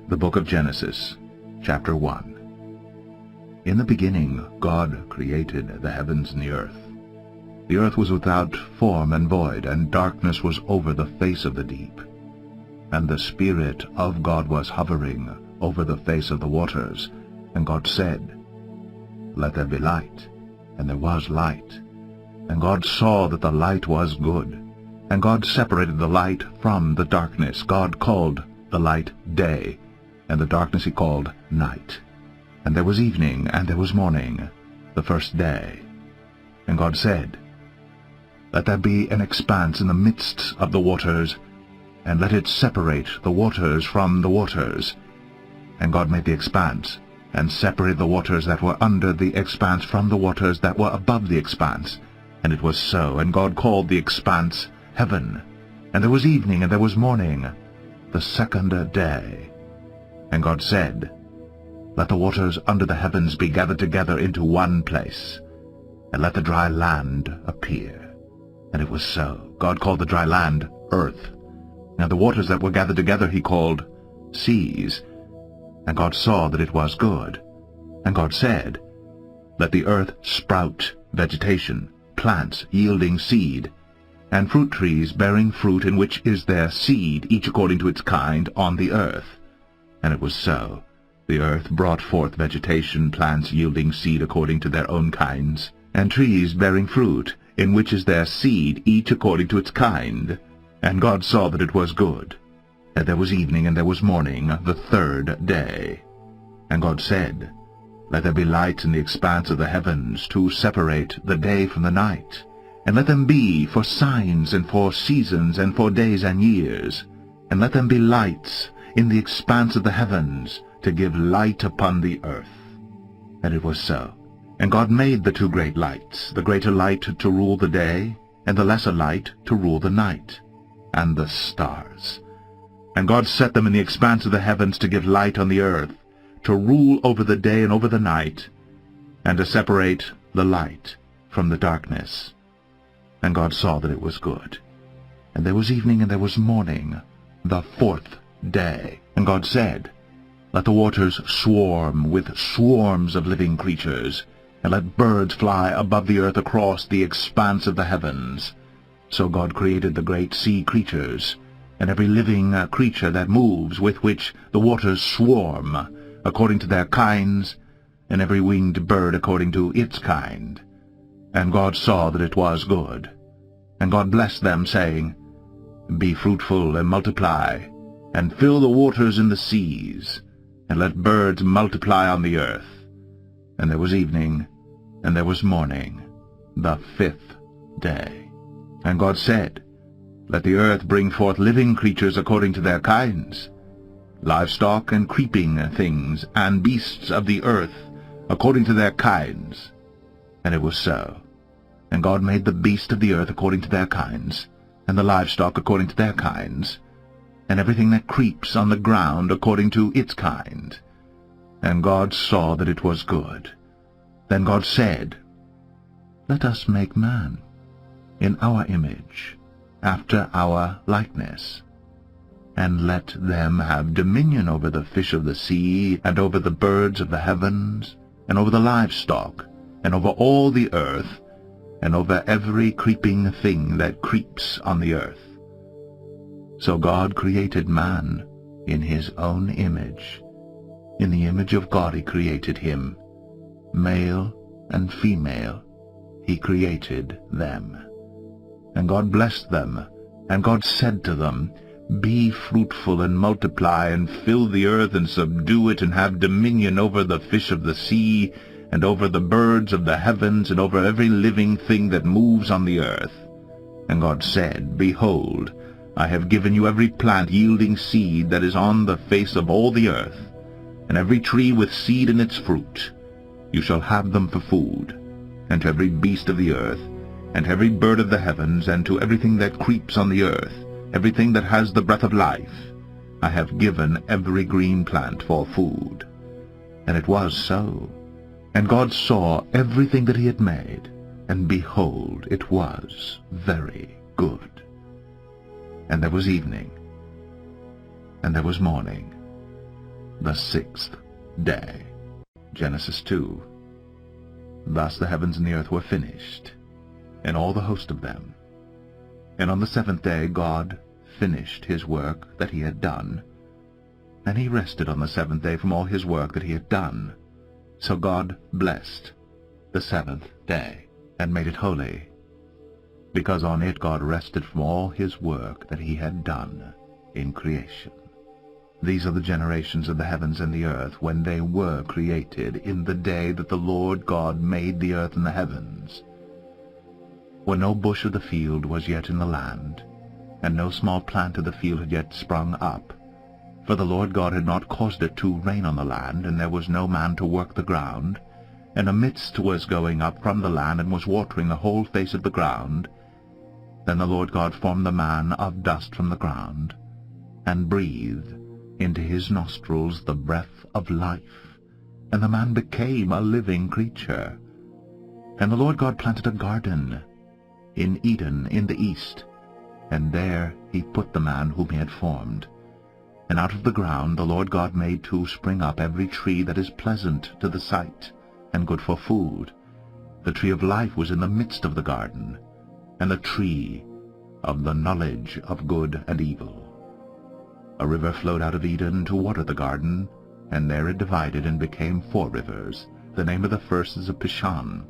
The book of Genesis, chapter 1. In the beginning God created the heavens and the earth. The earth was without form and void, and darkness was over the face of the deep. And the Spirit of God was hovering over the face of the waters. And God said, "Let there be light." And there was light. And God saw that the light was good. And God separated the light from the darkness. God called the light day, and the darkness he called night. And there was evening, and there was morning, the first day. And God said, "Let there be an expanse in the midst of the waters, and let it separate the waters from the waters." And God made the expanse, and separated the waters that were under the expanse from the waters that were above the expanse. And it was so. And God called the expanse heaven. And there was evening, and there was morning, the second day. And God said, "Let the waters under the heavens be gathered together into one place, and let the dry land appear." And it was so. God called the dry land earth. And the waters that were gathered together he called seas. And God saw that it was good. And God said, "Let the earth sprout vegetation, plants yielding seed, and fruit trees bearing fruit in which is their seed, each according to its kind, on the earth." And it was so. The earth brought forth vegetation, plants yielding seed according to their own kinds, and trees bearing fruit, in which is their seed, each according to its kind. And God saw that it was good. And there was evening, and there was morning, the third day. And God said, "Let there be lights in the expanse of the heavens, to separate the day from the night. And let them be for signs, and for seasons, and for days and years. And let them be lights in the expanse of the heavens, to give light upon the earth." And it was so. And God made the two great lights, the greater light to rule the day, and the lesser light to rule the night, and the stars. And God set them in the expanse of the heavens to give light on the earth, to rule over the day and over the night, and to separate the light from the darkness. And God saw that it was good. And there was evening, and there was morning, the fourth day. And God said, "Let the waters swarm with swarms of living creatures, and let birds fly above the earth across the expanse of the heavens." So God created the great sea creatures, and every living creature that moves, with which the waters swarm, according to their kinds, and every winged bird according to its kind. And God saw that it was good. And God blessed them, saying, "Be fruitful and multiply, and fill the waters in the seas, and let birds multiply on the earth." And there was evening, and there was morning, the fifth day. And God said, "Let the earth bring forth living creatures according to their kinds, livestock and creeping things, and beasts of the earth according to their kinds." And it was so. And God made the beasts of the earth according to their kinds, and the livestock according to their kinds, and everything that creeps on the ground according to its kind. And God saw that it was good. Then God said, "Let us make man in our image, after our likeness, and let them have dominion over the fish of the sea, and over the birds of the heavens, and over the livestock, and over all the earth, and over every creeping thing that creeps on the earth." So God created man in his own image. In the image of God he created him. Male and female he created them. And God blessed them, and God said to them, "Be fruitful and multiply, and fill the earth, and subdue it, and have dominion over the fish of the sea, and over the birds of the heavens, and over every living thing that moves on the earth." And God said, "Behold, I have given you every plant yielding seed that is on the face of all the earth, and every tree with seed in its fruit. You shall have them for food, and to every beast of the earth, and to every bird of the heavens, and to everything that creeps on the earth, everything that has the breath of life, I have given every green plant for food." And it was so. And God saw everything that he had made, and behold, it was very good. And there was evening, and there was morning, the sixth day. Genesis 2. Thus the heavens and the earth were finished, and all the host of them. And on the seventh day God finished his work that he had done, and he rested on the seventh day from all his work that he had done. So God blessed the seventh day, and made it holy, because on it God rested from all his work that he had done in creation. These are the generations of the heavens and the earth when they were created, in the day that the Lord God made the earth and the heavens, when no bush of the field was yet in the land, and no small plant of the field had yet sprung up. For the Lord God had not caused it to rain on the land, and there was no man to work the ground. And a mist was going up from the land, and was watering the whole face of the ground. Then the Lord God formed the man of dust from the ground, and breathed into his nostrils the breath of life, and the man became a living creature. And the Lord God planted a garden in Eden in the east, and there he put the man whom he had formed. And out of the ground the Lord God made to spring up every tree that is pleasant to the sight, and good for food. The tree of life was in the midst of the garden, and the tree of the knowledge of good and evil. A river flowed out of Eden to water the garden, and there it divided and became 4 rivers. The name of the first is of Pishon.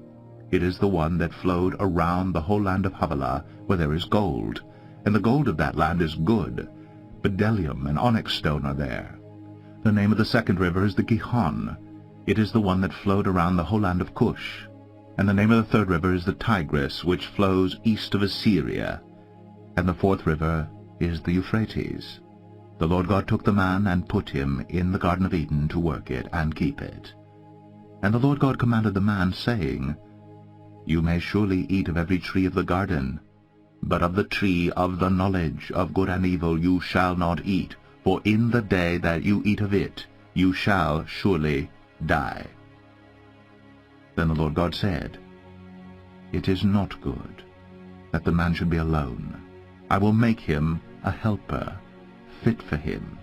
It is the one that flowed around the whole land of Havilah, where there is gold, and the gold of that land is good. Bdellium and onyx stone are there. The name of the second river is the Gihon. It is the one that flowed around the whole land of Cush. And the name of the third river is the Tigris, which flows east of Assyria. And the fourth river is the Euphrates. The Lord God took the man and put him in the Garden of Eden to work it and keep it. And the Lord God commanded the man, saying, You may surely eat of every tree of the garden, but of the tree of the knowledge of good and evil you shall not eat, for in the day that you eat of it you shall surely die. Then the Lord God said, It is not good that the man should be alone. I will make him a helper fit for him.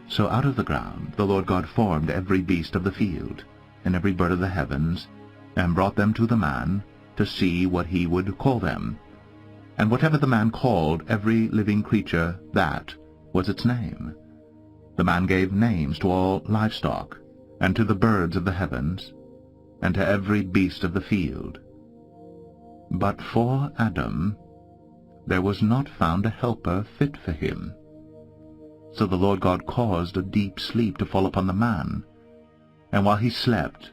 So out of the ground the Lord God formed every beast of the field, and every bird of the heavens, and brought them to the man, to see what he would call them. And whatever the man called every living creature, that was its name. The man gave names to all livestock, and to the birds of the heavens, and to every beast of the field. But for Adam there was not found a helper fit for him. So the Lord God caused a deep sleep to fall upon the man, and while he slept,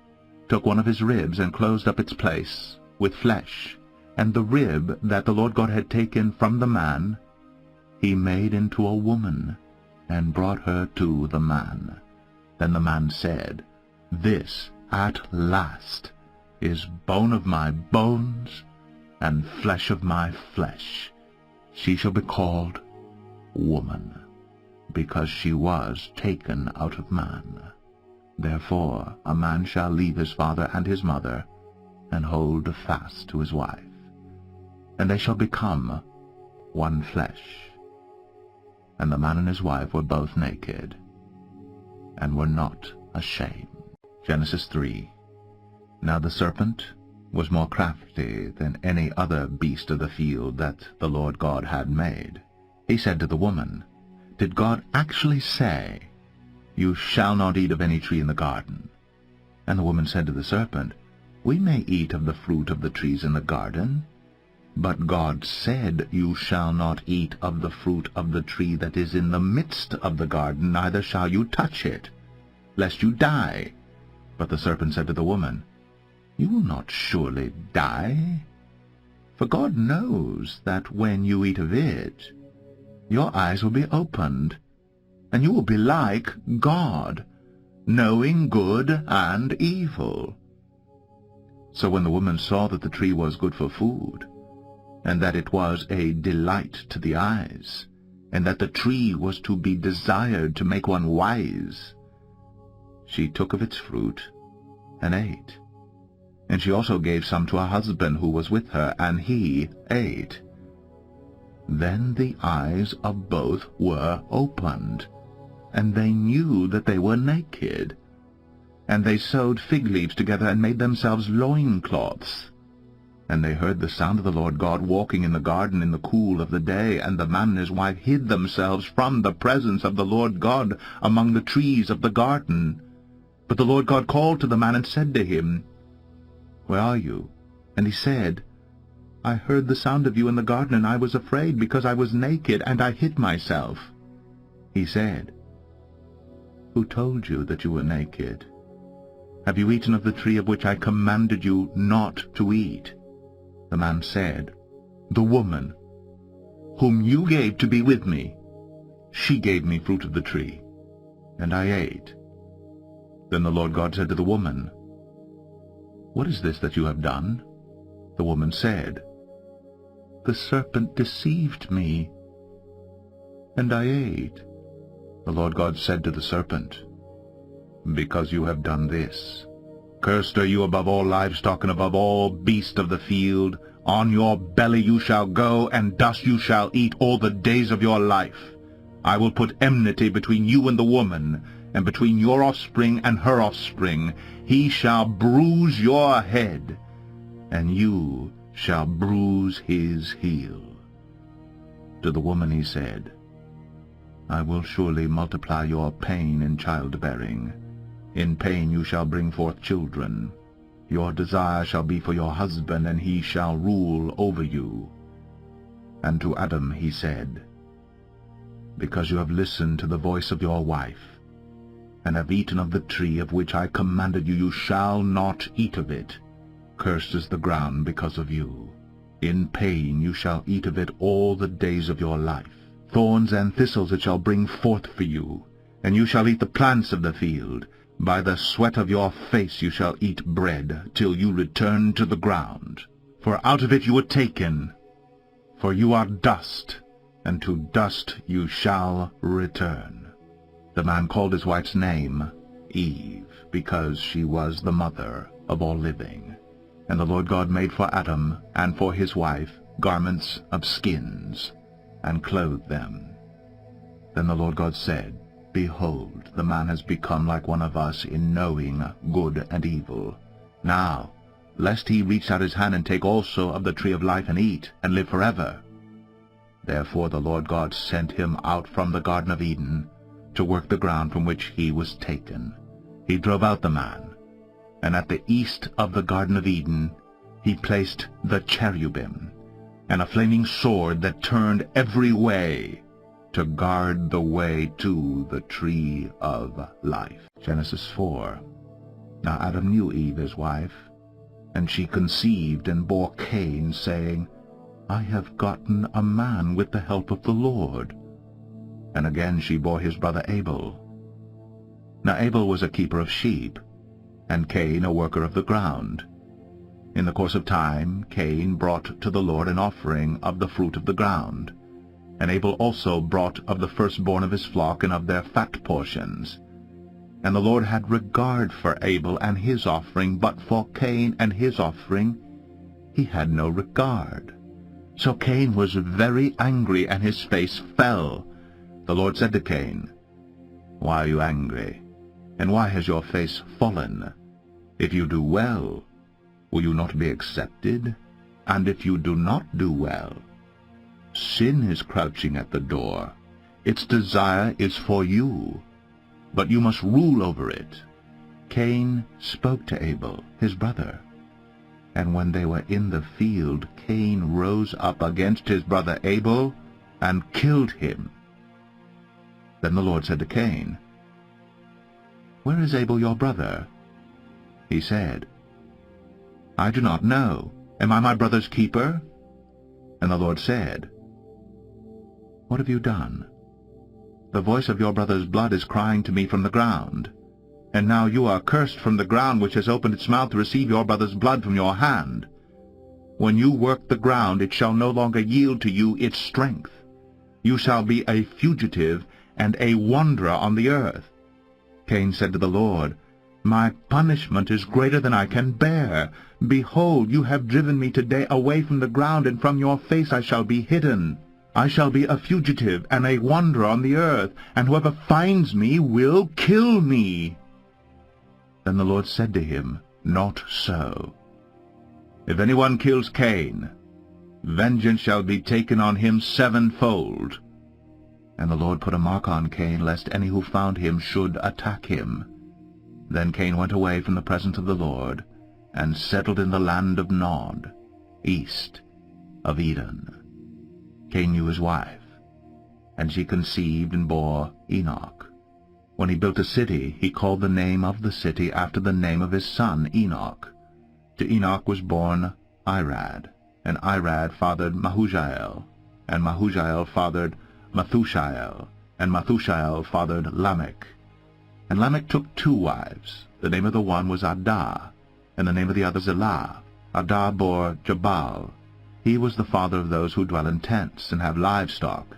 took one of his ribs and closed up its place with flesh. And the rib that the Lord God had taken from the man he made into a woman, and brought her to the man. Then the man said, This at last is bone of my bones, and flesh of my flesh. She shall be called woman, because she was taken out of man. Therefore a man shall leave his father and his mother, and hold fast to his wife, and they shall become one flesh. And the man and his wife were both naked, and were not ashamed. Genesis 3. Now the serpent was more crafty than any other beast of the field that the Lord God had made. He said to the woman, Did God actually say, You shall not eat of any tree in the garden? And the woman said to the serpent, We may eat of the fruit of the trees in the garden, but God said, You shall not eat of the fruit of the tree that is in the midst of the garden, neither shall you touch it, lest you die. But the serpent said to the woman, You will not surely die, for God knows that when you eat of it, your eyes will be opened, and you will be like God, knowing good and evil. So when the woman saw that the tree was good for food, and that it was a delight to the eyes, and that the tree was to be desired to make one wise, she took of its fruit and ate. And she also gave some to her husband who was with her, and he ate. Then the eyes of both were opened, and they knew that they were naked. And they sewed fig leaves together and made themselves loincloths. And they heard the sound of the Lord God walking in the garden in the cool of the day, and the man and his wife hid themselves from the presence of the Lord God among the trees of the garden. But the Lord God called to the man and said to him, "Where are you?" And he said, "I heard the sound of you in the garden, and I was afraid, because I was naked, and I hid myself." He said, "Who told you that you were naked? Have you eaten of the tree of which I commanded you not to eat?" The man said, "The woman, whom you gave to be with me, she gave me fruit of the tree, and I ate." Then the Lord God said to the woman, "What is this that you have done?" The woman said, "The serpent deceived me, and I ate." The Lord God said to the serpent, "Because you have done this, cursed are you above all livestock and above all beasts of the field. On your belly you shall go, and dust you shall eat all the days of your life. I will put enmity between you and the woman, and between your offspring and her offspring. He shall bruise your head, and you shall bruise his heel." To the woman he said, "I will surely multiply your pain in childbearing. In pain you shall bring forth children. Your desire shall be for your husband, and he shall rule over you." And to Adam he said, "Because you have listened to the voice of your wife, and have eaten of the tree of which I commanded you, you shall not eat of it. Cursed is the ground because of you. In pain you shall eat of it all the days of your life. Thorns and thistles it shall bring forth for you, and you shall eat the plants of the field. By the sweat of your face you shall eat bread, till you return to the ground. For out of it you were taken, for you are dust, and to dust you shall return." The man called his wife's name Eve, because she was the mother of all living. And the Lord God made for Adam and for his wife garments of skins, and clothed them. Then the Lord God said, "Behold, the man has become like one of us in knowing good and evil. Now, lest he reach out his hand and take also of the tree of life and eat, and live forever." Therefore the Lord God sent him out from the Garden of Eden to work the ground from which he was taken. He drove out the man, and at the east of the Garden of Eden he placed the cherubim, and a flaming sword that turned every way, to guard the way to the tree of life. Genesis 4. Now Adam knew Eve his wife, and she conceived and bore Cain, saying, "I have gotten a man with the help of the Lord." And again she bore his brother Abel. Now Abel was a keeper of sheep, and Cain a worker of the ground. In the course of time Cain brought to the Lord an offering of the fruit of the ground. And Abel also brought of the firstborn of his flock and of their fat portions. And the Lord had regard for Abel and his offering, but for Cain and his offering he had no regard. So Cain was very angry, and his face fell. The Lord said to Cain, "Why are you angry? And why has your face fallen? If you do well, will you not be accepted? And if you do not do well, sin is crouching at the door. Its desire is for you, but you must rule over it." Cain spoke to Abel, his brother. And when they were in the field, Cain rose up against his brother Abel and killed him. Then the Lord said to Cain, "Where is Abel your brother?" He said, "I do not know. Am I my brother's keeper?" And the Lord said, "What have you done? The voice of your brother's blood is crying to me from the ground. And now you are cursed from the ground, which has opened its mouth to receive your brother's blood from your hand. When you work the ground, it shall no longer yield to you its strength. You shall be a fugitive and a wanderer on the earth." Cain said to the Lord, "My punishment is greater than I can bear. Behold, you have driven me today away from the ground, and from your face I shall be hidden. I shall be a fugitive and a wanderer on the earth, and whoever finds me will kill me." Then the Lord said to him, "Not so. If anyone kills Cain, vengeance shall be taken on him sevenfold." And the Lord put a mark on Cain, lest any who found him should attack him. Then Cain went away from the presence of the Lord, and settled in the land of Nod, east of Eden. Cain knew his wife, and she conceived and bore Enoch. When he built a city, he called the name of the city after the name of his son Enoch. To Enoch was born Irad, and Irad fathered Mahujael, and Mahujael fathered Methushael, and Methushael fathered Lamech. And Lamech took 2 wives. The name of the one was Adah, and the name of the other Zillah. Adah bore Jabal. He was the father of those who dwell in tents and have livestock.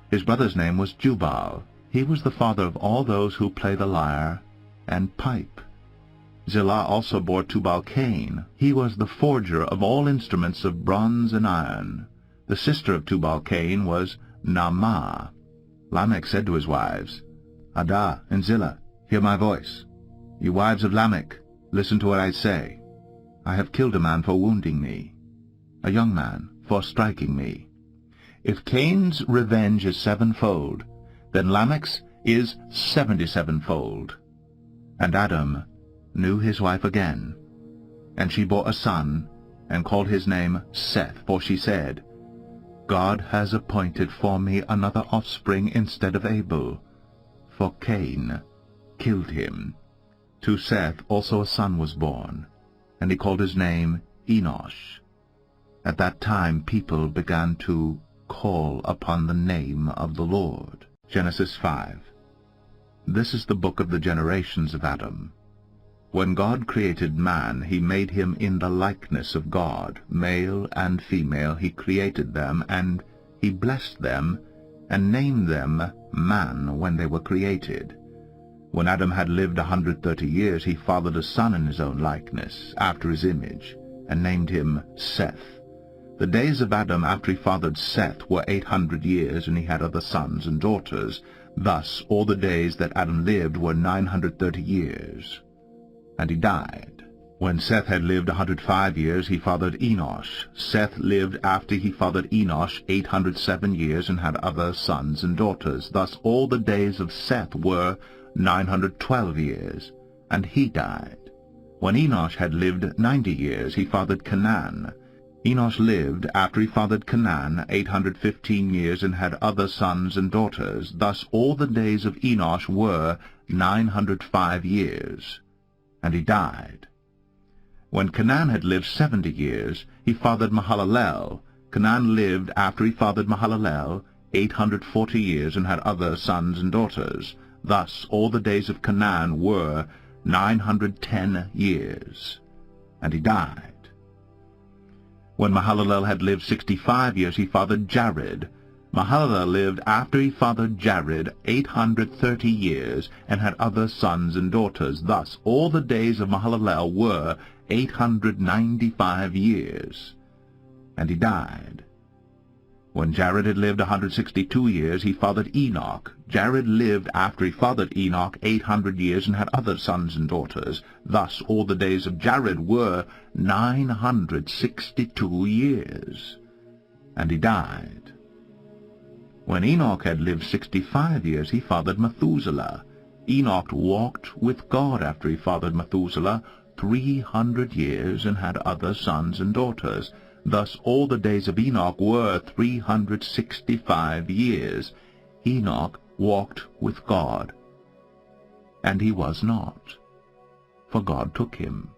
His brother's name was Jubal. He was the father of all those who play the lyre and pipe. Zillah also bore Tubal-Cain. He was the forger of all instruments of bronze and iron. The sister of Tubal-Cain was Naamah. Lamech said to his wives, "Adah and Zillah, hear my voice. You wives of Lamech, listen to what I say. I have killed a man for wounding me, a young man for striking me. If Cain's revenge is 7-fold, then Lamech's is 77-fold. And Adam knew his wife again, and she bore a son, and called his name Seth, for she said, God has appointed for me another offspring instead of Abel, for Cain killed him. To Seth also a son was born, and he called his name Enosh. At that time people began to call upon the name of the Lord." Genesis 5. This is the book of the generations of Adam. When God created man, he made him in the likeness of God. Male and female he created them, and he blessed them, and named them man when they were created. When Adam had lived 130 years, he fathered a son in his own likeness, after his image, and named him Seth. The days of Adam after he fathered Seth were 800 years, and he had other sons and daughters. Thus all the days that Adam lived were 930 years. And he died. When Seth had lived 105 years, he fathered Enosh. Seth lived after he fathered Enosh 807 years, and had other sons and daughters. Thus all the days of Seth were 912 years, and he died. When Enosh had lived 90 years, he fathered Canaan. Enosh lived after he fathered Canaan 815 years, and had other sons and daughters. Thus all the days of Enosh were 905 years, and he died. When Canaan had lived 70 years, he fathered Mahalalel. Canaan lived after he fathered Mahalalel 840 years, and had other sons and daughters. Thus all the days of Canaan were 910 years, and he died. When Mahalalel had lived 65 years, he fathered Jared. Mahalalel lived after he fathered Jared 830 years, and had other sons and daughters. Thus all the days of Mahalalel were 895 years, and he died. When Jared had lived 162 years, he fathered Enoch. Jared lived after he fathered Enoch 800 years, and had other sons and daughters. Thus all the days of Jared were 962 years, and he died. When Enoch had lived 65 years, he fathered Methuselah. Enoch walked with God after he fathered Methuselah 300 years, and had other sons and daughters. Thus all the days of Enoch were 365 years. Enoch walked with God, and he was not, for God took him.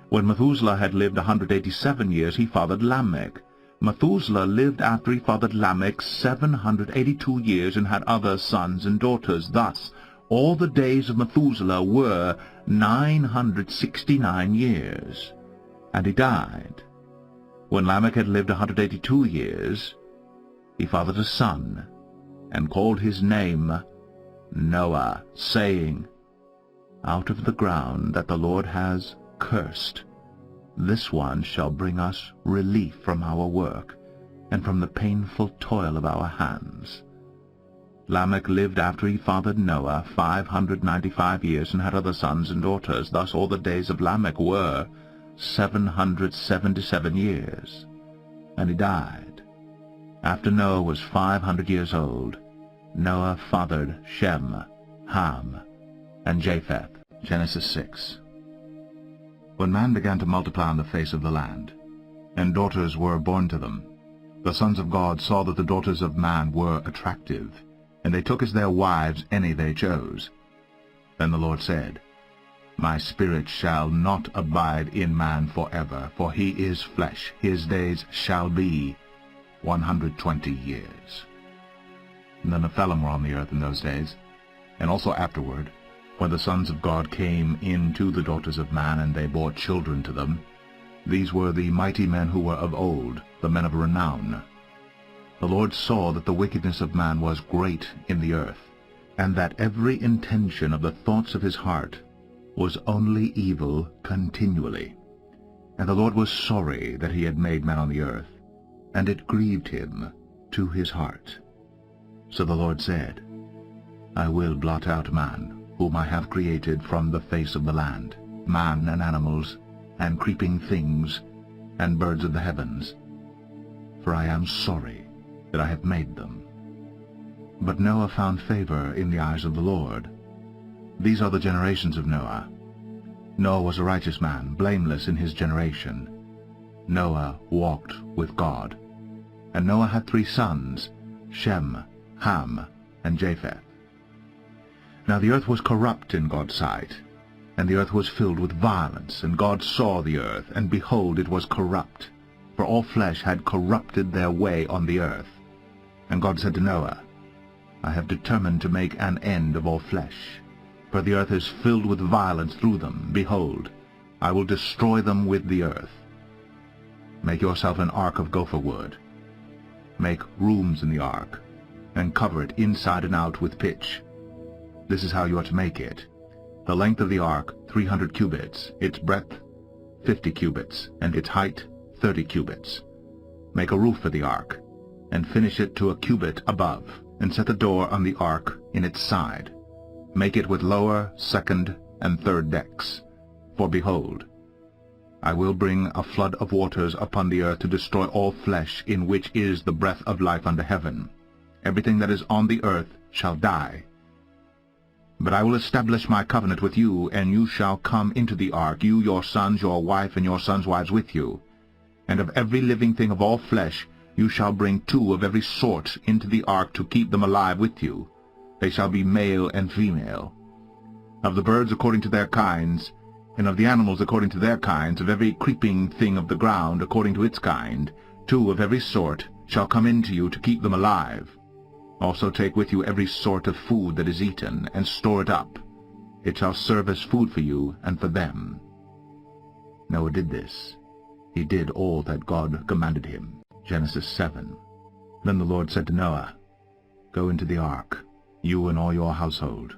When Methuselah had lived 187 years, he fathered Lamech. Methuselah lived after he fathered Lamech 782 years, and had other sons and daughters. Thus all the days of Methuselah were 969 years, and he died. When Lamech had lived 182 years, he fathered a son, and called his name Noah, saying, Out of the ground that the Lord has cursed, this one shall bring us relief from our work, and from the painful toil of our hands. Lamech lived after he fathered Noah 595 years, and had other sons and daughters. Thus all the days of Lamech were 777 years, and he died. After Noah was 500 years old, Noah fathered Shem, Ham, and Japheth. Genesis 6. When man began to multiply on the face of the land, and daughters were born to them, the sons of God saw that the daughters of man were attractive, and they took as their wives any they chose. Then the Lord said, My spirit shall not abide in man forever, for he is flesh. His days shall be 120 years. And the Nephilim were on the earth in those days, and also afterward, when the sons of God came in to the daughters of man, and they bore children to them. These were the mighty men who were of old, the men of renown. The Lord saw that the wickedness of man was great in the earth, and that every intention of the thoughts of his heart was only evil continually. And the Lord was sorry that he had made man on the earth, and it grieved him to his heart. So the Lord said, I will blot out man, whom I have created from the face of the land, man and animals, and creeping things, and birds of the heavens, for I am sorry that I have made them. But Noah found favor in the eyes of the Lord. These are the generations of Noah. Noah was a righteous man, blameless in his generation. Noah walked with God. And Noah had 3 sons, Shem, Ham, and Japheth. Now the earth was corrupt in God's sight, and the earth was filled with violence. And God saw the earth, and behold, it was corrupt, for all flesh had corrupted their way on the earth. And God said to Noah, I have determined to make an end of all flesh, for the earth is filled with violence through them. Behold, I will destroy them with the earth. Make yourself an ark of gopher wood. Make rooms in the ark, and cover it inside and out with pitch. This is how you are to make it. The length of the ark 300 cubits, its breadth 50 cubits, and its height 30 cubits. Make a roof for the ark, and finish it to a cubit above, and set the door on the ark in its side. Make it with lower, second, and third decks. For behold, I will bring a flood of waters upon the earth to destroy all flesh, in which is the breath of life under heaven. Everything that is on the earth shall die. But I will establish my covenant with you, and you shall come into the ark, you, your sons, your wife, and your sons' wives with you. And of every living thing of all flesh you shall bring 2 of every sort into the ark to keep them alive with you. They shall be male and female. Of the birds according to their kinds, and of the animals according to their kinds, of every creeping thing of the ground according to its kind, 2 of every sort shall come into you to keep them alive. Also take with you every sort of food that is eaten, and store it up. It shall serve as food for you and for them. Noah did this. He did all that God commanded him. Genesis 7. Then the Lord said to Noah, Go into the ark, you and all your household.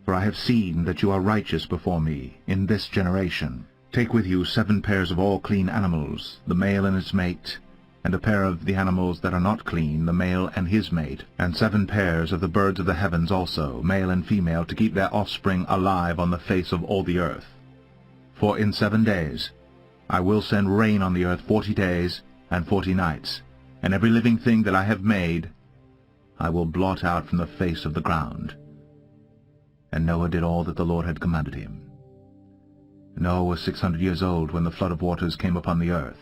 For I have seen that you are righteous before me in this generation. Take with you 7 pairs of all clean animals, the male and its mate, and a pair of the animals that are not clean, the male and his mate, and 7 pairs of the birds of the heavens also, male and female, to keep their offspring alive on the face of all the earth. For in 7 days I will send rain on the earth 40 days and 40 nights, and every living thing that I have made I will blot out from the face of the ground. And Noah did all that the Lord had commanded him. Noah was 600 years old when the flood of waters came upon the earth.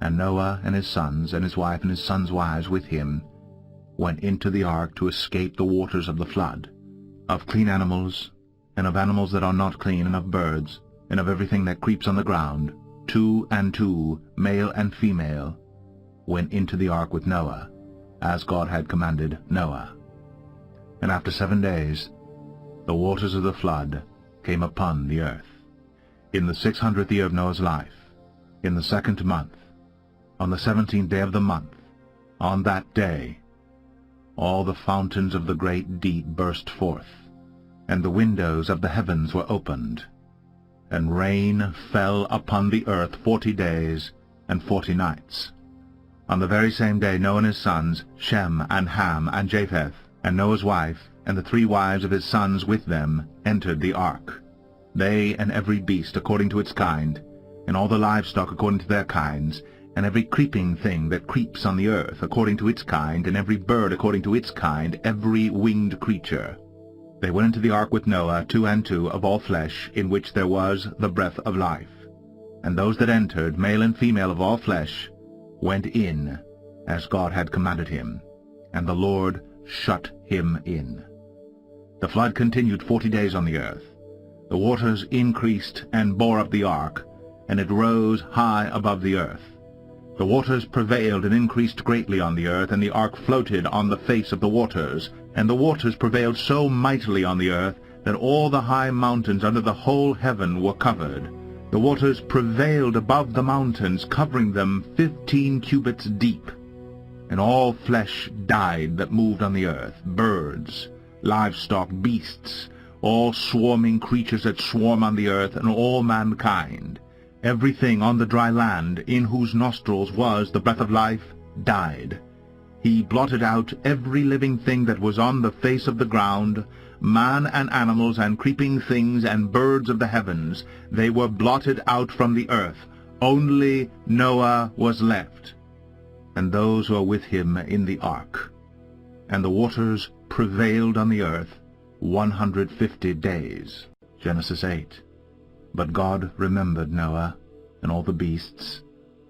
And Noah and his sons and his wife and his sons' wives with him went into the ark to escape the waters of the flood. Of clean animals, and of animals that are not clean, and of birds, and of everything that creeps on the ground, 2 and 2, male and female, went into the ark with Noah, as God had commanded Noah. And after 7 days, the waters of the flood came upon the earth. In the 600th year of Noah's life, in the 2nd month, on the 17th day of the month, on that day, all the fountains of the great deep burst forth, and the windows of the heavens were opened, and rain fell upon the earth 40 days and 40 nights. On the very same day Noah and his sons, Shem and Ham and Japheth, and Noah's wife, and the 3 wives of his sons with them, entered the ark. They and every beast according to its kind, and all the livestock according to their kinds, and every creeping thing that creeps on the earth according to its kind, and every bird according to its kind, every winged creature. They went into the ark with Noah, 2 and 2 of all flesh, in which there was the breath of life. And those that entered, male and female of all flesh, went in, as God had commanded him, and the Lord shut him in. The flood continued 40 days on the earth. The waters increased and bore up the ark, and it rose high above the earth. The waters prevailed and increased greatly on the earth, and the ark floated on the face of the waters. And the waters prevailed so mightily on the earth, that all the high mountains under the whole heaven were covered. The waters prevailed above the mountains, covering them 15 cubits deep. And all flesh died that moved on the earth, birds, livestock, beasts, all swarming creatures that swarm on the earth, and all mankind. Everything on the dry land, in whose nostrils was the breath of life, died. He blotted out every living thing that was on the face of the ground, man and animals and creeping things and birds of the heavens. They were blotted out from the earth. Only Noah was left, and those who were with him in the ark. And the waters prevailed on the earth 150 days. Genesis 8. But God remembered Noah, and all the beasts,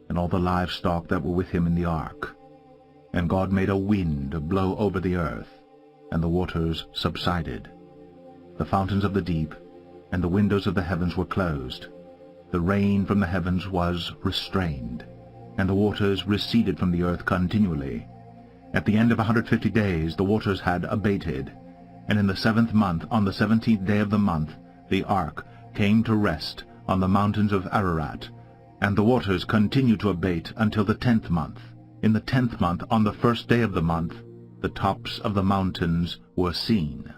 and all the livestock that were with him in the ark. And God made a wind to blow over the earth, and the waters subsided. The fountains of the deep and the windows of the heavens were closed. The rain from the heavens was restrained, and the waters receded from the earth continually. At the end of 150 days the waters had abated, and in the 7th month, on the 17th day of the month, the ark came to rest on the mountains of Ararat, and the waters continued to abate until the 10th month. In the 10th month, on the 1st day of the month, the tops of the mountains were seen.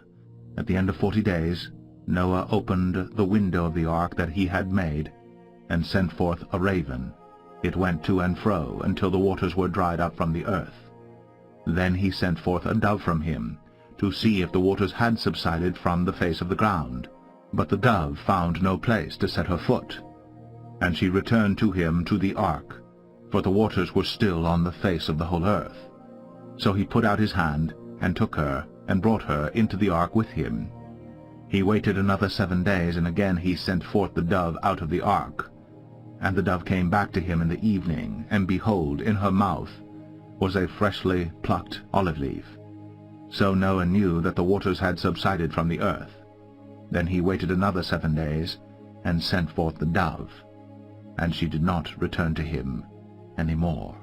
At the end of 40 days, Noah opened the window of the ark that he had made, and sent forth a raven. It went to and fro until the waters were dried up from the earth. Then he sent forth a dove from him, to see if the waters had subsided from the face of the ground. But the dove found no place to set her foot. And she returned to him to the ark, for the waters were still on the face of the whole earth. So he put out his hand, and took her, and brought her into the ark with him. He waited another 7 days, and again he sent forth the dove out of the ark. And the dove came back to him in the evening, and behold, in her mouth was a freshly plucked olive leaf. So Noah knew that the waters had subsided from the earth. Then he waited another 7 days, and sent forth the dove, and she did not return to him any more.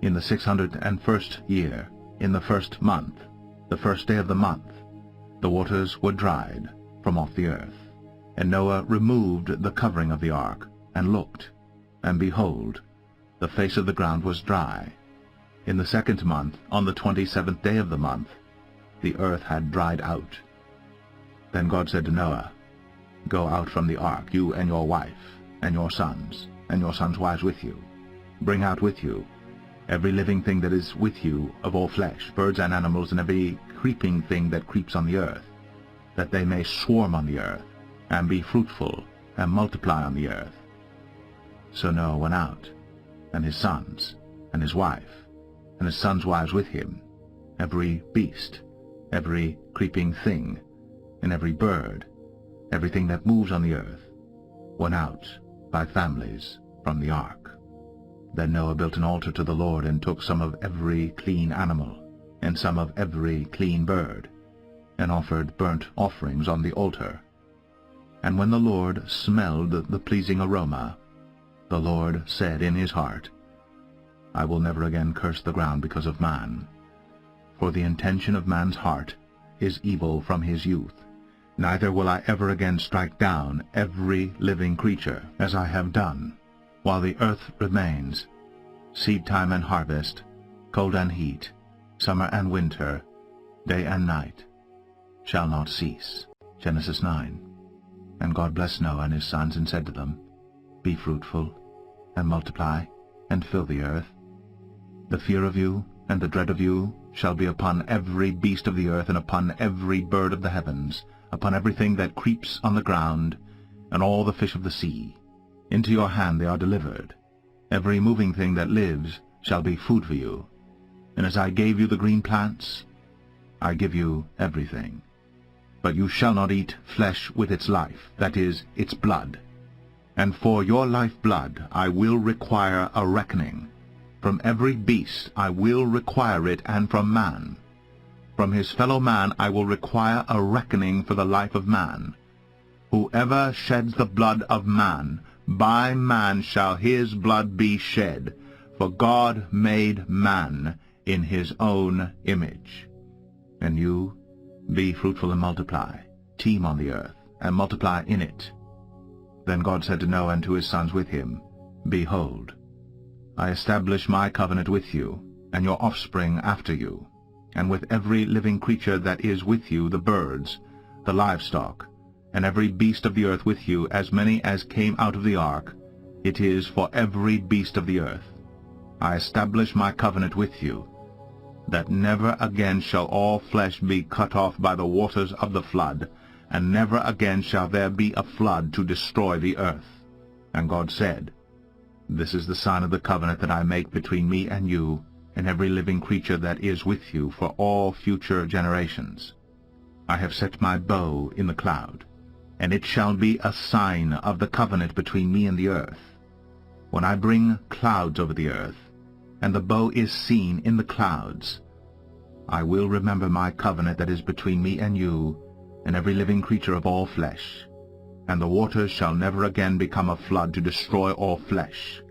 In the 601st year, in the 1st month, the 1st day of the month, the waters were dried from off the earth. And Noah removed the covering of the ark, and looked, and behold, the face of the ground was dry. In the 2nd month, on the 27th day of the month, the earth had dried out. Then God said to Noah, Go out from the ark, you and your wife, and your sons wives with you. Bring out with you every living thing that is with you of all flesh, birds and animals, and every creeping thing that creeps on the earth, that they may swarm on the earth, and be fruitful, and multiply on the earth. So Noah went out, and his sons, and his wife, and his sons' wives with him, every beast, every creeping thing, and every bird, everything that moves on the earth, went out by families from the ark. Then Noah built an altar to the Lord, and took some of every clean animal, and some of every clean bird, and offered burnt offerings on the altar. And when the Lord smelled the pleasing aroma, the Lord said in his heart, I will never again curse the ground because of man. For the intention of man's heart is evil from his youth. Neither will I ever again strike down every living creature, as I have done, while the earth remains. Seed time and harvest, cold and heat, summer and winter, day and night, shall not cease. Genesis 9. And God blessed Noah and his sons, and said to them, Be fruitful, and multiply, and fill the earth. The fear of you and the dread of you shall be upon every beast of the earth, and upon every bird of the heavens, upon everything that creeps on the ground, and all the fish of the sea. Into your hand they are delivered. Every moving thing that lives shall be food for you. And as I gave you the green plants, I give you everything. But you shall not eat flesh with its life, that is, its blood. And for your lifeblood I will require a reckoning. From every beast I will require it, and from man. From his fellow man I will require a reckoning for the life of man. Whoever sheds the blood of man, by man shall his blood be shed. For God made man in his own image. And you, be fruitful and multiply, teem on the earth, and multiply in it. Then God said to Noah and to his sons with him, Behold, I establish my covenant with you, and your offspring after you, and with every living creature that is with you, the birds, the livestock, and every beast of the earth with you, as many as came out of the ark. It is for every beast of the earth. I establish my covenant with you, that never again shall all flesh be cut off by the waters of the flood, and never again shall there be a flood to destroy the earth. And God said, This is the sign of the covenant that I make between me and you, and every living creature that is with you for all future generations. I have set my bow in the cloud, and it shall be a sign of the covenant between me and the earth. When I bring clouds over the earth, and the bow is seen in the clouds, I will remember my covenant that is between me and you, and every living creature of all flesh, and the waters shall never again become a flood to destroy all flesh.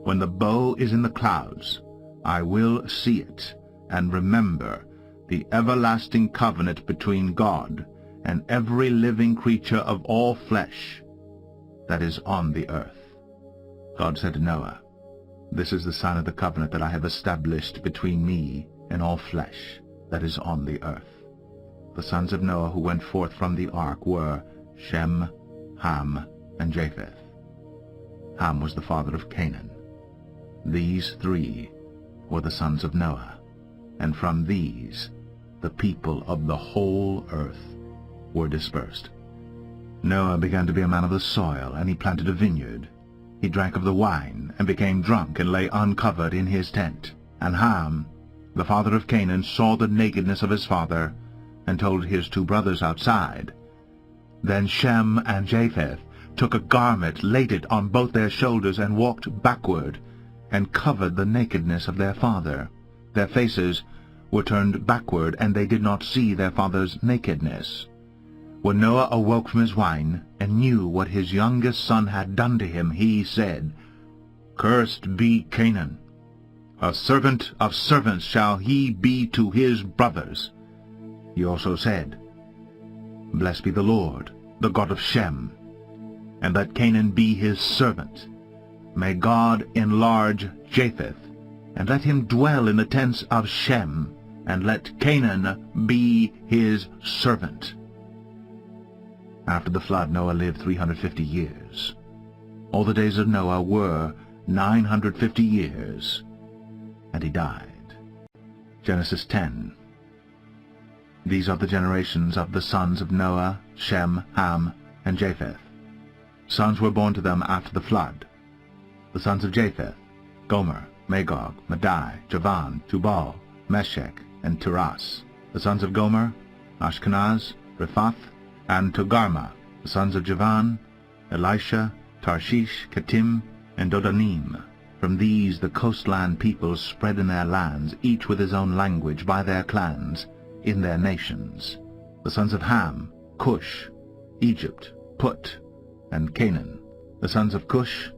When the bow is in the clouds, I will see it, and remember the everlasting covenant between God and every living creature of all flesh that is on the earth. God said to Noah, This is the sign of the covenant that I have established between me and all flesh that is on the earth. The sons of Noah who went forth from the ark were Shem, Ham, and Japheth. Ham was the father of Canaan. These three were the sons of Noah, and from these the people of the whole earth were dispersed. Noah began to be a man of the soil, and he planted a vineyard. He drank of the wine, and became drunk, and lay uncovered in his tent. And Ham, the father of Canaan, saw the nakedness of his father, and told his two brothers outside. Then Shem and Japheth took a garment, laid it on both their shoulders, and walked backward, and covered the nakedness of their father. Their faces were turned backward, and they did not see their father's nakedness. When Noah awoke from his wine, and knew what his youngest son had done to him, he said, Cursed be Canaan. A servant of servants shall he be to his brothers. He also said, Blessed be the Lord, the God of Shem, and let Canaan be his servant. May God enlarge Japheth, and let him dwell in the tents of Shem, and let Canaan be his servant. After the flood, Noah lived 350 years. All the days of Noah were 950 years, and he died. Genesis 10. These are the generations of the sons of Noah, Shem, Ham, and Japheth. Sons were born to them after the flood. The sons of Japheth, Gomer, Magog, Madai, Javan, Tubal, Meshech, and Tiras. The sons of Gomer, Ashkenaz, Riphath, and Togarmah. The sons of Javan, Elisha, Tarshish, Kittim, and Dodanim. From these the coastland peoples spread in their lands, each with his own language, by their clans, in their nations. The sons of Ham, Cush, Egypt, Put, and Canaan. The sons of Cush,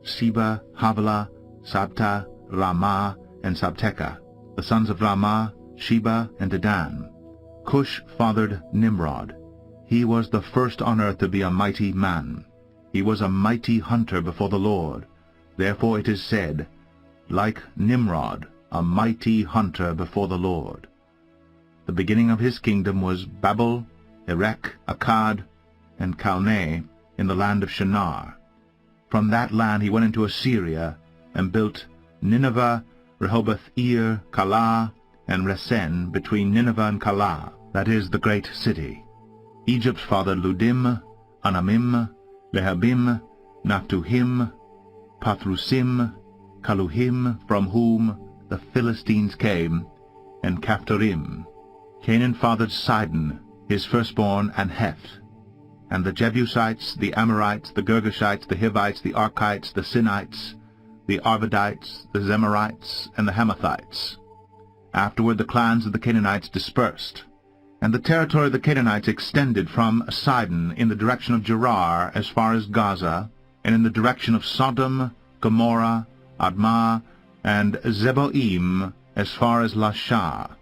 Sheba, Havilah, Sabta, Ramah, and Sabteka. The sons of Ramah, Sheba, and Dedan. Cush fathered Nimrod. He was the first on earth to be a mighty man. He was a mighty hunter before the Lord. Therefore it is said, Like Nimrod, a mighty hunter before the Lord. The beginning of his kingdom was Babel, Erech, Akkad, and Calneh in the land of Shinar. From that land he went into Assyria, and built Nineveh, Rehoboth-ir, Calah, and Resen, between Nineveh and Calah, that is, the great city. Egypt fathered Ludim, Anamim, Lehabim, Naphtuhim, Pathrusim, Kaluhim, from whom the Philistines came, and Caphtorim. Canaan fathered Sidon, his firstborn, and Heth. And the Jebusites, the Amorites, the Girgashites, the Hivites, the Archites, the Sinites, the Arvadites, the Zemarites, and the Hamathites. Afterward the clans of the Canaanites dispersed, and the territory of the Canaanites extended from Sidon in the direction of Gerar as far as Gaza, and in the direction of Sodom, Gomorrah, Admah, and Zeboim as far as Lasha.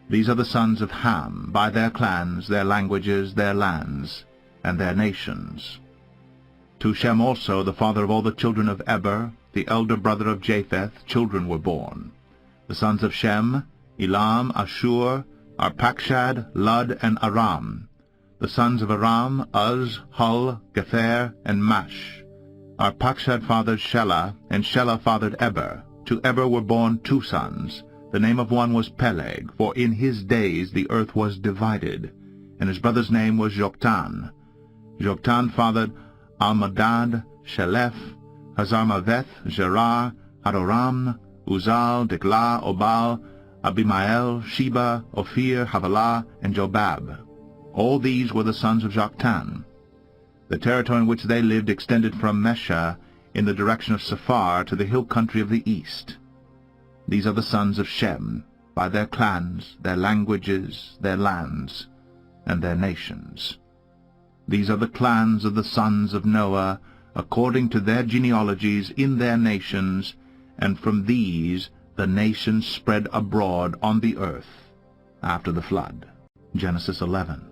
These are the sons of Ham, by their clans, their languages, their lands, and their nations. To Shem also, the father of all the children of Eber, the elder brother of Japheth, children were born. The sons of Shem, Elam, Ashur, Arpachshad, Lud, and Aram. The sons of Aram, Uz, Hul, Gether, and Mash. Arpachshad fathered Shelah, and Shelah fathered Eber. To Eber were born 2 sons. The name of one was Peleg, for in his days the earth was divided, and his brother's name was Joktan. Joktan fathered Almadad, Shelef, Hazarmaveth, Gerar, Hadoram, Uzal, Diklah, Obal, Abimael, Sheba, Ophir, Havilah, and Jobab. All these were the sons of Joktan. The territory in which they lived extended from Mesha in the direction of Sephar to the hill country of the east. These are the sons of Shem, by their clans, their languages, their lands, and their nations. These are the clans of the sons of Noah, according to their genealogies in their nations, and from these the nations spread abroad on the earth after the flood. Genesis 11.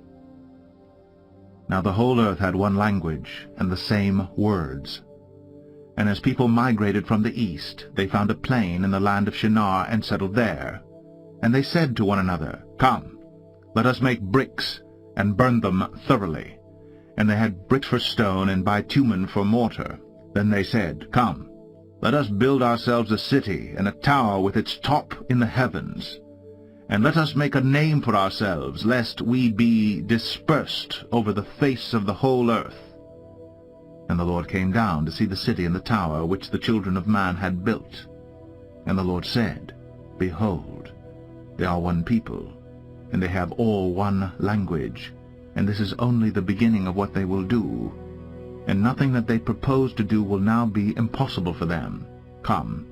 Now the whole earth had one language, and the same words. And as people migrated from the east, they found a plain in the land of Shinar, and settled there. And they said to one another, Come, let us make bricks, and burn them thoroughly. And they had bricks for stone, and bitumen for mortar. Then they said, Come, let us build ourselves a city, and a tower with its top in the heavens. And let us make a name for ourselves, lest we be dispersed over the face of the whole earth. And the Lord came down to see the city and the tower which the children of man had built. And the Lord said, Behold, they are one people, and they have all one language, and this is only the beginning of what they will do. And nothing that they propose to do will now be impossible for them. Come,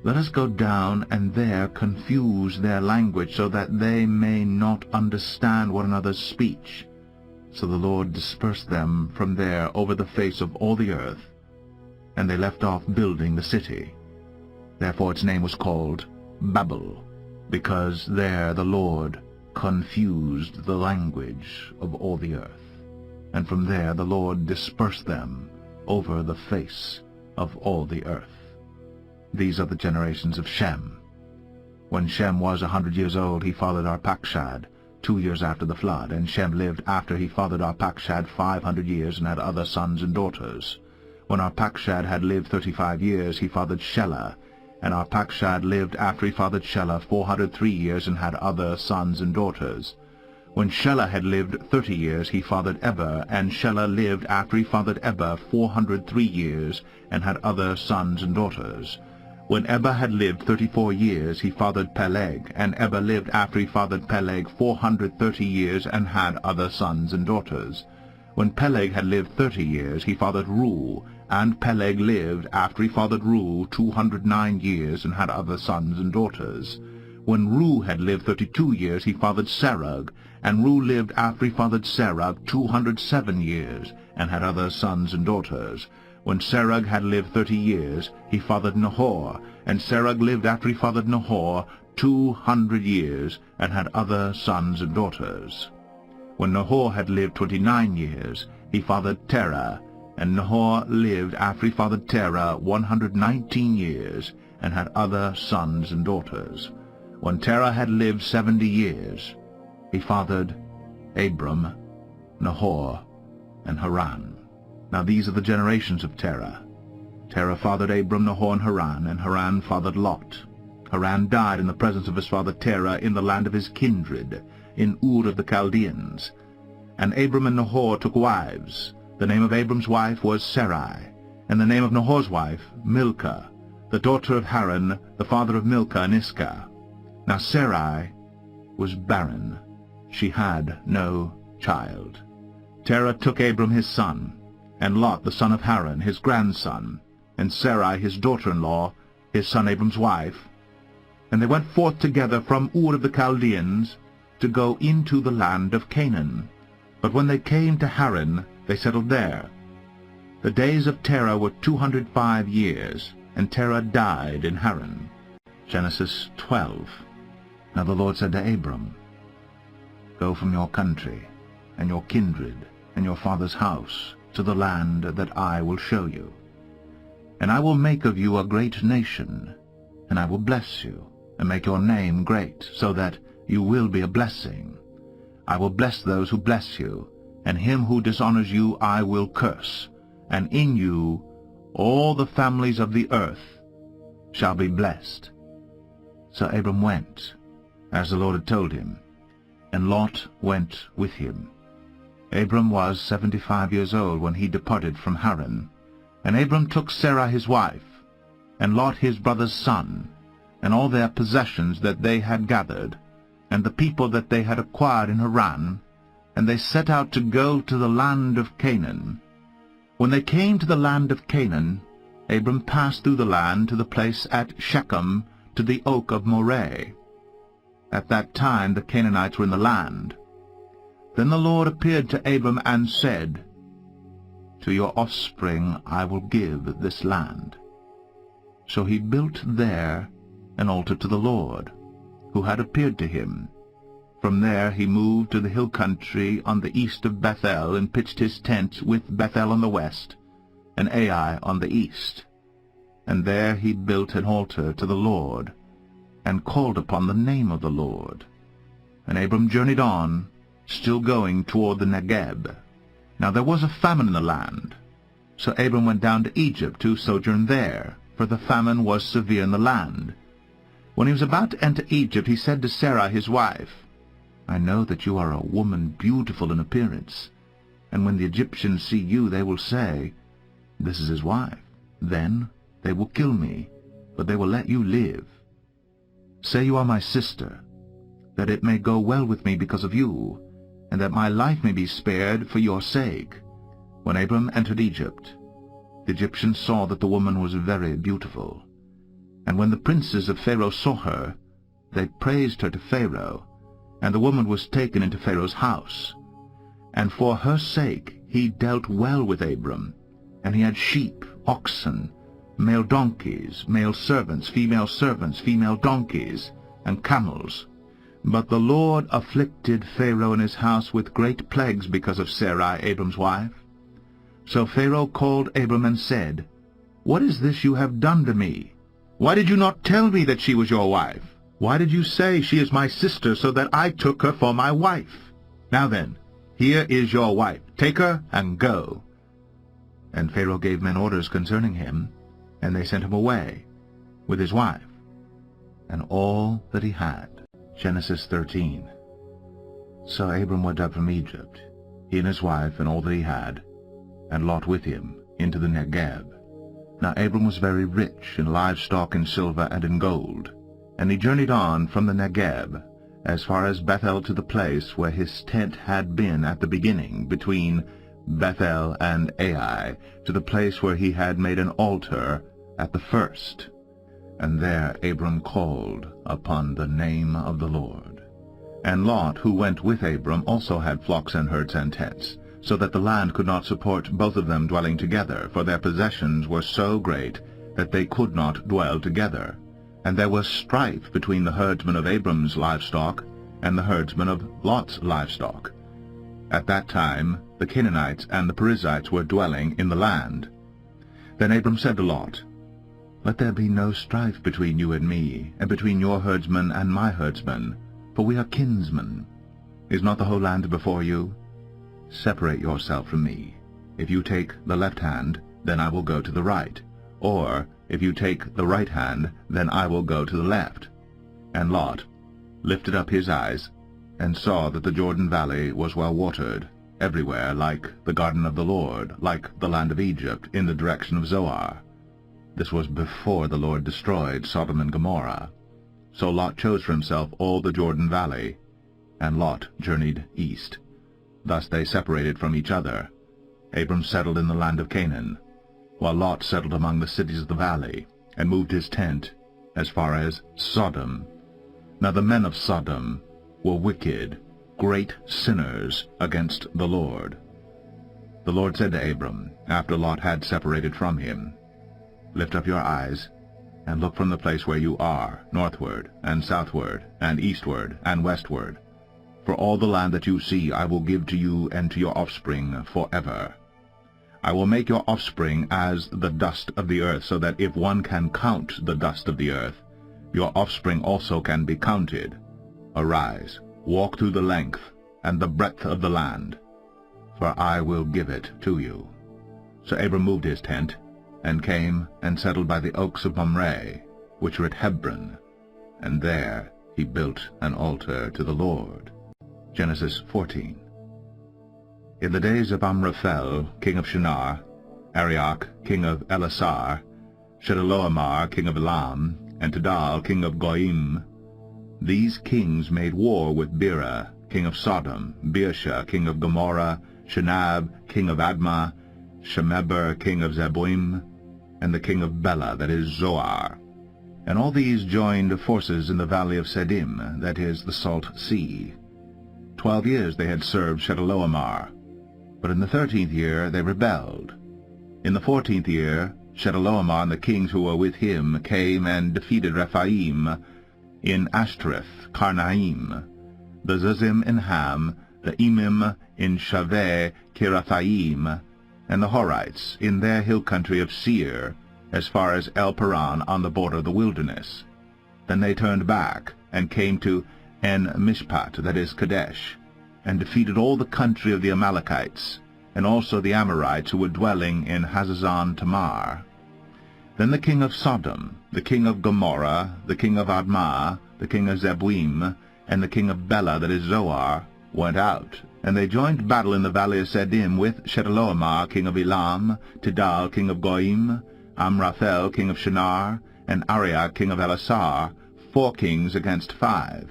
let us go down and there confuse their language, so that they may not understand one another's speech. So the Lord dispersed them from there over the face of all the earth, and they left off building the city. Therefore its name was called Babel, because there the Lord confused the language of all the earth. And from there the Lord dispersed them over the face of all the earth. These are the generations of Shem. When Shem was 100 years old, he fathered Arpachshad, 2 years after the flood, and Shem lived after he fathered Arpachshad 500 years, and had other sons and daughters. When Arpachshad had lived 35 years, he fathered Shelah, and Arpachshad lived after he fathered Shelah 403 years, and had other sons and daughters. When Shelah had lived 30 years, he fathered Eber, and Shelah lived after he fathered Eber 403 years, and had other sons and daughters. When Eber had lived 34 years, he fathered Peleg, and Eber lived after he fathered Peleg 430 years, and had other sons and daughters. When Peleg had lived 30 years, he fathered Reu, and Peleg lived after he fathered Reu 209 years, and had other sons and daughters. When Reu had lived 32 years, he fathered Serug, and Reu lived after he fathered Serug 207 years, and had other sons and daughters. When Serug had lived 30 years, he fathered Nahor, and Serug lived after he fathered Nahor 200 years, and had other sons and daughters. When Nahor had lived 29 years, he fathered Terah, and Nahor lived after he fathered Terah 119 years, and had other sons and daughters. When Terah had lived 70 years, he fathered Abram, Nahor, and Haran. Now these are the generations of Terah. Terah fathered Abram, Nahor, and Haran, and Haran fathered Lot. Haran died in the presence of his father Terah in the land of his kindred, in Ur of the Chaldeans. And Abram and Nahor took wives. The name of Abram's wife was Sarai, and the name of Nahor's wife Milcah, the daughter of Haran, the father of Milcah and Iscah. Now Sarai was barren. She had no child. Terah took Abram his son, and Lot the son of Haran his grandson, and Sarai his daughter-in-law, his son Abram's wife. And they went forth together from Ur of the Chaldeans to go into the land of Canaan. But when they came to Haran, they settled there. The days of Terah were 205 years, and Terah died in Haran. Genesis 12. Now the Lord said to Abram, Go from your country, and your kindred, and your father's house, to the land that I will show you. And I will make of you a great nation, and I will bless you, and make your name great, so that you will be a blessing. I will bless those who bless you, and him who dishonors you I will curse, and in you all the families of the earth shall be blessed. So Abram went, as the Lord had told him, and Lot went with him. Abram was 75 years old when he departed from Haran. And Abram took Sarai his wife, and Lot his brother's son, and all their possessions that they had gathered, and the people that they had acquired in Haran, and they set out to go to the land of Canaan. When they came to the land of Canaan, Abram passed through the land to the place at Shechem, to the oak of Moreh. At that time the Canaanites were in the land. Then the Lord appeared to Abram and said, To your offspring I will give this land. So he built there an altar to the Lord, who had appeared to him. From there he moved to the hill country on the east of Bethel, and pitched his tent with Bethel on the west, and Ai on the east. And there he built an altar to the Lord, and called upon the name of the Lord. And Abram journeyed on, still going toward the Negeb. Now there was a famine in the land. So Abram went down to Egypt to sojourn there, for the famine was severe in the land. When he was about to enter Egypt, he said to Sarai his wife, I know that you are a woman beautiful in appearance, and when the Egyptians see you, they will say, This is his wife. Then they will kill me, but they will let you live. Say you are my sister, that it may go well with me because of you, and that my life may be spared for your sake. When Abram entered Egypt, the Egyptians saw that the woman was very beautiful. And when the princes of Pharaoh saw her, they praised her to Pharaoh, and the woman was taken into Pharaoh's house. And for her sake he dealt well with Abram, and he had sheep, oxen, male donkeys, male servants, female donkeys, and camels. But the Lord afflicted Pharaoh and his house with great plagues because of Sarai, Abram's wife. So Pharaoh called Abram and said, What is this you have done to me? Why did you not tell me that she was your wife? Why did you say, She is my sister, so that I took her for my wife? Now then, here is your wife. Take her and go. And Pharaoh gave men orders concerning him, and they sent him away with his wife and all that he had. Genesis 13. So Abram went up from Egypt, he and his wife and all that he had, and Lot with him, into the Negeb. Now Abram was very rich in livestock, in silver, and in gold. And he journeyed on from the Negeb, as far as Bethel, to the place where his tent had been at the beginning, between Bethel and Ai, to the place where he had made an altar at the first. And there Abram called upon the name of the Lord. And Lot, who went with Abram, also had flocks and herds and tents, so that the land could not support both of them dwelling together, for their possessions were so great that they could not dwell together. And there was strife between the herdsmen of Abram's livestock and the herdsmen of Lot's livestock. At that time the Canaanites and the Perizzites were dwelling in the land. Then Abram said to Lot, Let there be no strife between you and me, and between your herdsmen and my herdsmen, for we are kinsmen. Is not the whole land before you? Separate yourself from me. If you take the left hand, then I will go to the right, or if you take the right hand, then I will go to the left. And Lot lifted up his eyes, and saw that the Jordan valley was well watered, everywhere like the garden of the Lord, like the land of Egypt, in the direction of Zoar. This was before the Lord destroyed Sodom and Gomorrah. So Lot chose for himself all the Jordan valley, and Lot journeyed east. Thus they separated from each other. Abram settled in the land of Canaan, while Lot settled among the cities of the valley, and moved his tent as far as Sodom. Now the men of Sodom were wicked, great sinners against the Lord. The Lord said to Abram, after Lot had separated from him, Lift up your eyes, and look from the place where you are, northward, and southward, and eastward, and westward. For all the land that you see I will give to you and to your offspring forever. I will make your offspring as the dust of the earth, so that if one can count the dust of the earth, your offspring also can be counted. Arise, walk through the length and the breadth of the land, for I will give it to you. So Abram moved his tent, and came and settled by the oaks of Mamre, which are at Hebron, and there he built an altar to the Lord. Genesis 14. In the days of Amraphel, king of Shinar, Arioch, king of Elasar, Chedorlaomer, king of Elam, and Tidal, king of Goyim, these kings made war with Bera, king of Sodom, Birsha, king of Gomorrah, Shinab, king of Admah, Shemeber, king of Zeboim, and the king of Bela, that is Zoar. And all these joined forces in the valley of Sedim, that is the Salt Sea. 12 years they had served Chedorlaomer, but in the 13th year they rebelled. In the 14th year Chedorlaomer and the kings who were with him came and defeated Rephaim in Ashtoreth, Karnaim, the Zuzim in Ham, the Emim in Shaveh Kirathaim, and the Horites in their hill country of Seir, as far as El Paran on the border of the wilderness. Then they turned back, and came to En-Mishpat, that is Kadesh, and defeated all the country of the Amalekites, and also the Amorites who were dwelling in Hazazon Tamar. Then the king of Sodom, the king of Gomorrah, the king of Admah, the king of Zeboim, and the king of Bela, that is Zoar, went out, and they joined battle in the valley of Sedim with Chedorlaomer, king of Elam, Tidal, king of Goyim, Amraphel, king of Shinar, and Arioch, king of Elasar, 4 kings against 5.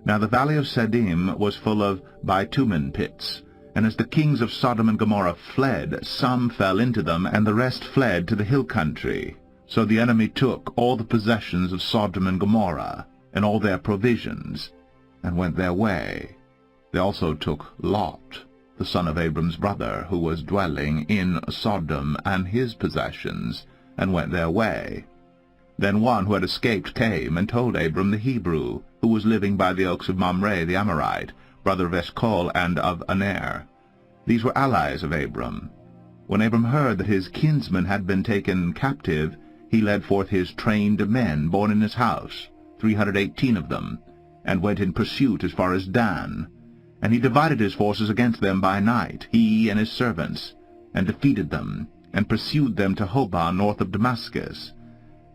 Now the valley of Sedim was full of bitumen pits, and as the kings of Sodom and Gomorrah fled, some fell into them, and the rest fled to the hill country. So the enemy took all the possessions of Sodom and Gomorrah, and all their provisions, and went their way. They also took Lot, the son of Abram's brother, who was dwelling in Sodom, and his possessions, and went their way. Then one who had escaped came and told Abram the Hebrew, who was living by the oaks of Mamre the Amorite, brother of Eshcol and of Aner. These were allies of Abram. When Abram heard that his kinsman had been taken captive, he led forth his trained men born in his house, 318 of them, and went in pursuit as far as Dan. And he divided his forces against them by night, he and his servants, and defeated them, and pursued them to Hobah north of Damascus.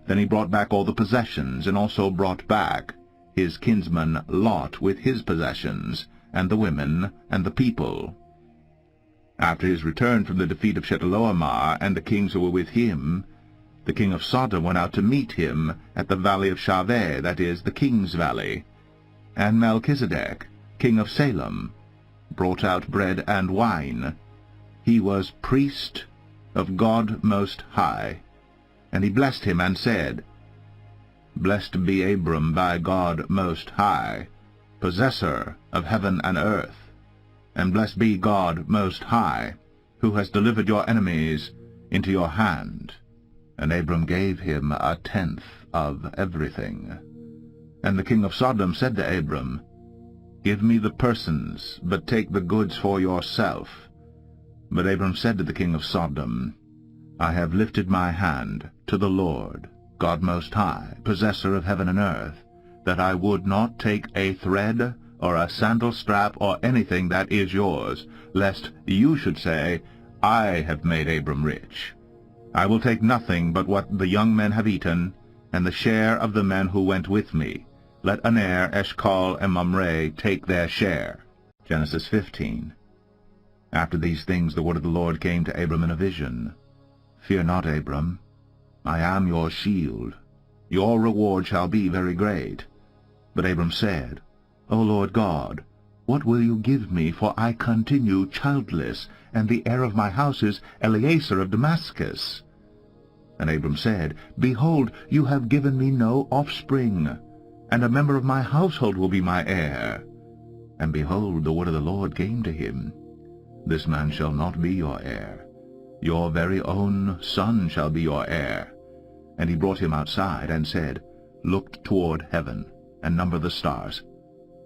Then he brought back all the possessions, and also brought back his kinsman Lot with his possessions, and the women, and the people. After his return from the defeat of Chedorlaomer and the kings who were with him, the king of Sodom went out to meet him at the valley of Shaveh, that is, the king's valley. And Melchizedek, king of Salem, brought out bread and wine. He was priest of God Most High. And he blessed him and said, Blessed be Abram by God Most High, possessor of heaven and earth. And blessed be God Most High, who has delivered your enemies into your hand. And Abram gave him 1/10 of everything. And the king of Sodom said to Abram, Give me the persons, but take the goods for yourself. But Abram said to the king of Sodom, I have lifted my hand to the Lord, God Most High, possessor of heaven and earth, that I would not take a thread or a sandal strap or anything that is yours, lest you should say, I have made Abram rich. I will take nothing but what the young men have eaten, and the share of the men who went with me. Let Aner, Eshcol, and Mamre take their share. Genesis 15. After these things the word of the Lord came to Abram in a vision. Fear not, Abram. I am your shield. Your reward shall be very great. But Abram said, O Lord God, what will you give me, for I continue childless, and the heir of my house is Eliezer of Damascus? And Abram said, Behold, you have given me no offspring, and a member of my household will be my heir. And behold, the word of the Lord came to him, This man shall not be your heir. Your very own son shall be your heir. And he brought him outside, and said, Look toward heaven, and number the stars,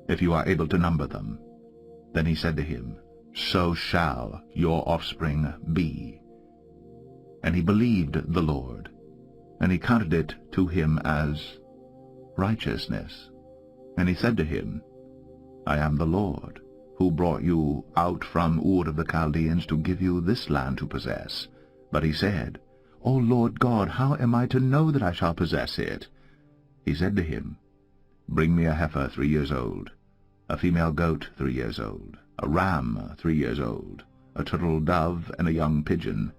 if you are able to number them. Then he said to him, So shall your offspring be. And he believed the Lord, and he counted it to him as righteousness. And he said to him, I am the Lord, who brought you out from Ur of the Chaldeans to give you this land to possess. But he said, O Lord God, how am I to know that I shall possess it? He said to him, Bring me a heifer 3 years old, a female goat 3 years old, a ram 3 years old, a turtle dove, and a young pigeon.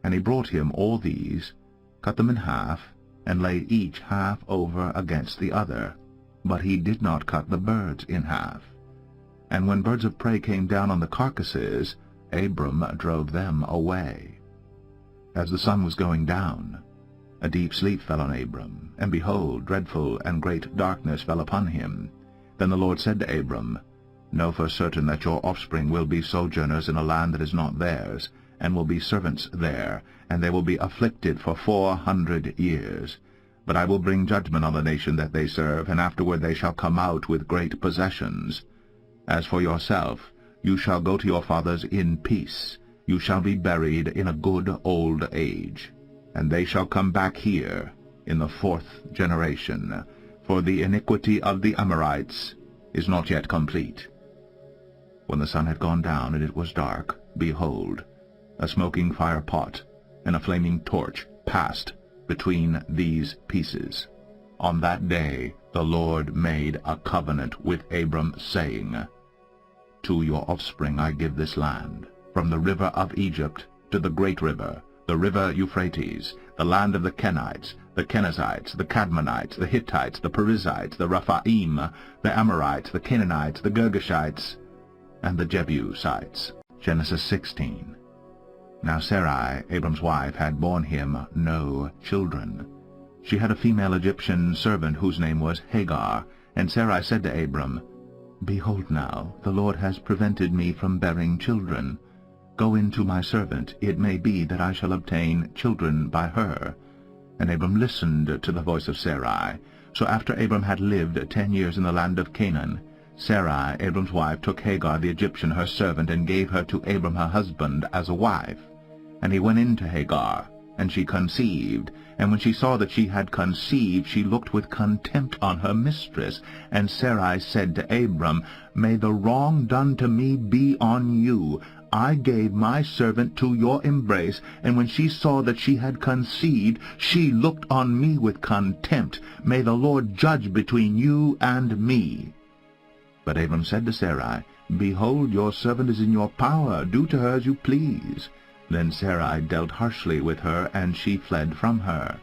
And he brought him all these, cut them in half, and laid each half over against the other. But he did not cut the birds in half. And when birds of prey came down on the carcasses, Abram drove them away. As the sun was going down, a deep sleep fell on Abram, and behold, dreadful and great darkness fell upon him. Then the Lord said to Abram, Know for certain that your offspring will be sojourners in a land that is not theirs, and will be servants there, and they will be afflicted for 400 years. But I will bring judgment on the nation that they serve, and afterward they shall come out with great possessions. As for yourself, you shall go to your fathers in peace. You shall be buried in a good old age. And they shall come back here in the 4th generation, for the iniquity of the Amorites is not yet complete. When the sun had gone down and it was dark, behold, a smoking fire pot and a flaming torch passed between these pieces. On that day the Lord made a covenant with Abram, saying, To your offspring I give this land, from the river of Egypt to the great river, the river Euphrates, the land of the Kenites, the Kenizzites, the Cadmonites, the Hittites, the Perizzites, the Rephaim, the Amorites, the Canaanites, the Girgashites, and the Jebusites. Genesis 16. Now Sarai, Abram's wife, had borne him no children. She had a female Egyptian servant whose name was Hagar, and Sarai said to Abram, Behold now, the Lord has prevented me from bearing children. Go in to my servant, it may be that I shall obtain children by her. And Abram listened to the voice of Sarai. So after Abram had lived 10 years in the land of Canaan, Sarai, Abram's wife, took Hagar the Egyptian her servant, and gave her to Abram her husband as a wife. And he went in to Hagar, and she conceived. And when she saw that she had conceived, she looked with contempt on her mistress. And Sarai said to Abram, May the wrong done to me be on you. I gave my servant to your embrace, and when she saw that she had conceived, she looked on me with contempt. May the Lord judge between you and me. But Abram said to Sarai, Behold, your servant is in your power. Do to her as you please. Then Sarai dealt harshly with her, and she fled from her.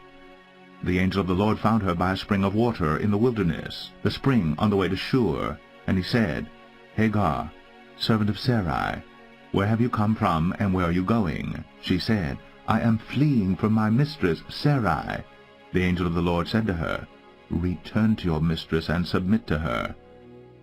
The angel of the Lord found her by a spring of water in the wilderness, the spring on the way to Shur. And he said, Hagar, servant of Sarai, where have you come from, and where are you going? She said, I am fleeing from my mistress Sarai. The angel of the Lord said to her, Return to your mistress and submit to her.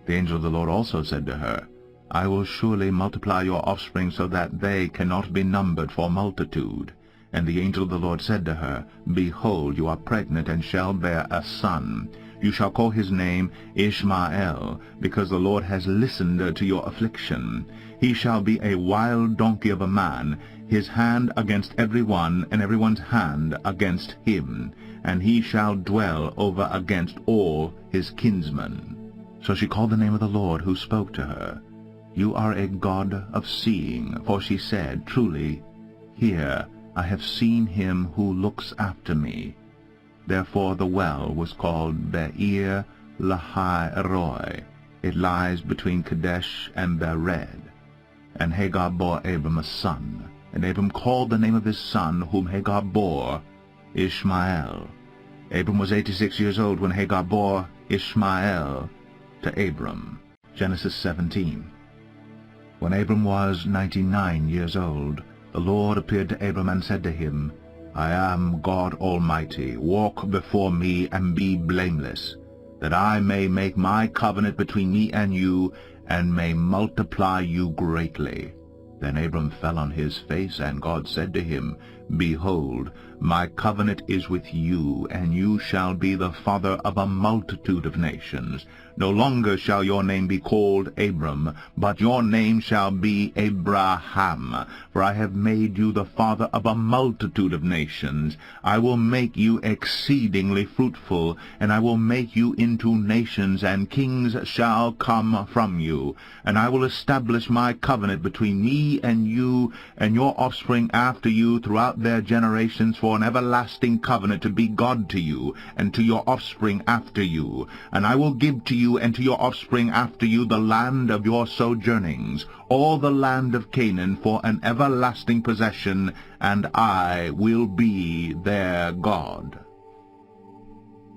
The angel of the Lord also said to her, I will surely multiply your offspring so that they cannot be numbered for multitude. And the angel of the Lord said to her, Behold, you are pregnant, and shall bear a son. You shall call his name Ishmael, because the Lord has listened to your affliction. He shall be a wild donkey of a man, his hand against every one, and every one's hand against him. And he shall dwell over against all his kinsmen. So she called the name of the Lord who spoke to her, You are a God of seeing. For she said, Truly, here I have seen him who looks after me. Therefore the well was called Be'er Lahai Roi. It lies between Kadesh and Bered. And Hagar bore Abram a son, and Abram called the name of his son, whom Hagar bore, Ishmael. Abram was 86 years old when Hagar bore Ishmael to Abram. Genesis 17. When Abram was 99 years old, the Lord appeared to Abram and said to him, I am God Almighty. Walk before me and be blameless, that I may make my covenant between me and you, and may multiply you greatly. Then Abram fell on his face, and God said to him, Behold, my covenant is with you, and you shall be the father of a multitude of nations. No longer shall your name be called Abram, but your name shall be Abraham, for I have made you the father of a multitude of nations. I will make you exceedingly fruitful, and I will make you into nations, and kings shall come from you. And I will establish my covenant between me and you and your offspring after you throughout their generations for an everlasting covenant, to be God to you and to your offspring after you. And I will give to you and to your offspring after you the land of your sojournings, all the land of Canaan, for an everlasting possession, and I will be their God.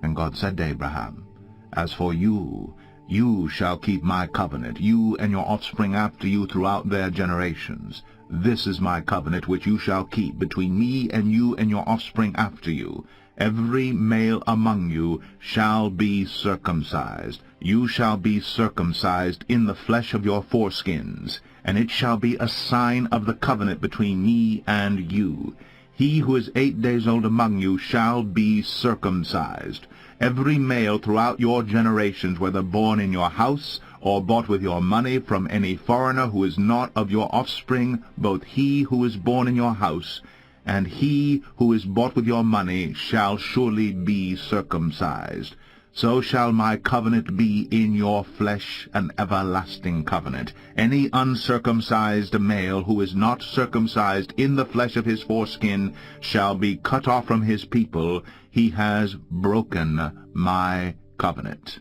And God said to Abraham, As for you, you shall keep my covenant, you and your offspring after you throughout their generations. This is my covenant which you shall keep between me and you and your offspring after you. Every male among you shall be circumcised. You shall be circumcised in the flesh of your foreskins, and it shall be a sign of the covenant between me and you. He who is 8 days old among you shall be circumcised. Every male throughout your generations, whether born in your house or bought with your money from any foreigner who is not of your offspring, both he who is born in your house and he who is bought with your money shall surely be circumcised. So shall my covenant be in your flesh, an everlasting covenant. Any uncircumcised male who is not circumcised in the flesh of his foreskin shall be cut off from his people. He has broken my covenant.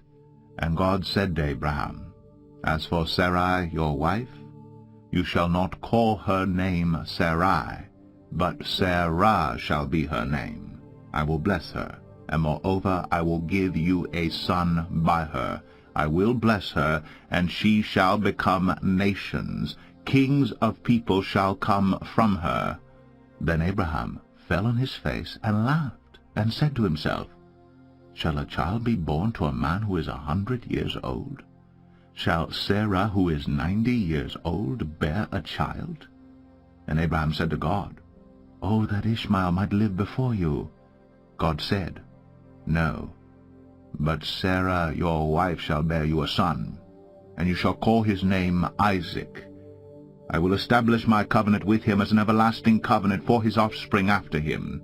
And God said to Abraham, As for Sarai your wife, you shall not call her name Sarai, but Sarah shall be her name. I will bless her, and moreover I will give you a son by her. I will bless her, and she shall become nations. Kings of people shall come from her. Then Abraham fell on his face and laughed, and said to himself, Shall a child be born to a man who is 100 years old? Shall Sarah, who is 90 years old, bear a child? And Abraham said to God, Oh, that Ishmael might live before you. God said, No, but Sarah your wife shall bear you a son, and you shall call his name Isaac. I will establish my covenant with him as an everlasting covenant for his offspring after him.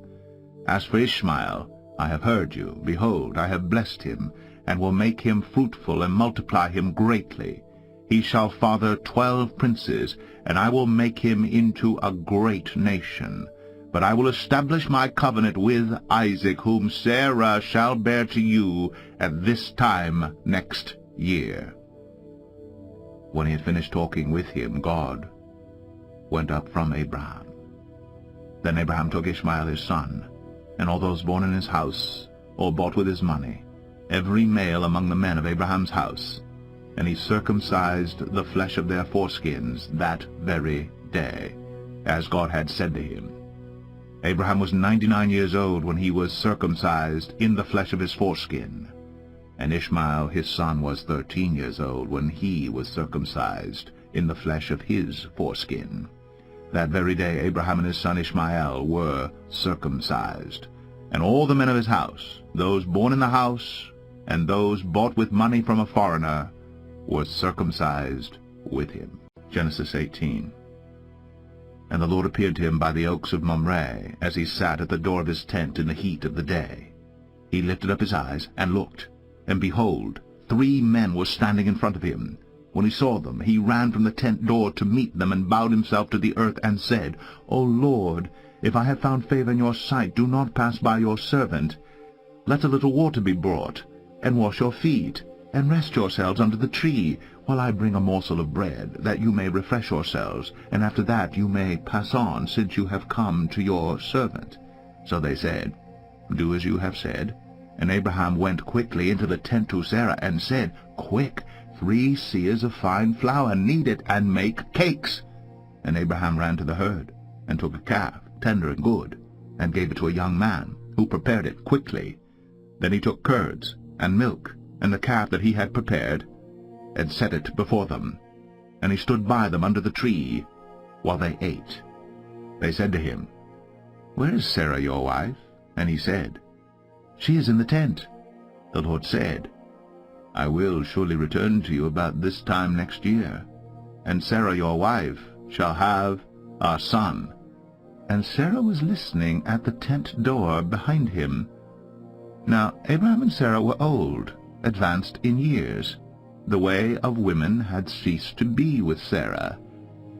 As for Ishmael, I have heard you. Behold, I have blessed him, and will make him fruitful and multiply him greatly. He shall father 12 princes, and I will make him into a great nation. But I will establish my covenant with Isaac, whom Sarah shall bear to you at this time next year. When he had finished talking with him, God went up from Abraham. Then Abraham took Ishmael his son, and all those born in his house, or bought with his money, every male among the men of Abraham's house, and he circumcised the flesh of their foreskins that very day, as God had said to him. Abraham was 99 years old when he was circumcised in the flesh of his foreskin, and Ishmael his son was 13 years old when he was circumcised in the flesh of his foreskin. That very day Abraham and his son Ishmael were circumcised, and all the men of his house, those born in the house and those bought with money from a foreigner, were circumcised with him. Genesis 18. And the Lord appeared to him by the oaks of Mamre, as he sat at the door of his tent in the heat of the day. He lifted up his eyes and looked, and behold, 3 men were standing in front of him. When he saw them, he ran from the tent door to meet them, and bowed himself to the earth, and said, O Lord, If I have found favor in your sight, do not pass by your servant. Let a little water be brought, and wash your feet, and rest yourselves under the tree, while I bring a morsel of bread, that you may refresh yourselves, and after that you may pass on, since you have come to your servant. So they said, Do as you have said. And Abraham went quickly into the tent to Sarah, and said, Quick, 3 seahs of fine flour, knead it, and make cakes. And Abraham ran to the herd, and took a calf, tender and good, and gave it to a young man, who prepared it quickly. Then he took curds, and milk, and the calf that he had prepared, and set it before them. And he stood by them under the tree, while they ate. They said to him, Where is Sarah your wife? And he said, She is in the tent. The Lord said, I will surely return to you about this time next year, and Sarah your wife shall have a son. And Sarah was listening at the tent door behind him. Now Abraham and Sarah were old, advanced in years. The way of women had ceased to be with Sarah.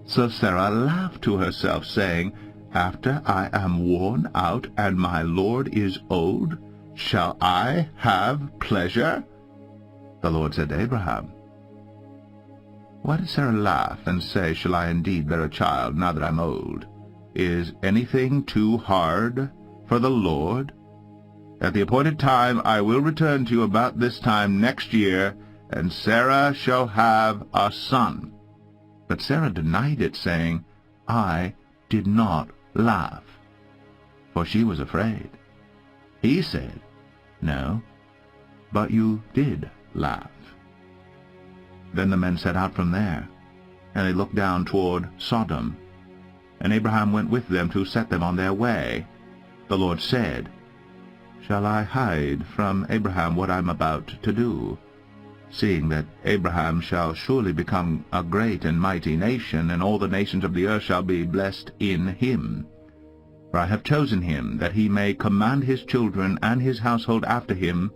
So Sarah laughed to herself, saying, After I am worn out, and my Lord is old, shall I have pleasure? The Lord said to Abraham, Why did Sarah laugh and say, Shall I indeed bear a child, now that I am old? Is anything too hard for the Lord? At the appointed time I will return to you about this time next year, and Sarah shall have a son. But Sarah denied it, saying, I did not laugh, for she was afraid. He said, No, but you did laugh. Then the men set out from there, and they looked down toward Sodom. And Abraham went with them to set them on their way. The Lord said, Shall I hide from Abraham what I am about to do, seeing that Abraham shall surely become a great and mighty nation, and all the nations of the earth shall be blessed in him? For I have chosen him, that he may command his children and his household after him,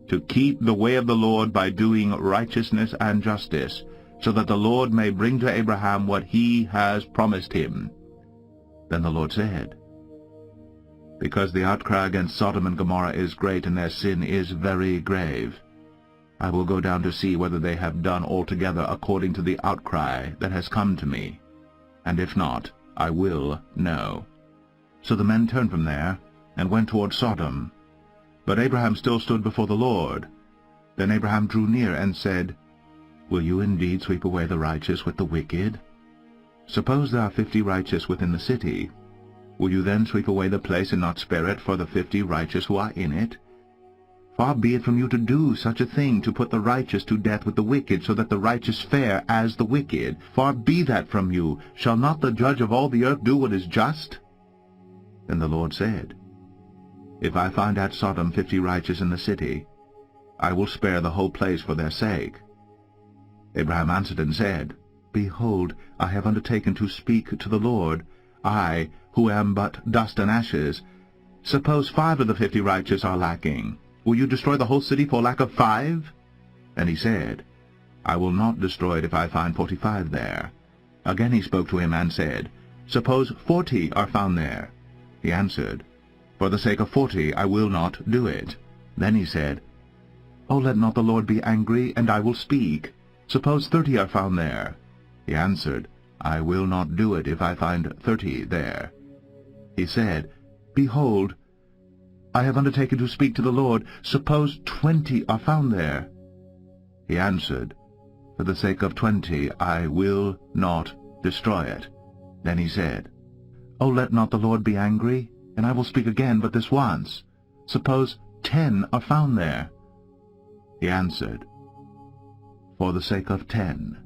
to keep the way of the Lord by doing righteousness and justice, so that the Lord may bring to Abraham what he has promised him. Then the Lord said, Because the outcry against Sodom and Gomorrah is great, and their sin is very grave, I will go down to see whether they have done altogether according to the outcry that has come to me, and if not, I will know. So the men turned from there, and went toward Sodom. But Abraham still stood before the Lord. Then Abraham drew near and said, Will you indeed sweep away the righteous with the wicked? Suppose there are 50 righteous within the city. Will you then sweep away the place and not spare it for the 50 righteous who are in it? Far be it from you to do such a thing, to put the righteous to death with the wicked, so that the righteous fare as the wicked. Far be that from you. Shall not the judge of all the earth do what is just? Then the Lord said, If I find at Sodom 50 righteous in the city, I will spare the whole place for their sake. Abraham answered and said, Behold, I have undertaken to speak to the Lord, I, who am but dust and ashes. Suppose 5 of the 50 righteous are lacking. Will you destroy the whole city for lack of 5? And he said, I will not destroy it if I find 45 there. Again he spoke to him and said, Suppose 40 are found there. He answered, For the sake of 40 I will not do it. Then he said, Oh, let not the Lord be angry, and I will speak. Suppose 30 are found there. He answered, I will not do it if I find 30 there. He said, Behold, I have undertaken to speak to the Lord. Suppose 20 are found there. He answered, For the sake of 20 I will not destroy it. Then he said, Oh, let not the Lord be angry, and I will speak again but this once. Suppose 10 are found there. He answered, For the sake of 10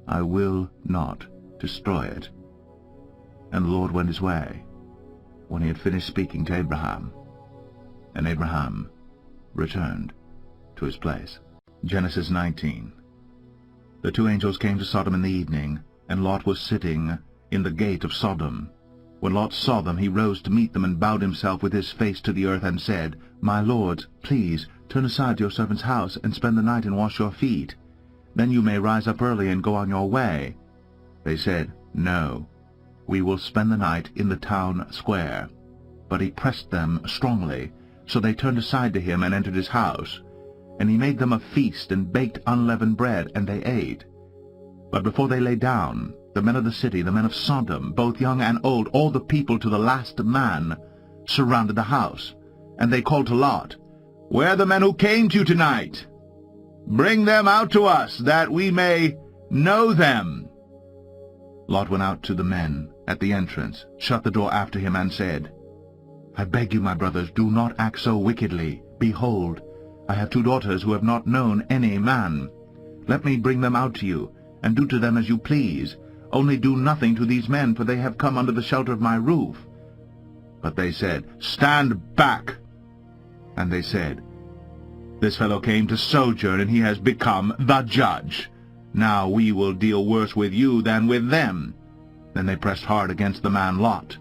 I will not destroy it. And the Lord went his way, when he had finished speaking to Abraham. And Abraham returned to his place. Genesis 19. The 2 angels came to Sodom in the evening, and Lot was sitting in the gate of Sodom. When Lot saw them, he rose to meet them, and bowed himself with his face to the earth, and said, My lords, please turn aside to your servant's house, and spend the night and wash your feet. Then you may rise up early and go on your way. They said, No, "We will spend the night in the town square." But he pressed them strongly, so they turned aside to him and entered his house. And he made them a feast and baked unleavened bread, and they ate. But before they lay down, the men of the city, the men of Sodom, both young and old, all the people to the last man, surrounded the house. And they called to Lot, "Where are the men who came to you tonight? Bring them out to us, that we may know them." Lot went out to the men at the entrance, shut the door after him, and said, "I beg you, my brothers, do not act so wickedly. Behold, I have 2 daughters who have not known any man. Let me bring them out to you, and do to them as you please. Only do nothing to these men, for they have come under the shelter of my roof." But they said, "Stand back." And they said, "This fellow came to sojourn, and he has become the judge. Now we will deal worse with you than with them." Then they pressed hard against the man Lot,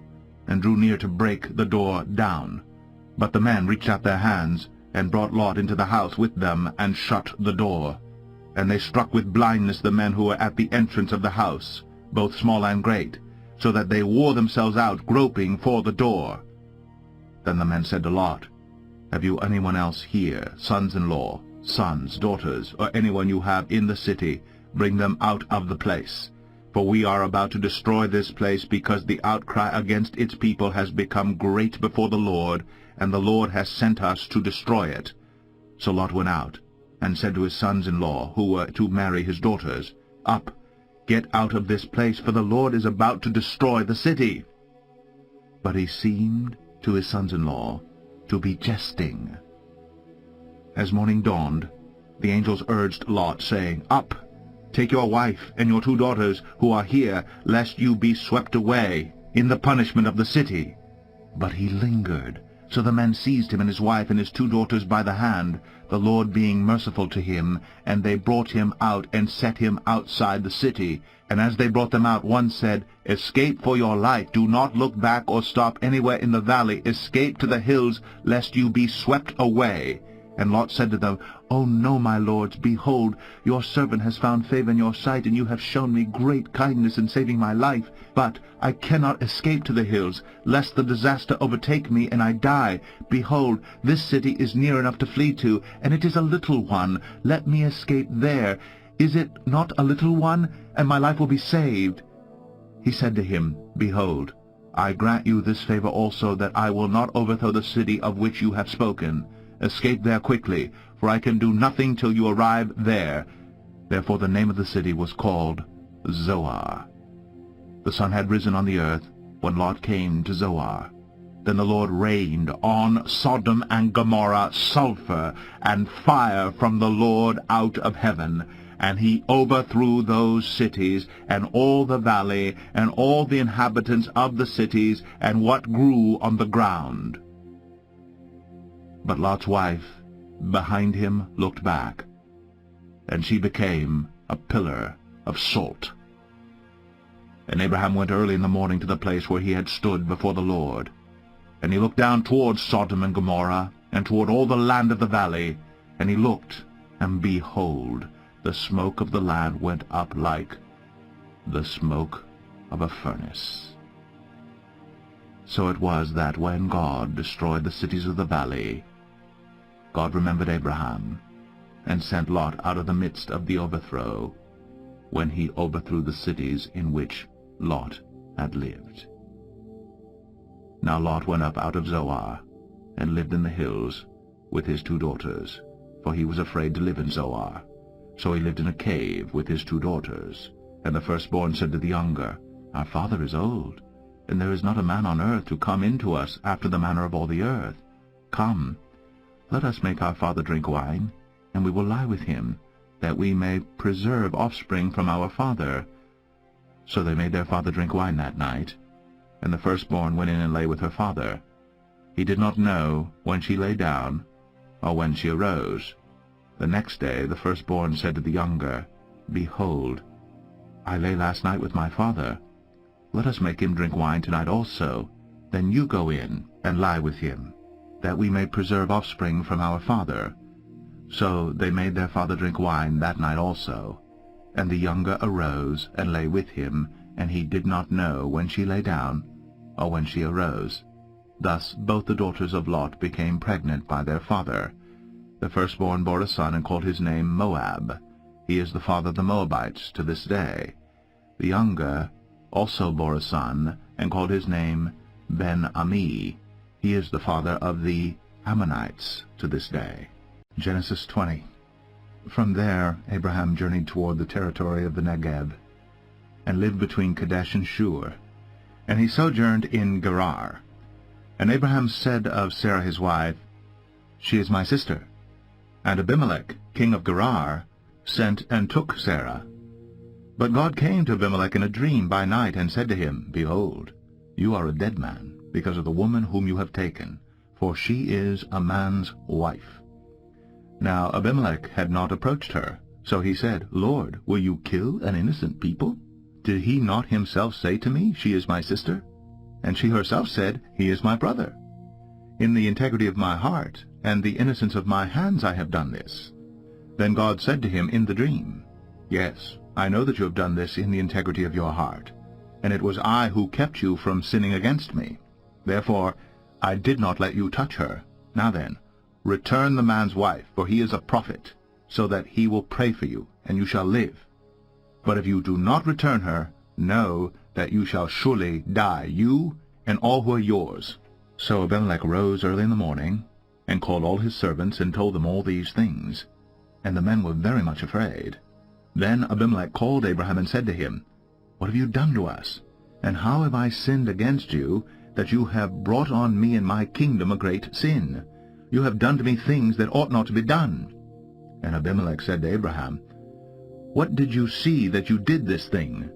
and drew near to break the door down. But the men reached out their hands, and brought Lot into the house with them, and shut the door. And they struck with blindness the men who were at the entrance of the house, both small and great, so that they wore themselves out, groping for the door. Then the men said to Lot, "Have you anyone else here, sons-in-law, sons, daughters, or anyone you have in the city? Bring them out of the place. For we are about to destroy this place, because the outcry against its people has become great before the Lord, and the Lord has sent us to destroy it." So Lot went out, and said to his sons-in-law, who were to marry his daughters, "Up, get out of this place, for the Lord is about to destroy the city." But he seemed to his sons-in-law to be jesting. As morning dawned, the angels urged Lot, saying, "Up, take your wife and your 2 daughters who are here, lest you be swept away in the punishment of the city." But he lingered. So the men seized him and his wife and his 2 daughters by the hand, the Lord being merciful to him, and they brought him out and set him outside the city. And as they brought them out, one said, "Escape for your life. Do not look back or stop anywhere in the valley. Escape to the hills, lest you be swept away." And Lot said to them, "Oh no, my lords, behold, your servant has found favor in your sight, and you have shown me great kindness in saving my life. But I cannot escape to the hills, lest the disaster overtake me and I die. Behold, this city is near enough to flee to, and it is a little one. Let me escape there. Is it not a little one? And my life will be saved." He said to him, "Behold, I grant you this favor also, that I will not overthrow the city of which you have spoken. Escape there quickly, for I can do nothing till you arrive there." Therefore the name of the city was called Zoar. The sun had risen on the earth when Lot came to Zoar. Then the Lord rained on Sodom and Gomorrah sulfur and fire from the Lord out of heaven, and he overthrew those cities, and all the valley, and all the inhabitants of the cities, and what grew on the ground. But Lot's wife behind him looked back, and she became a pillar of salt. And Abraham went early in the morning to the place where he had stood before the Lord. And he looked down toward Sodom and Gomorrah, and toward all the land of the valley. And he looked, and behold, the smoke of the land went up like the smoke of a furnace. So it was that when God destroyed the cities of the valley, God remembered Abraham, and sent Lot out of the midst of the overthrow, when he overthrew the cities in which Lot had lived. Now Lot went up out of Zoar, and lived in the hills with his 2 daughters, for he was afraid to live in Zoar. So he lived in a cave with his 2 daughters. And the firstborn said to the younger, "Our father is old, and there is not a man on earth to come in to us after the manner of all the earth. Come, let us make our father drink wine, and we will lie with him, that we may preserve offspring from our father." So they made their father drink wine that night, and the firstborn went in and lay with her father. He did not know when she lay down, or when she arose. The next day the firstborn said to the younger, "Behold, I lay last night with my father. Let us make him drink wine tonight also. Then you go in and lie with him, that we may preserve offspring from our father." So they made their father drink wine that night also. And the younger arose and lay with him, and he did not know when she lay down or when she arose. Thus both the daughters of Lot became pregnant by their father. The firstborn bore a son and called his name Moab. He is the father of the Moabites to this day. The younger also bore a son and called his name Ben-Ami. He is the father of the Ammonites to this day. Genesis 20. From there Abraham journeyed toward the territory of the Negev, and lived between Kadesh and Shur. And he sojourned in Gerar. And Abraham said of Sarah his wife, She is my sister. And Abimelech, king of Gerar, sent and took Sarah. But God came to Abimelech in a dream by night, and said to him, Behold, you are a dead man, because of the woman whom you have taken, for she is a man's wife. Now Abimelech had not approached her, so he said, Lord, will you kill an innocent people? Did he not himself say to me, She is my sister? And she herself said, He is my brother. In the integrity of my heart and the innocence of my hands I have done this. Then God said to him in the dream, Yes, I know that you have done this in the integrity of your heart, and it was I who kept you from sinning against me. Therefore I did not let you touch her. Now then, return the man's wife, for he is a prophet, so that he will pray for you, and you shall live. But if you do not return her, know that you shall surely die, you and all who are yours. So Abimelech rose early in the morning, and called all his servants, and told them all these things. And the men were very much afraid. Then Abimelech called Abraham and said to him, What have you done to us? And how have I sinned against you, that you have brought on me and my kingdom a great sin? You have done to me things that ought not to be done. And Abimelech said to Abraham, What did you see that you did this thing?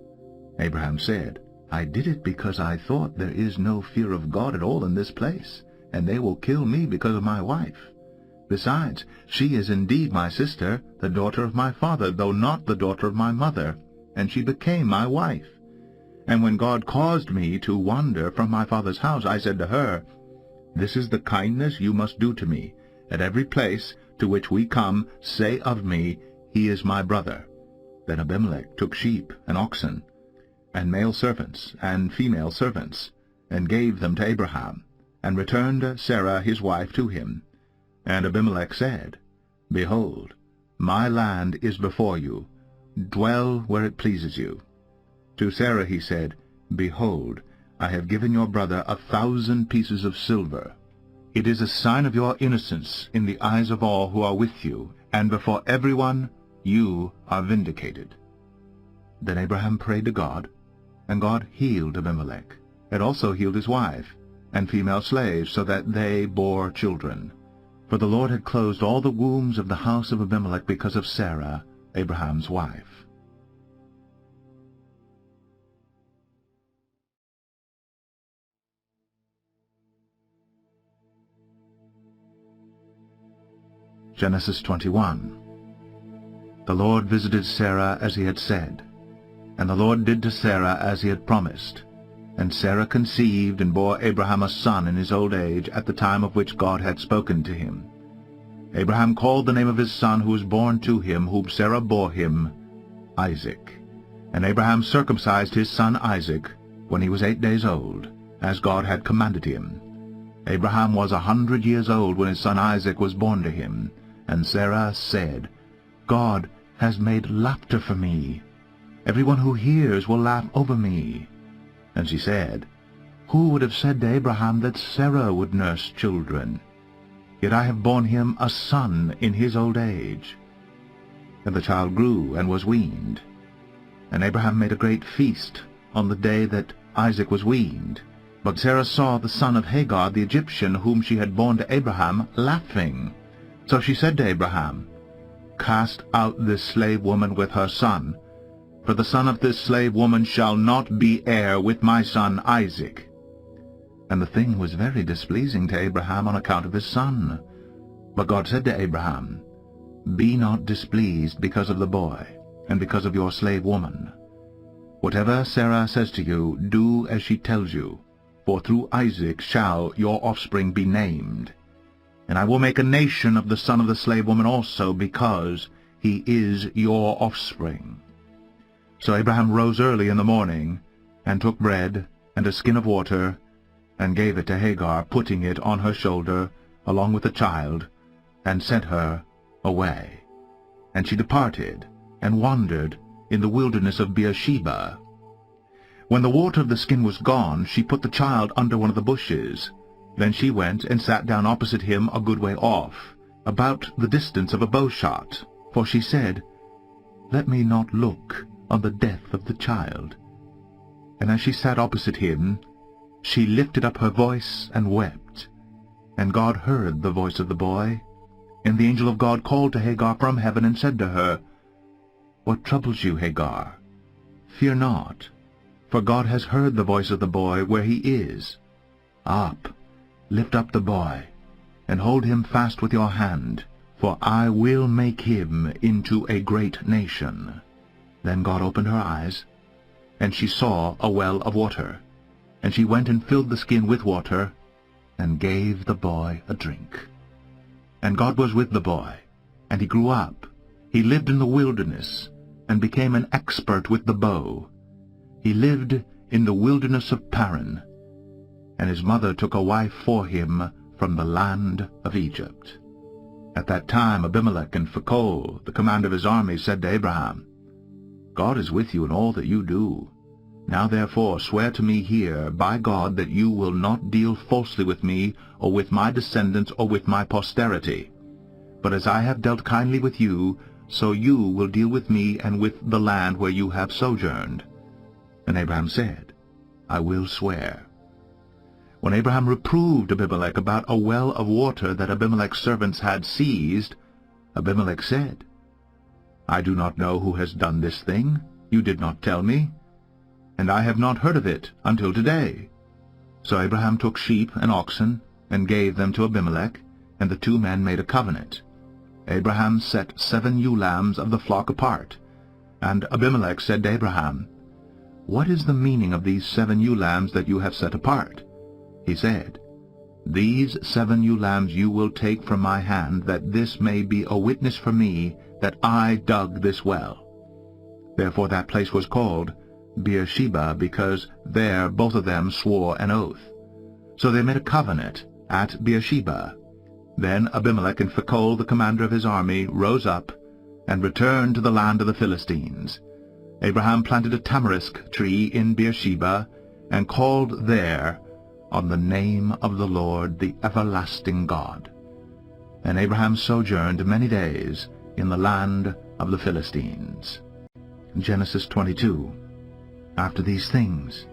Abraham said, I did it because I thought there is no fear of God at all in this place, and they will kill me because of my wife. Besides, she is indeed my sister, the daughter of my father, though not the daughter of my mother, and she became my wife. And when God caused me to wander from my father's house, I said to her, This is the kindness you must do to me. At every place to which we come, say of me, He is my brother. Then Abimelech took sheep and oxen, and male servants and female servants, and gave them to Abraham, and returned Sarah his wife to him. And Abimelech said, Behold, my land is before you. Dwell where it pleases you. To Sarah he said, Behold, I have given your brother 1,000 pieces of silver. It is a sign of your innocence in the eyes of all who are with you, and before everyone you are vindicated. Then Abraham prayed to God, and God healed Abimelech, and also healed his wife, and female slaves, so that they bore children. For the Lord had closed all the wombs of the house of Abimelech because of Sarah, Abraham's wife. Genesis 21. The Lord visited Sarah as he had said, and the Lord did to Sarah as he had promised. And Sarah conceived and bore Abraham a son in his old age, at the time of which God had spoken to him. Abraham called the name of his son who was born to him, whom Sarah bore him, Isaac. And Abraham circumcised his son Isaac when he was 8 days old, as God had commanded him. Abraham was 100 years old when his son Isaac was born to him. And Sarah said, God has made laughter for me. Everyone who hears will laugh over me. And she said, Who would have said to Abraham that Sarah would nurse children? Yet I have borne him a son in his old age. And the child grew and was weaned. And Abraham made a great feast on the day that Isaac was weaned. But Sarah saw the son of Hagar the Egyptian, whom she had borne to Abraham, laughing. So she said to Abraham, Cast out this slave woman with her son, for the son of this slave woman shall not be heir with my son Isaac. And the thing was very displeasing to Abraham on account of his son. But God said to Abraham, Be not displeased because of the boy, and because of your slave woman. Whatever Sarah says to you, do as she tells you, for through Isaac shall your offspring be named. And I will make a nation of the son of the slave woman also, because he is your offspring. So Abraham rose early in the morning, and took bread and a skin of water, and gave it to Hagar, putting it on her shoulder along with the child, and sent her away. And she departed, and wandered in the wilderness of Beersheba. When the water of the skin was gone, she put the child under one of the bushes. Then she went and sat down opposite him a good way off, about the distance of a bowshot. For she said, Let me not look on the death of the child. And as she sat opposite him, she lifted up her voice and wept. And God heard the voice of the boy. And the angel of God called to Hagar from heaven and said to her, What troubles you, Hagar? Fear not, for God has heard the voice of the boy where he is. Up, lift up the boy, and hold him fast with your hand, for I will make him into a great nation. Then God opened her eyes, and she saw a well of water. And she went and filled the skin with water, and gave the boy a drink. And God was with the boy, and he grew up. He lived in the wilderness, and became an expert with the bow. He lived in the wilderness of Paran, and his mother took a wife for him from the land of Egypt. At that time Abimelech and Phicol, the commander of his army, said to Abraham, God is with you in all that you do. Now therefore swear to me here by God that you will not deal falsely with me, or with my descendants, or with my posterity. But as I have dealt kindly with you, so you will deal with me and with the land where you have sojourned. And Abraham said, I will swear. When Abraham reproved Abimelech about a well of water that Abimelech's servants had seized, Abimelech said, I do not know who has done this thing. You did not tell me, and I have not heard of it until today. So Abraham took sheep and oxen, and gave them to Abimelech, and the two men made a covenant. Abraham set 7 ewe lambs of the flock apart. And Abimelech said to Abraham, What is the meaning of these 7 ewe lambs that you have set apart? He said, These 7 ewe lambs you will take from my hand, that this may be a witness for me that I dug this well. Therefore that place was called Beersheba, because there both of them swore an oath. So they made a covenant at Beersheba. Then Abimelech and Phicol, the commander of his army, rose up and returned to the land of the Philistines. Abraham planted a tamarisk tree in Beersheba, and called there on the name of the Lord, the everlasting God. And Abraham sojourned many days in the land of the Philistines. Genesis 22. After these things,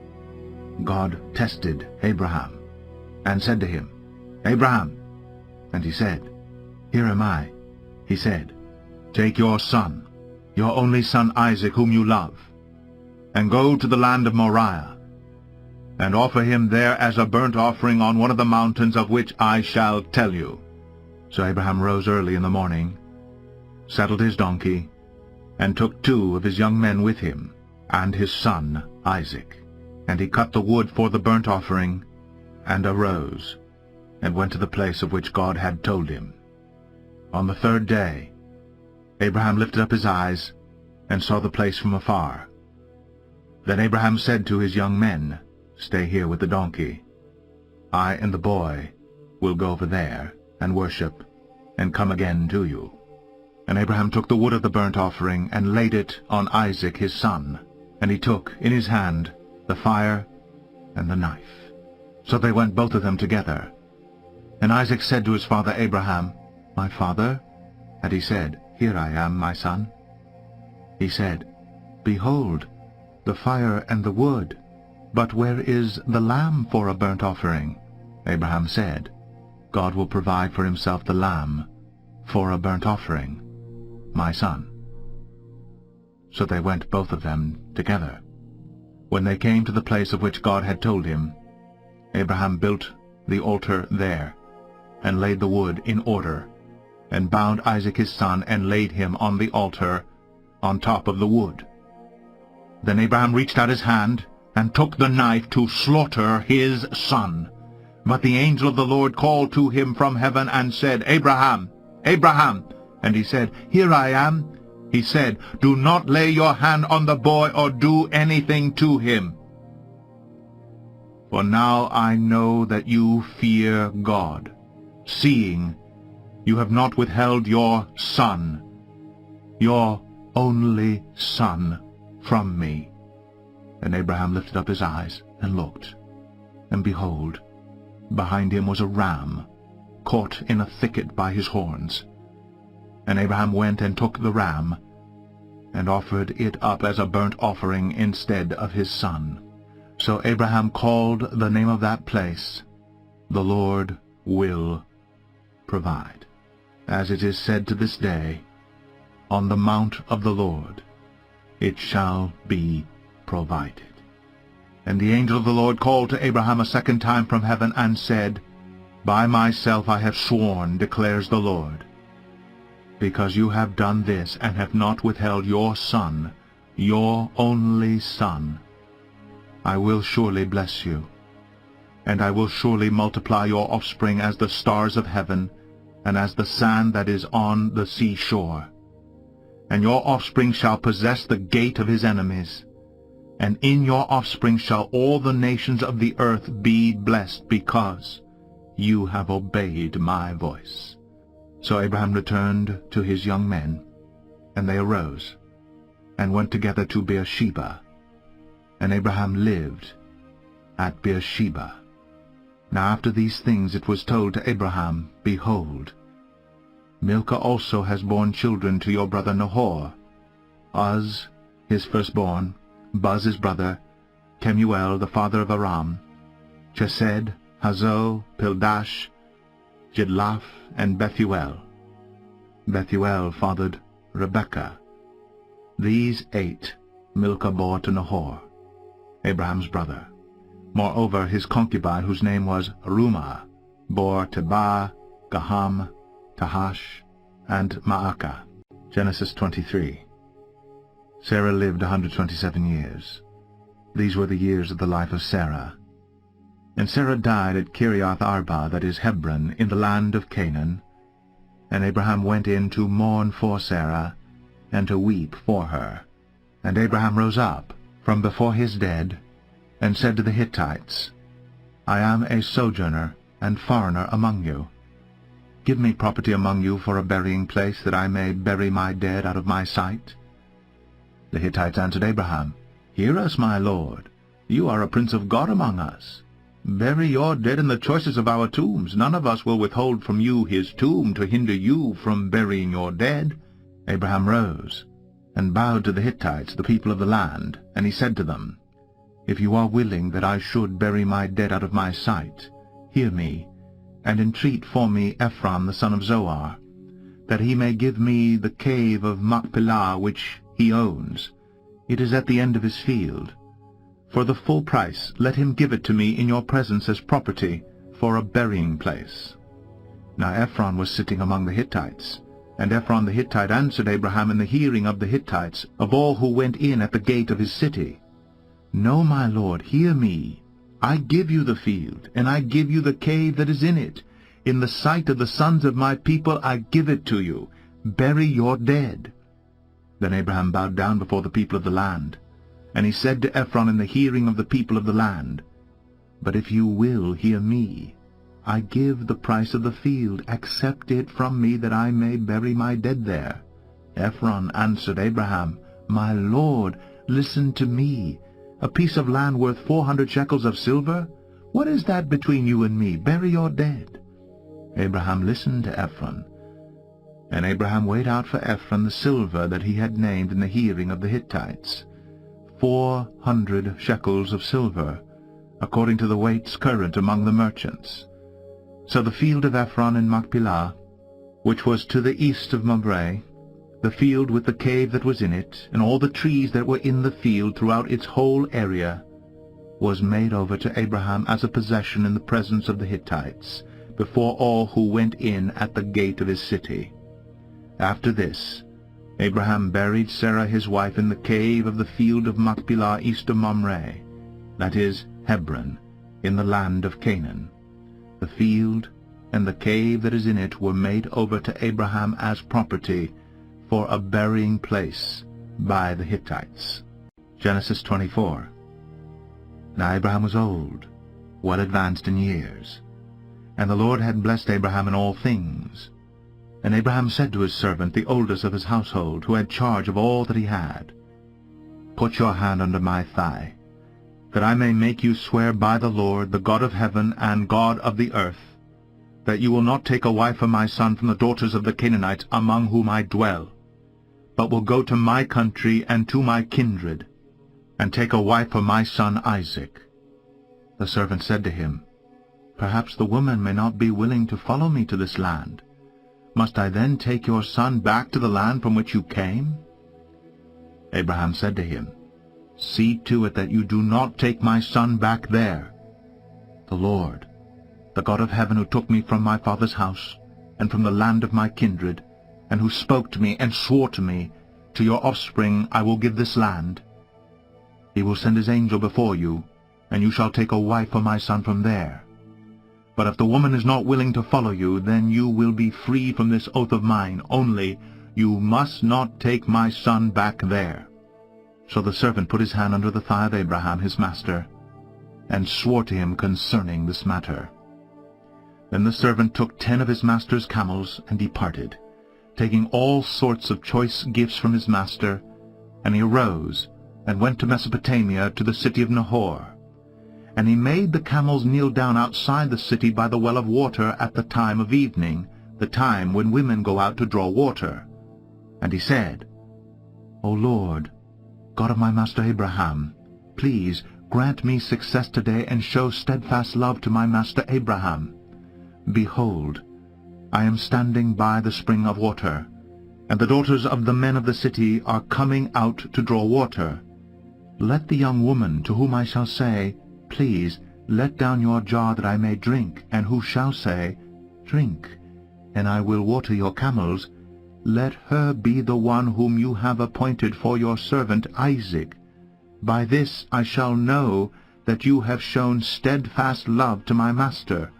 God tested Abraham, and said to him, Abraham. And he said, Here am I. He said, Take your son, your only son Isaac, whom you love, and go to the land of Moriah, and offer him there as a burnt offering on one of the mountains of which I shall tell you. So Abraham rose early in the morning, saddled his donkey, and took 2 of his young men with him, and his son Isaac. And he cut the wood for the burnt offering, and arose, and went to the place of which God had told him. On the 3rd day, Abraham lifted up his eyes, and saw the place from afar. Then Abraham said to his young men, Stay here with the donkey. I and the boy will go over there, and worship, and come again to you. And Abraham took the wood of the burnt offering, and laid it on Isaac his son. And he took in his hand the fire and the knife. So they went both of them together. And Isaac said to his father Abraham, My father? And he said, Here I am, my son. He said, Behold, the fire and the wood, but where is the lamb for a burnt offering? Abraham said, God will provide for himself the lamb for a burnt offering, my son. So they went both of them together. When they came to the place of which God had told him, Abraham built the altar there, and laid the wood in order, and bound Isaac his son, and laid him on the altar on top of the wood. Then Abraham reached out his hand, and took the knife to slaughter his son. But the angel of the Lord called to him from heaven, and said, Abraham, Abraham! And he said, Here I am. He said, Do not lay your hand on the boy, or do anything to him. For now I know that you fear God, seeing you have not withheld your son, your only son, from me." And Abraham lifted up his eyes and looked, and behold, behind him was a ram, caught in a thicket by his horns. And Abraham went and took the ram, and offered it up as a burnt offering instead of his son. So Abraham called the name of that place, "The Lord will provide." As it is said to this day, "On the mount of the Lord it shall be provided." And the angel of the Lord called to Abraham a second time from heaven, and said, "By myself I have sworn, declares the Lord, because you have done this, and have not withheld your son, your only son, I will surely bless you, and I will surely multiply your offspring as the stars of heaven, and as the sand that is on the seashore. And your offspring shall possess the gate of his enemies, and in your offspring shall all the nations of the earth be blessed, because you have obeyed my voice." So Abraham returned to his young men, and they arose, and went together to Beersheba. And Abraham lived at Beersheba. Now after these things it was told to Abraham, "Behold, Milcah also has borne children to your brother Nahor, Uz his firstborn, Buz his brother, Kemuel the father of Aram, Chesed, Hazo, Pildash, Jidlaph, and Bethuel. Bethuel fathered Rebekah. These 8 Milcah bore to Nahor, Abraham's brother. Moreover, his concubine, whose name was Reumah, bore Tebah, Gaham, Tahash, and Maacah. Genesis 23. Sarah lived 127 years. These were the years of the life of Sarah. And Sarah died at Kiriath Arba, that is Hebron, in the land of Canaan. And Abraham went in to mourn for Sarah, and to weep for her. And Abraham rose up from before his dead, and said to the Hittites, "I am a sojourner and foreigner among you. Give me property among you for a burying place, that I may bury my dead out of my sight." The Hittites answered Abraham, "Hear us, my lord. You are a prince of God among us. Bury your dead in the choicest of our tombs. None of us will withhold from you his tomb to hinder you from burying your dead." Abraham rose and bowed to the Hittites, the people of the land, and he said to them, "If you are willing that I should bury my dead out of my sight, hear me, and entreat for me Ephron the son of Zohar, that he may give me the cave of Machpelah which he owns. It is at the end of his field. For the full price let him give it to me in your presence as property for a burying place." Now Ephron was sitting among the Hittites. And Ephron the Hittite answered Abraham in the hearing of the Hittites, of all who went in at the gate of his city, "No, my lord, hear me. I give you the field, and I give you the cave that is in it. In the sight of the sons of my people I give it to you. Bury your dead." Then Abraham bowed down before the people of the land. And he said to Ephron in the hearing of the people of the land, "But if you will hear me, I give the price of the field. Accept it from me, that I may bury my dead there." Ephron answered Abraham, "My lord, listen to me. A piece of land worth 400 shekels of silver? What is that between you and me? Bury your dead." Abraham listened to Ephron. And Abraham weighed out for Ephron the silver that he had named in the hearing of the Hittites, 400 shekels of silver, according to the weights current among the merchants. So the field of Ephron in Machpelah, which was to the east of Mamre, the field with the cave that was in it, and all the trees that were in the field throughout its whole area, was made over to Abraham as a possession in the presence of the Hittites, before all who went in at the gate of his city. After this, Abraham buried Sarah his wife in the cave of the field of Machpelah east of Mamre, that is, Hebron, in the land of Canaan. The field and the cave that is in it were made over to Abraham as property for a burying place by the Hittites. Genesis 24. Now Abraham was old, well advanced in years. And the Lord had blessed Abraham in all things. And Abraham said to his servant, the oldest of his household, who had charge of all that he had, "Put your hand under my thigh, that I may make you swear by the Lord, the God of heaven and God of the earth, that you will not take a wife for my son from the daughters of the Canaanites among whom I dwell, but will go to my country and to my kindred, and take a wife for my son Isaac." The servant said to him, "Perhaps the woman may not be willing to follow me to this land. Must I then take your son back to the land from which you came?" Abraham said to him, "See to it that you do not take my son back there. The Lord, the God of heaven, who took me from my father's house and from the land of my kindred, and who spoke to me and swore to me, 'To your offspring I will give this land,' he will send his angel before you, and you shall take a wife for my son from there. But if the woman is not willing to follow you, then you will be free from this oath of mine, only you must not take my son back there." So the servant put his hand under the thigh of Abraham his master, and swore to him concerning this matter. Then the servant took 10 of his master's camels and departed, taking all sorts of choice gifts from his master, and he arose and went to Mesopotamia, to the city of Nahor. And he made the camels kneel down outside the city by the well of water at the time of evening, the time when women go out to draw water. And he said, "O Lord, God of my master Abraham, please grant me success today and show steadfast love to my master Abraham. Behold, I am standing by the spring of water, and the daughters of the men of the city are coming out to draw water. Let the young woman to whom I shall say, 'Please, let down your jar that I may drink,' and who shall say, 'Drink, and I will water your camels,' let her be the one whom you have appointed for your servant Isaac. By this I shall know that you have shown steadfast love to my master."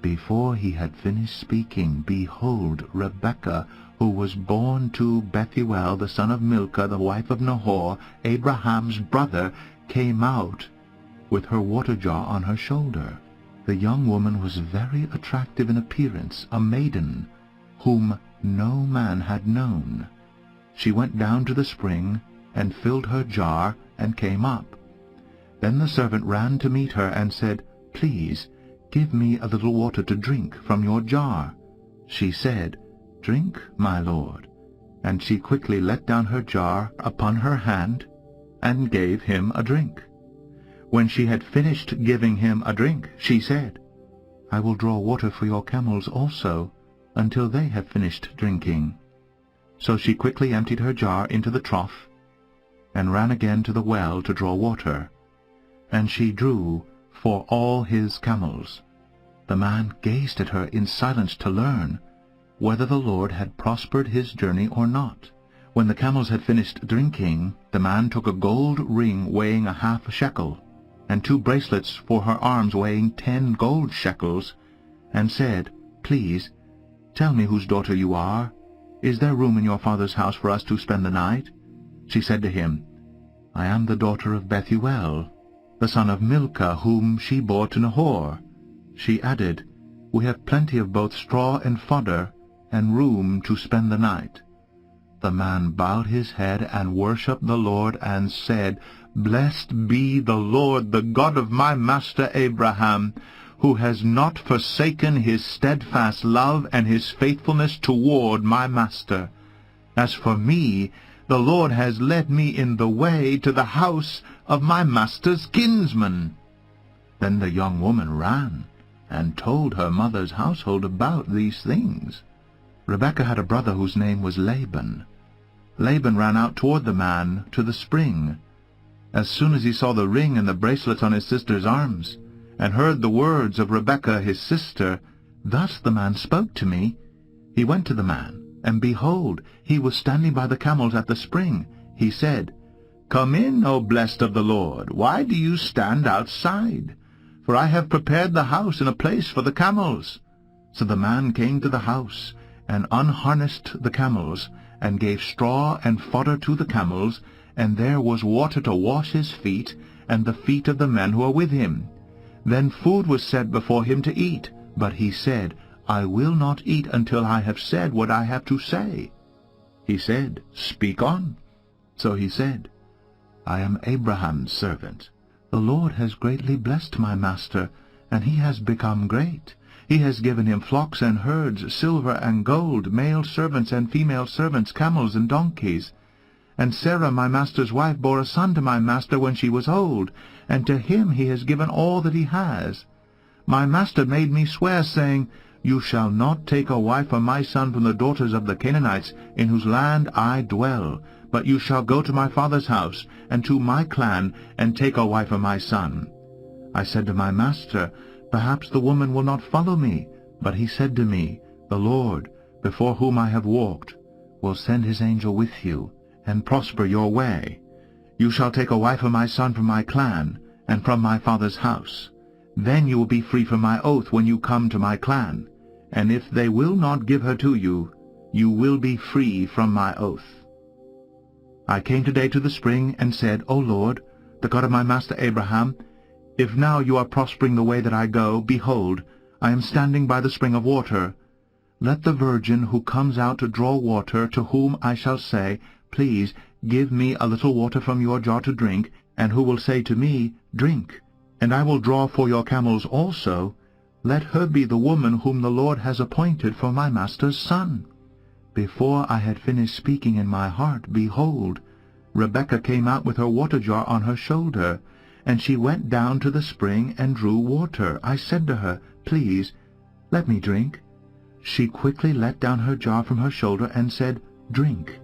Before he had finished speaking, behold, Rebekah, who was born to Bethuel the son of Milcah, the wife of Nahor, Abraham's brother, came out with her water jar on her shoulder. The young woman was very attractive in appearance, a maiden, whom no man had known. She went down to the spring, and filled her jar, and came up. Then the servant ran to meet her, and said, "Please, give me a little water to drink from your jar." She said, "Drink, my lord." And she quickly let down her jar upon her hand, and gave him a drink. When she had finished giving him a drink, she said, "I will draw water for your camels also, until they have finished drinking." So she quickly emptied her jar into the trough, and ran again to the well to draw water. And she drew for all his camels. The man gazed at her in silence to learn whether the Lord had prospered his journey or not. When the camels had finished drinking, the man took a gold ring weighing a half shekel, and 2 bracelets for her arms weighing 10 gold shekels, and said, "Please, tell me whose daughter you are. Is there room in your father's house for us to spend the night?" She said to him, "I am the daughter of Bethuel, the son of Milcah, whom she bore to Nahor." She added, "We have plenty of both straw and fodder, and room to spend the night." The man bowed his head and worshipped the Lord, and said, "Blessed be the Lord, the God of my master Abraham, who has not forsaken his steadfast love and his faithfulness toward my master. As for me, the Lord has led me in the way to the house of my master's kinsman." Then the young woman ran and told her mother's household about these things. Rebekah had a brother whose name was Laban. Laban ran out toward the man to the spring. As soon as he saw the ring and the bracelets on his sister's arms, and heard the words of Rebekah his sister, "Thus the man spoke to me," he went to the man, and behold, he was standing by the camels at the spring. He said, "Come in, O blessed of the Lord. Why do you stand outside? For I have prepared the house and a place for the camels." So the man came to the house, and unharnessed the camels, and gave straw and fodder to the camels, and there was water to wash his feet, and the feet of the men who were with him. Then food was set before him to eat, but he said, I will not eat until I have said what I have to say. He said, Speak on. So he said, I am Abraham's servant. The Lord has greatly blessed my master, and he has become great. He has given him flocks and herds, silver and gold, male servants and female servants, camels and donkeys. And Sarah my master's wife bore a son to my master when she was old, and to him he has given all that he has. My master made me swear, saying, You shall not take a wife for my son from the daughters of the Canaanites, in whose land I dwell, but you shall go to my father's house, and to my clan, and take a wife for my son. I said to my master, Perhaps the woman will not follow me. But he said to me, The Lord, before whom I have walked, will send his angel with you, and prosper your way. You shall take a wife for my son from my clan, and from my father's house. Then you will be free from my oath when you come to my clan. And if they will not give her to you, you will be free from my oath. I came today to the spring, and said, O Lord, the God of my master Abraham, if now you are prospering the way that I go, behold, I am standing by the spring of water. Let the virgin who comes out to draw water, to whom I shall say, Please give me a little water from your jar to drink, and who will say to me, Drink, and I will draw for your camels also, let her be the woman whom the Lord has appointed for my master's son. Before I had finished speaking in my heart, behold, Rebekah came out with her water jar on her shoulder, and she went down to the spring and drew water. I said to her, Please, let me drink. She quickly let down her jar from her shoulder and said, Drink,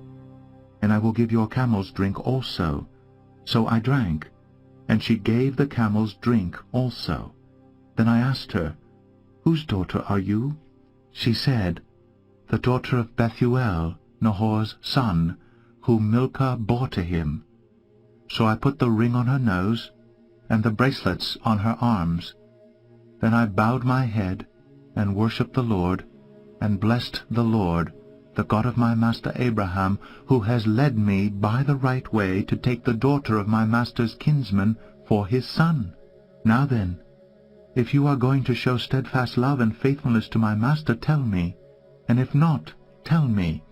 and I will give your camels drink also. So I drank, and she gave the camels drink also. Then I asked her, Whose daughter are you? She said, The daughter of Bethuel, Nahor's son, whom Milcah bore to him. So I put the ring on her nose, and the bracelets on her arms. Then I bowed my head, and worshipped the Lord, and blessed the Lord, the God of my master Abraham, who has led me by the right way to take the daughter of my master's kinsman for his son. Now then, if you are going to show steadfast love and faithfulness to my master, tell me, and if not, tell me,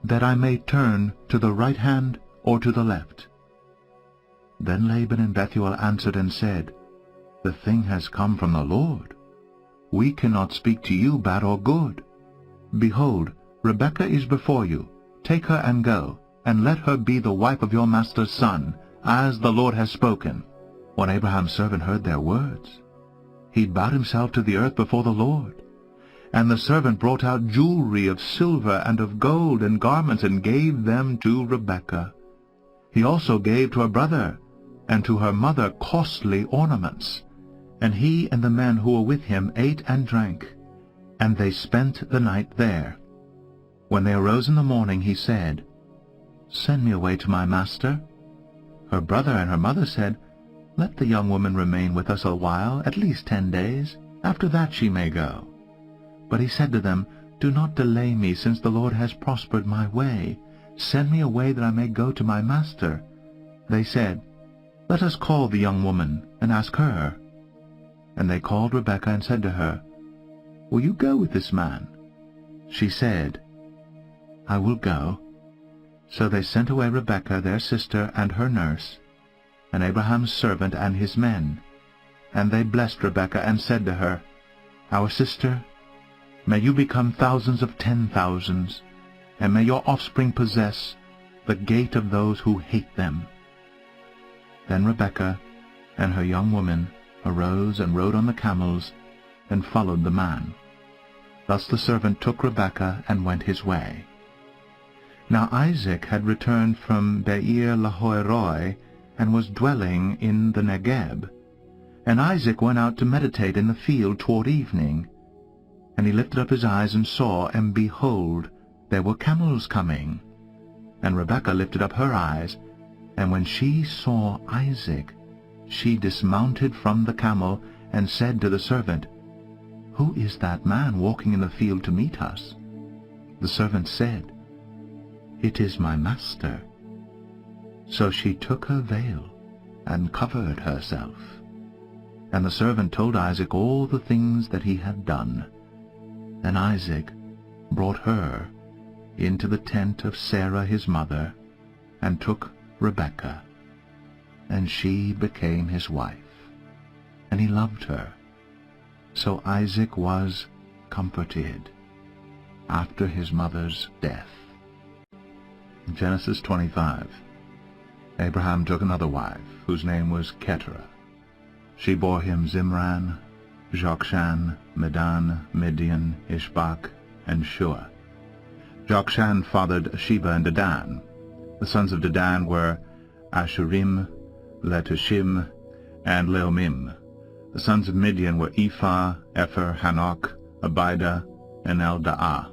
that I may turn to the right hand or to the left. Then Laban and Bethuel answered and said, The thing has come from the Lord. We cannot speak to you bad or good. Behold, Rebekah is before you. Take her and go, and let her be the wife of your master's son, as the Lord has spoken. When Abraham's servant heard their words, he bowed himself to the earth before the Lord. And the servant brought out jewelry of silver and of gold and garments, and gave them to Rebekah. He also gave to her brother and to her mother costly ornaments. And he and the men who were with him ate and drank, and they spent the night there. When they arose in the morning, he said, Send me away to my master. Her brother and her mother said, Let the young woman remain with us a while, at least 10 days. After that she may go. But he said to them, Do not delay me, since the Lord has prospered my way. Send me away that I may go to my master. They said, Let us call the young woman, and ask her. And they called Rebekah and said to her, Will you go with this man? She said, I will go. So they sent away Rebekah their sister and her nurse, and Abraham's servant and his men. And they blessed Rebekah and said to her, Our sister, may you become thousands of 10,000s, and may your offspring possess the gate of those who hate them. Then Rebekah and her young women arose and rode on the camels, and followed the man. Thus the servant took Rebekah and went his way. Now Isaac had returned from Beer-lahai-roi, and was dwelling in the Negeb. And Isaac went out to meditate in the field toward evening. And he lifted up his eyes and saw, and behold, there were camels coming. And Rebekah lifted up her eyes, and when she saw Isaac, she dismounted from the camel, and said to the servant, Who is that man walking in the field to meet us? The servant said, It is my master. So she took her veil and covered herself. And the servant told Isaac all the things that he had done. Then Isaac brought her into the tent of Sarah his mother, and took Rebekah, and she became his wife, and he loved her. So Isaac was comforted after his mother's death. Genesis 25. Abraham took another wife, whose name was Keturah. She bore him Zimran, Jokshan, Medan, Midian, Ishbak, and Shua. Jokshan fathered Sheba and Dedan. The sons of Dedan were Ashurim, Letushim, and Leumim. The sons of Midian were Ephah, Epher, Hanok, Abida, and Eldaah.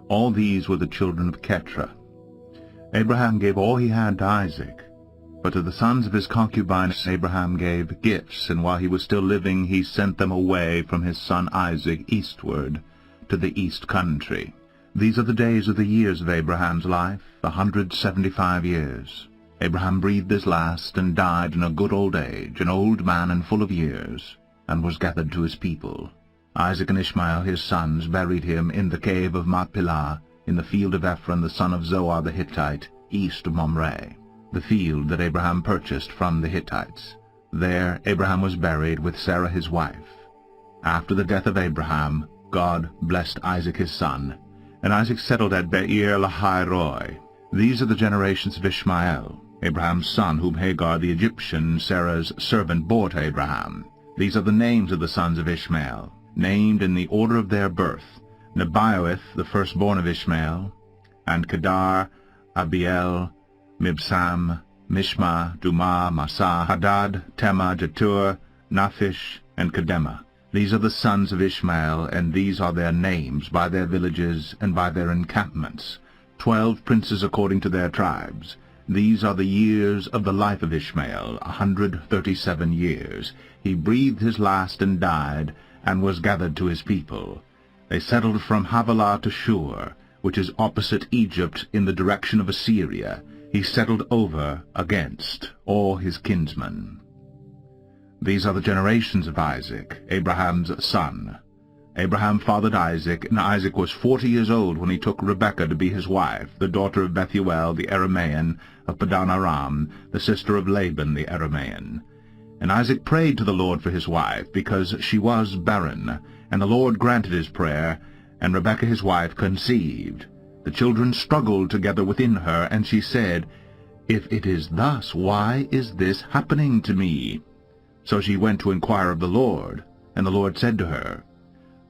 All these were the children of Keturah. Abraham gave all he had to Isaac, but to the sons of his concubine Abraham gave gifts, and while he was still living he sent them away from his son Isaac eastward to the east country. These are the days of the years of Abraham's life, 175 years. Abraham breathed his last, and died in a good old age, an old man and full of years, and was gathered to his people. Isaac and Ishmael his sons buried him in the cave of Machpelah, in the field of Ephron the son of Zoar the Hittite, east of Mamre, the field that Abraham purchased from the Hittites. There Abraham was buried with Sarah his wife. After the death of Abraham, God blessed Isaac his son, and Isaac settled at Beer Lahai Roi. These are the generations of Ishmael, Abraham's son, whom Hagar the Egyptian, Sarah's servant, bore to Abraham. These are the names of the sons of Ishmael, named in the order of their birth: Nebaioth, the firstborn of Ishmael, and Kedar, Abiel, Mibsam, Mishma, Dumah, Massa, Hadad, Tema, Jetur, Naphish, and Kedemah. These are the sons of Ishmael, and these are their names, by their villages and by their encampments, 12 princes according to their tribes. These are the years of the life of Ishmael, 137 years. He breathed his last and died, and was gathered to his people. They settled from Havilah to Shur, which is opposite Egypt in the direction of Assyria. He settled over against all his kinsmen. These are the generations of Isaac, Abraham's son. Abraham fathered Isaac, and Isaac was 40 years old when he took Rebekah to be his wife, the daughter of Bethuel the Aramean of Padan Aram, the sister of Laban the Aramean. And Isaac prayed to the Lord for his wife, because she was barren, and the Lord granted his prayer, and Rebekah his wife conceived. The children struggled together within her, and she said, "If it is thus, why is this happening to me?" So she went to inquire of the Lord, and the Lord said to her,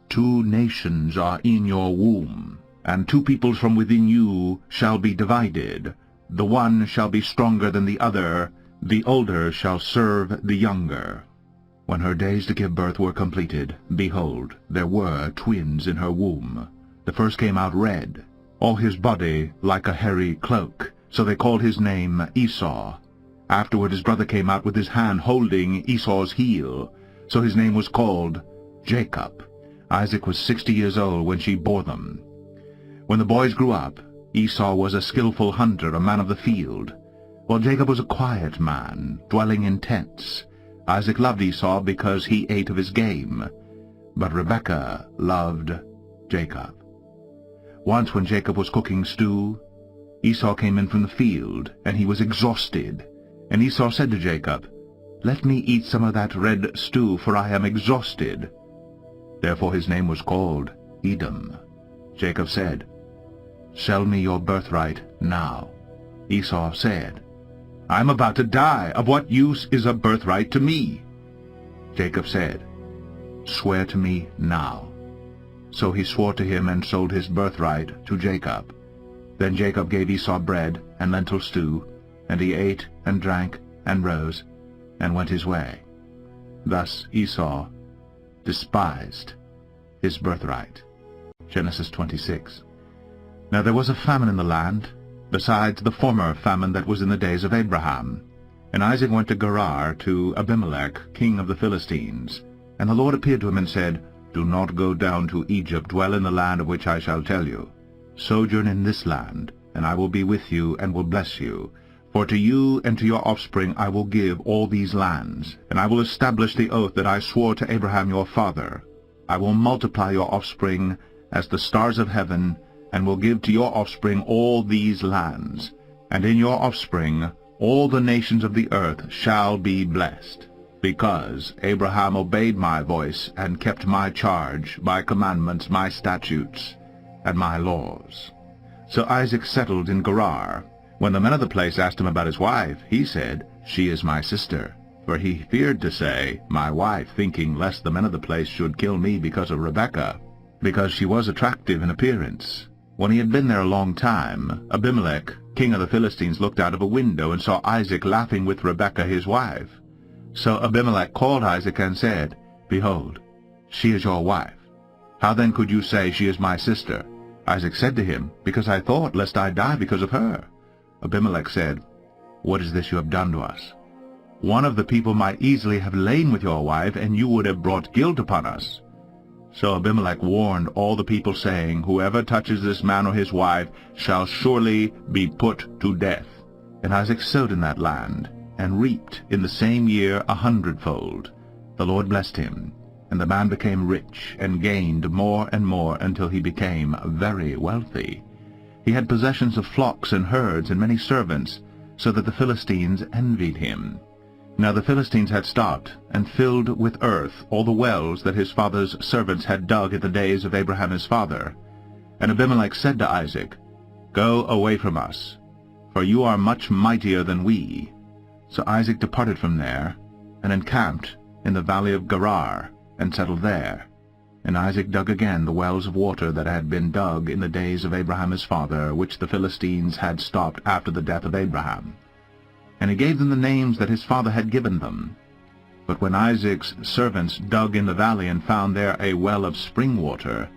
"2 nations are in your womb, and 2 peoples from within you shall be divided. The one shall be stronger than the other, the older shall serve the younger." When her days to give birth were completed, behold, there were twins in her womb. The first came out red, all his body like a hairy cloak, so they called his name Esau. Afterward his brother came out with his hand holding Esau's heel, so his name was called Jacob. Isaac was 60 years old when she bore them. When the boys grew up, Esau was a skillful hunter, a man of the field, while Jacob was a quiet man, dwelling in tents. Isaac loved Esau because he ate of his game, but Rebekah loved Jacob. Once when Jacob was cooking stew, Esau came in from the field, and he was exhausted. And Esau said to Jacob, "Let me eat some of that red stew, for I am exhausted." Therefore his name was called Edom. Jacob said, "Sell me your birthright now." Esau said, "I am about to die. Of what use is a birthright to me?" Jacob said, "Swear to me now." So he swore to him and sold his birthright to Jacob. Then Jacob gave Esau bread and lentil stew, and he ate and drank and rose and went his way. Thus Esau despised his birthright. Genesis 26. Now there was a famine in the land, besides the former famine that was in the days of Abraham. And Isaac went to Gerar to Abimelech, king of the Philistines. And the Lord appeared to him and said, "Do not go down to Egypt, dwell in the land of which I shall tell you. Sojourn in this land, and I will be with you and will bless you. For to you and to your offspring I will give all these lands, and I will establish the oath that I swore to Abraham your father. I will multiply your offspring as the stars of heaven, and will give to your offspring all these lands, and in your offspring all the nations of the earth shall be blessed, because Abraham obeyed my voice and kept my charge, my commandments, my statutes, and my laws. So Isaac settled in Gerar. When the men of the place asked him about his wife, he said, She is my sister. For he feared to say, My wife, thinking lest the men of the place should kill me because of Rebekah, because she was attractive in appearance. When he had been there a long time, Abimelech, king of the Philistines, looked out of a window and saw Isaac laughing with Rebekah his wife. So Abimelech called Isaac and said, Behold, she is your wife. How then could you say, She is my sister? Isaac said to him, Because I thought, lest I die because of her. Abimelech said, What is this you have done to us? One of the people might easily have lain with your wife, and you would have brought guilt upon us. So Abimelech warned all the people, saying, Whoever touches this man or his wife shall surely be put to death. And Isaac sowed in that land, and reaped in the same year 100-fold. The Lord blessed him, and the man became rich, and gained more and more, until he became very wealthy. He had possessions of flocks and herds, and many servants, so that the Philistines envied him. Now the Philistines had stopped, and filled with earth all the wells that his father's servants had dug in the days of Abraham his father. And Abimelech said to Isaac, Go away from us, for you are much mightier than we. So Isaac departed from there, and encamped in the valley of Gerar, and settled there. And Isaac dug again the wells of water that had been dug in the days of Abraham his father, which the Philistines had stopped after the death of Abraham. And he gave them the names that his father had given them. But when Isaac's servants dug in the valley and found there a well of spring water,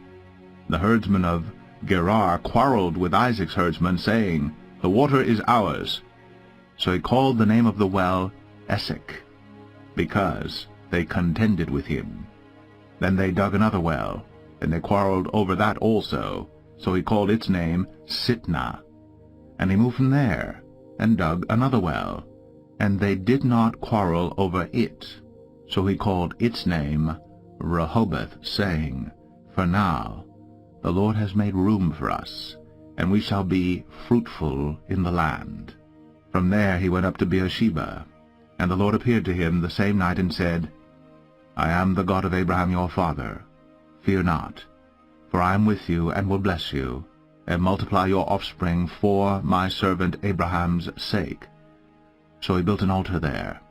the herdsmen of Gerar quarreled with Isaac's herdsmen, saying, The water is ours. So he called the name of the well Esek, because they contended with him. Then they dug another well, and they quarreled over that also. So he called its name Sitnah. And he moved from there, and dug another well, and they did not quarrel over it. So he called its name Rehoboth, saying, For now the Lord has made room for us, and we shall be fruitful in the land. From there he went up to Beersheba, and the Lord appeared to him the same night and said, I am the God of Abraham your father. Fear not, for I am with you, and will bless you, and multiply your offspring for my servant Abraham's sake. So he built an altar there,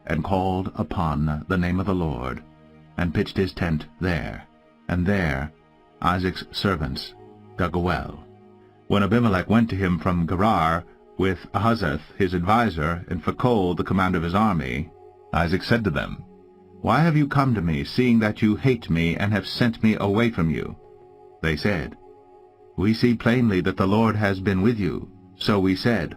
and called upon the name of the Lord, and pitched his tent there. And there Isaac's servants dug a well. When Abimelech went to him from Gerar with Ahuzzath his adviser, and Phicol the commander of his army, Isaac said to them, Why have you come to me, seeing that you hate me, and have sent me away from you? They said, We see plainly that the Lord has been with you. So we said,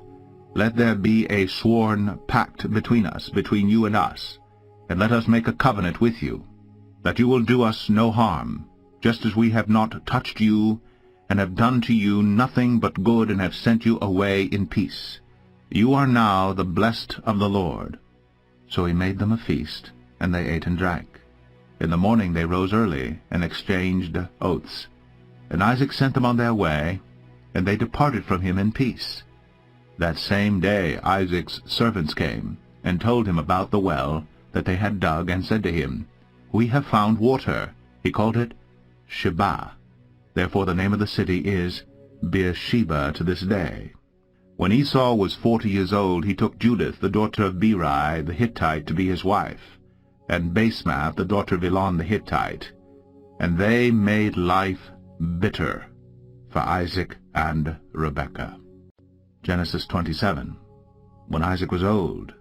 Let there be a sworn pact between us, between you and us, and let us make a covenant with you, that you will do us no harm, just as we have not touched you, and have done to you nothing but good, and have sent you away in peace. You are now the blessed of the Lord. So he made them a feast, and they ate and drank. In the morning they rose early, and exchanged oaths. And Isaac sent them on their way, and they departed from him in peace. That same day Isaac's servants came, and told him about the well that they had dug, and said to him, We have found water. He called it Sheba. Therefore the name of the city is Beersheba to this day. When Esau was 40 years old, he took Judith, the daughter of Beeri the Hittite, to be his wife, and Basemath, the daughter of Elon the Hittite. And they made life bitter for Isaac and Rebekah. Genesis 27. When Isaac was old,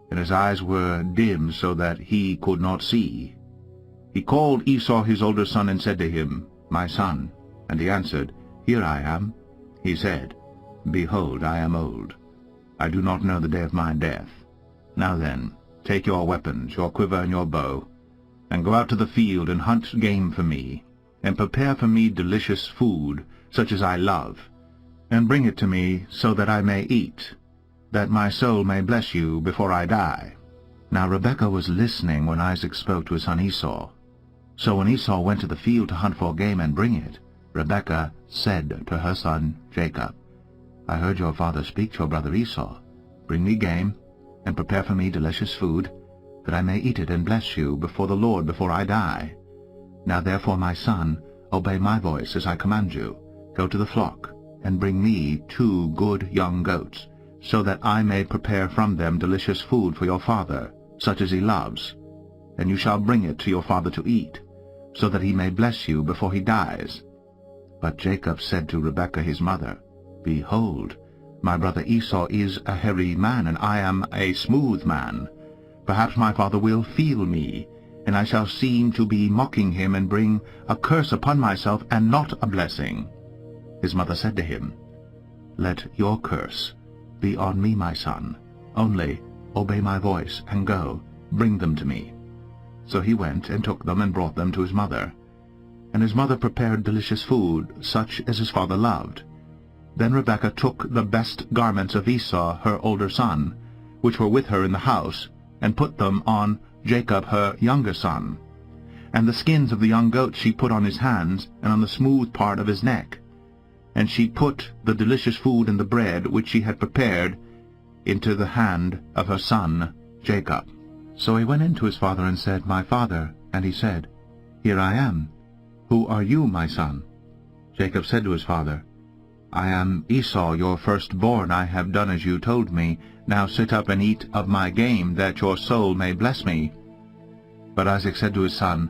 and his eyes were dim so that he could not see, he called Esau his older son and said to him, My son. And he answered, Here I am. He said, Behold, I am old. I do not know the day of my death. Now then, take your weapons, your quiver and your bow, and go out to the field and hunt game for me, and prepare for me delicious food, such as I love, and bring it to me so that I may eat. that my soul may bless you before I die." Now Rebekah was listening when Isaac spoke to his son Esau. So when Esau went to the field to hunt for game and bring it, Rebekah said to her son Jacob, "I heard your father speak to your brother Esau. Bring me game, and prepare for me delicious food, that I may eat it and bless you before the Lord before I die. Now therefore, my son, obey my voice as I command you. Go to the flock, and bring me 2 good young goats, so that I may prepare from them delicious food for your father, such as he loves. And you shall bring it to your father to eat, so that he may bless you before he dies." But Jacob said to Rebekah his mother, "Behold, my brother Esau is a hairy man, and I am a smooth man. Perhaps my father will feel me, and I shall seem to be mocking him and bring a curse upon myself and not a blessing." His mother said to him, "Let your curse be on me, my son. Only obey my voice, and go, bring them to me." So he went and took them and brought them to his mother. And his mother prepared delicious food, such as his father loved. Then Rebekah took the best garments of Esau, her older son, which were with her in the house, and put them on Jacob her younger son. And the skins of the young goats she put on his hands, and on the smooth part of his neck. And she put the delicious food and the bread which she had prepared into the hand of her son Jacob. So he went in to his father and said, "My father." And he said, "Here I am. Who are you, my son?" Jacob said to his father, "I am Esau, your firstborn. I have done as you told me. Now sit up and eat of my game, that your soul may bless me." But Isaac said to his son,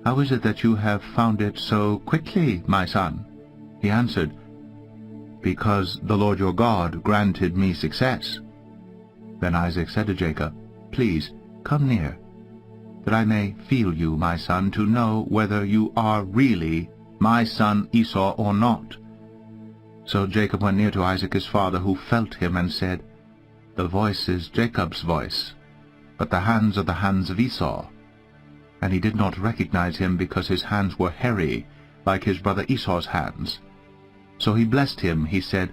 "How is it that you have found it so quickly, my son?" He answered, "Because the Lord your God granted me success." Then Isaac said to Jacob, "Please, come near, that I may feel you, my son, to know whether you are really my son Esau or not." So Jacob went near to Isaac his father, who felt him and said, "The voice is Jacob's voice, but the hands are the hands of Esau." And he did not recognize him, because his hands were hairy, like his brother Esau's hands. So he blessed him. He said,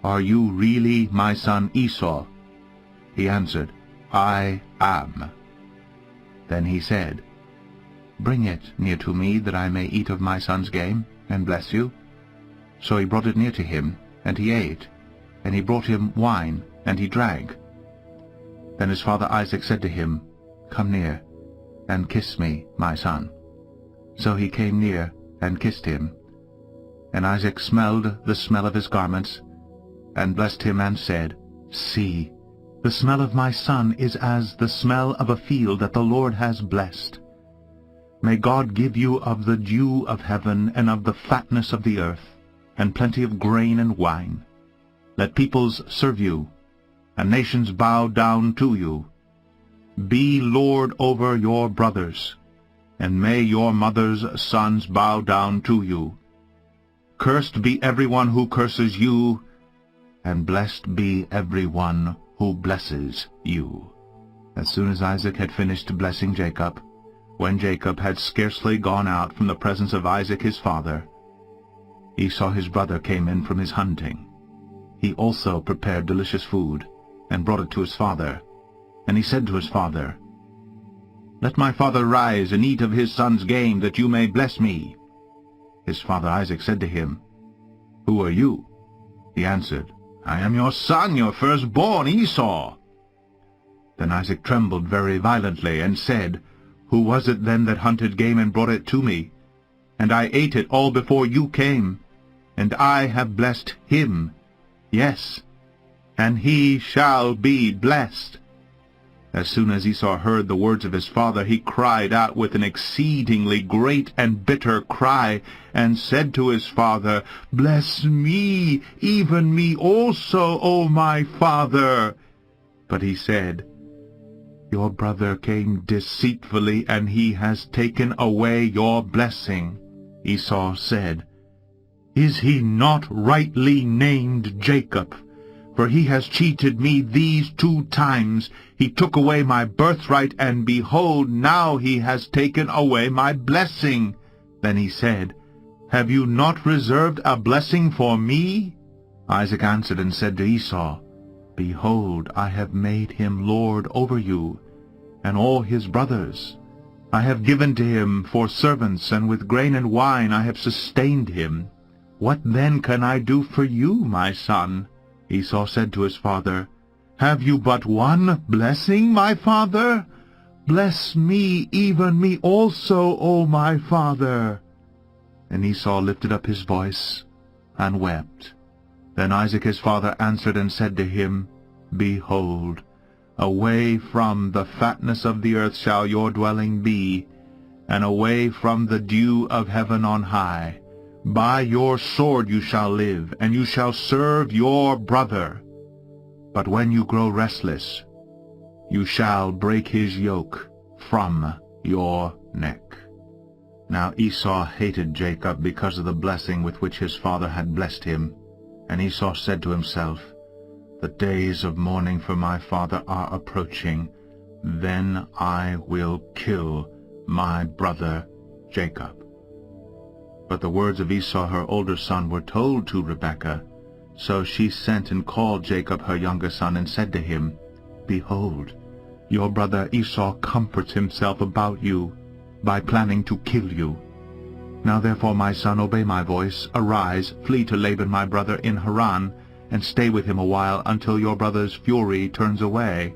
"Are you really my son Esau?" He answered, "I am." Then he said, "Bring it near to me, that I may eat of my son's game, and bless you." So he brought it near to him, and he ate. And he brought him wine, and he drank. Then his father Isaac said to him, "Come near, and kiss me, my son." So he came near, and kissed him. And Isaac smelled the smell of his garments, and blessed him, and said, "See, the smell of my son is as the smell of a field that the Lord has blessed. May God give you of the dew of heaven, and of the fatness of the earth, and plenty of grain and wine. Let peoples serve you, and nations bow down to you. Be Lord over your brothers, and may your mother's sons bow down to you. Cursed be everyone who curses you, and blessed be everyone who blesses you." As soon as Isaac had finished blessing Jacob, when Jacob had scarcely gone out from the presence of Isaac his father, Esau his brother came in from his hunting. He also prepared delicious food, and brought it to his father. And he said to his father, "Let my father rise and eat of his son's game, that you may bless me." His father Isaac said to him, "Who are you?" He answered, "I am your son, your firstborn, Esau." Then Isaac trembled very violently, and said, "Who was it then that hunted game and brought it to me? And I ate it all before you came, and I have blessed him. Yes, and he shall be blessed." As soon as Esau heard the words of his father, he cried out with an exceedingly great and bitter cry, and said to his father, "Bless me, even me also, O my father." But he said, "Your brother came deceitfully, and he has taken away your blessing." Esau said, "Is he not rightly named Jacob? For he has cheated me these 2 times. He took away my birthright, and behold, now he has taken away my blessing." Then he said, "Have you not reserved a blessing for me?" Isaac answered and said to Esau, Behold, I have made him lord over you, and all his brothers. I have given to him for servants, and with grain and wine I have sustained him. What then can I do for you, my son?" Esau said to his father, "Have you but one blessing, my father? Bless me, even me also, O my father." And Esau lifted up his voice and wept. Then Isaac his father answered and said to him, "Behold, away from the fatness of the earth shall your dwelling be, and away from the dew of heaven on high. By your sword you shall live, and you shall serve your brother. But when you grow restless, you shall break his yoke from your neck." Now Esau hated Jacob because of the blessing with which his father had blessed him. And Esau said to himself, "The days of mourning for my father are approaching. Then I will kill my brother Jacob." But the words of Esau her older son were told to Rebekah. So she sent and called Jacob her younger son, and said to him, "Behold, your brother Esau comforts himself about you by planning to kill you. Now therefore, my son, obey my voice. Arise, flee to Laban my brother in Haran, and stay with him a while, until your brother's fury turns away,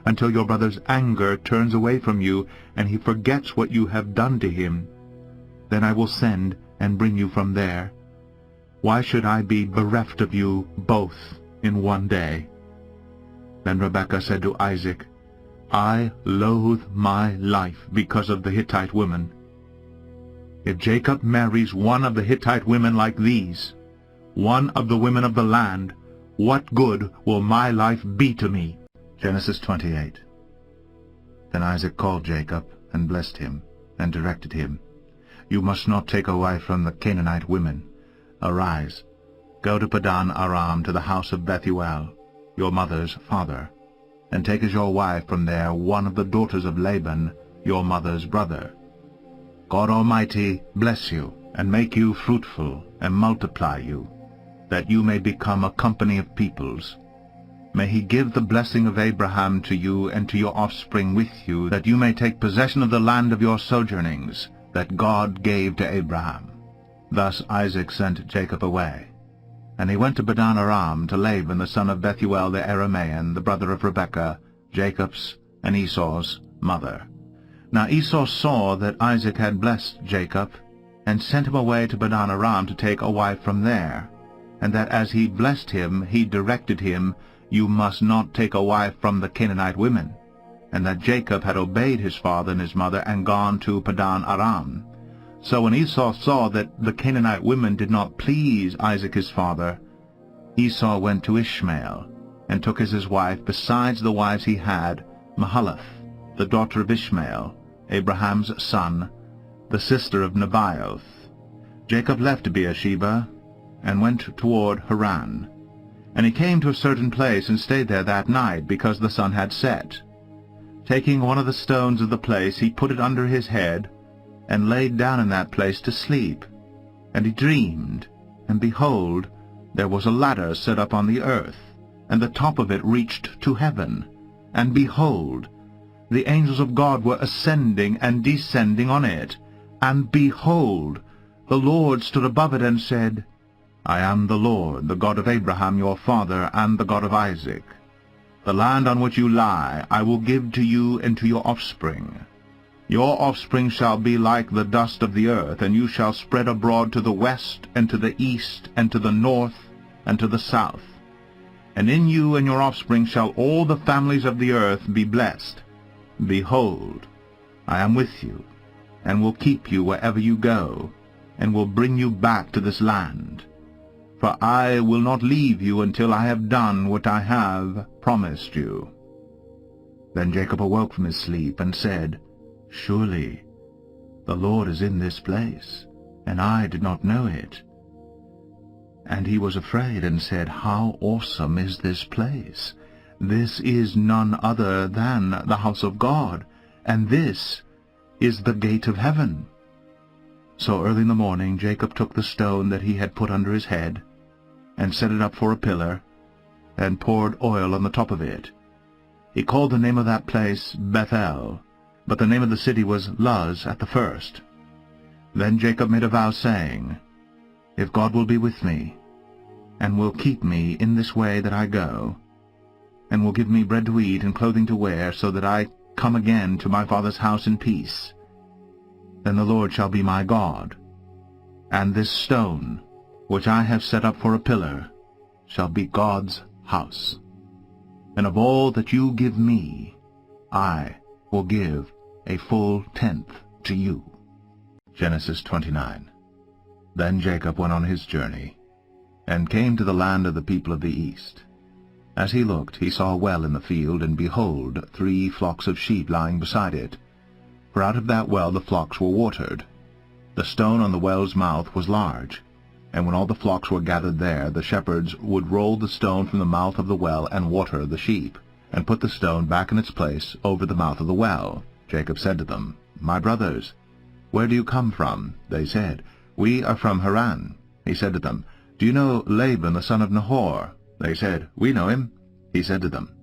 until your brother's anger turns away from you, and he forgets what you have done to him. Then I will send and bring you from there. Why should I be bereft of you both in one day?" Then Rebekah said to Isaac, "I loathe my life because of the Hittite women. If Jacob marries one of the Hittite women like these, one of the women of the land, what good will my life be to me?" Genesis 28. Then Isaac called Jacob, and blessed him, and directed him, "You must not take a wife from the Canaanite women. Arise, go to Padan Aram, to the house of Bethuel, your mother's father, and take as your wife from there one of the daughters of Laban, your mother's brother. God Almighty bless you, and make you fruitful, and multiply you, that you may become a company of peoples. May he give the blessing of Abraham to you and to your offspring with you, that you may take possession of the land of your sojournings, that God gave to Abraham." Thus Isaac sent Jacob away. And he went to Padan Aram, to Laban the son of Bethuel the Aramean, the brother of Rebekah, Jacob's and Esau's mother. Now Esau saw that Isaac had blessed Jacob, and sent him away to Padan Aram to take a wife from there, and that as he blessed him, he directed him, "You must not take a wife from the Canaanite women," and that Jacob had obeyed his father and his mother, and gone to Padan Aram. So when Esau saw that the Canaanite women did not please Isaac his father, Esau went to Ishmael, and took as his wife, besides the wives he had, Mahalath, the daughter of Ishmael, Abraham's son, the sister of Nebaioth. Jacob left Beersheba, and went toward Haran. And he came to a certain place, and stayed there that night, because the sun had set. Taking one of the stones of the place, he put it under his head, and laid down in that place to sleep. And he dreamed, and behold, there was a ladder set up on the earth, and the top of it reached to heaven. And behold, the angels of God were ascending and descending on it. And behold, the Lord stood above it and said, "I am the Lord, the God of Abraham your father, and the God of Isaac. The land on which you lie I will give to you and to your offspring. Your offspring shall be like the dust of the earth, and you shall spread abroad to the west, and to the east, and to the north, and to the south. And in you and your offspring shall all the families of the earth be blessed. Behold, I am with you, and will keep you wherever you go, and will bring you back to this land. For I will not leave you until I have done what I have promised you." Then Jacob awoke from his sleep, and said, "Surely the Lord is in this place, and I did not know it." And he was afraid, and said, "How awesome is this place! This is none other than the house of God, and this is the gate of heaven." So early in the morning Jacob took the stone that he had put under his head, and set it up for a pillar, and poured oil on the top of it. He called the name of that place Bethel, but the name of the city was Luz at the first. Then Jacob made a vow, saying, If God will be with me, and will keep me in this way that I go, and will give me bread to eat and clothing to wear, so that I come again to my father's house in peace, then the Lord shall be my God, and this stone, which I have set up for a pillar, shall be God's house. And of all that you give me, I will give a full tenth to you. Genesis 29. Then Jacob went on his journey, and came to the land of the people of the east. As he looked, he saw a well in the field, and behold, 3 flocks of sheep lying beside it. For out of that well the flocks were watered. The stone on the well's mouth was large, and when all the flocks were gathered there, the shepherds would roll the stone from the mouth of the well and water the sheep, and put the stone back in its place over the mouth of the well. Jacob said to them, My brothers, where do you come from? They said, We are from Haran. He said to them, Do you know Laban the son of Nahor? They said, We know him. He said to them,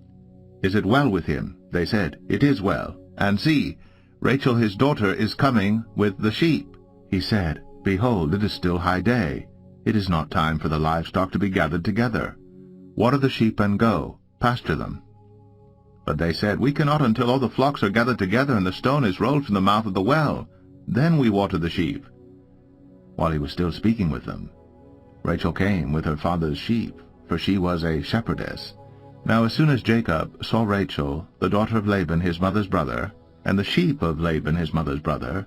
Is it well with him? They said, It is well. And see, Rachel his daughter is coming with the sheep. He said, Behold, it is still high day. It is not time for the livestock to be gathered together. Water the sheep and go, pasture them. But they said, We cannot until all the flocks are gathered together and the stone is rolled from the mouth of the well. Then we water the sheep. While he was still speaking with them, Rachel came with her father's sheep, for she was a shepherdess. Now as soon as Jacob saw Rachel, the daughter of Laban his mother's brother, and the sheep of Laban his mother's brother,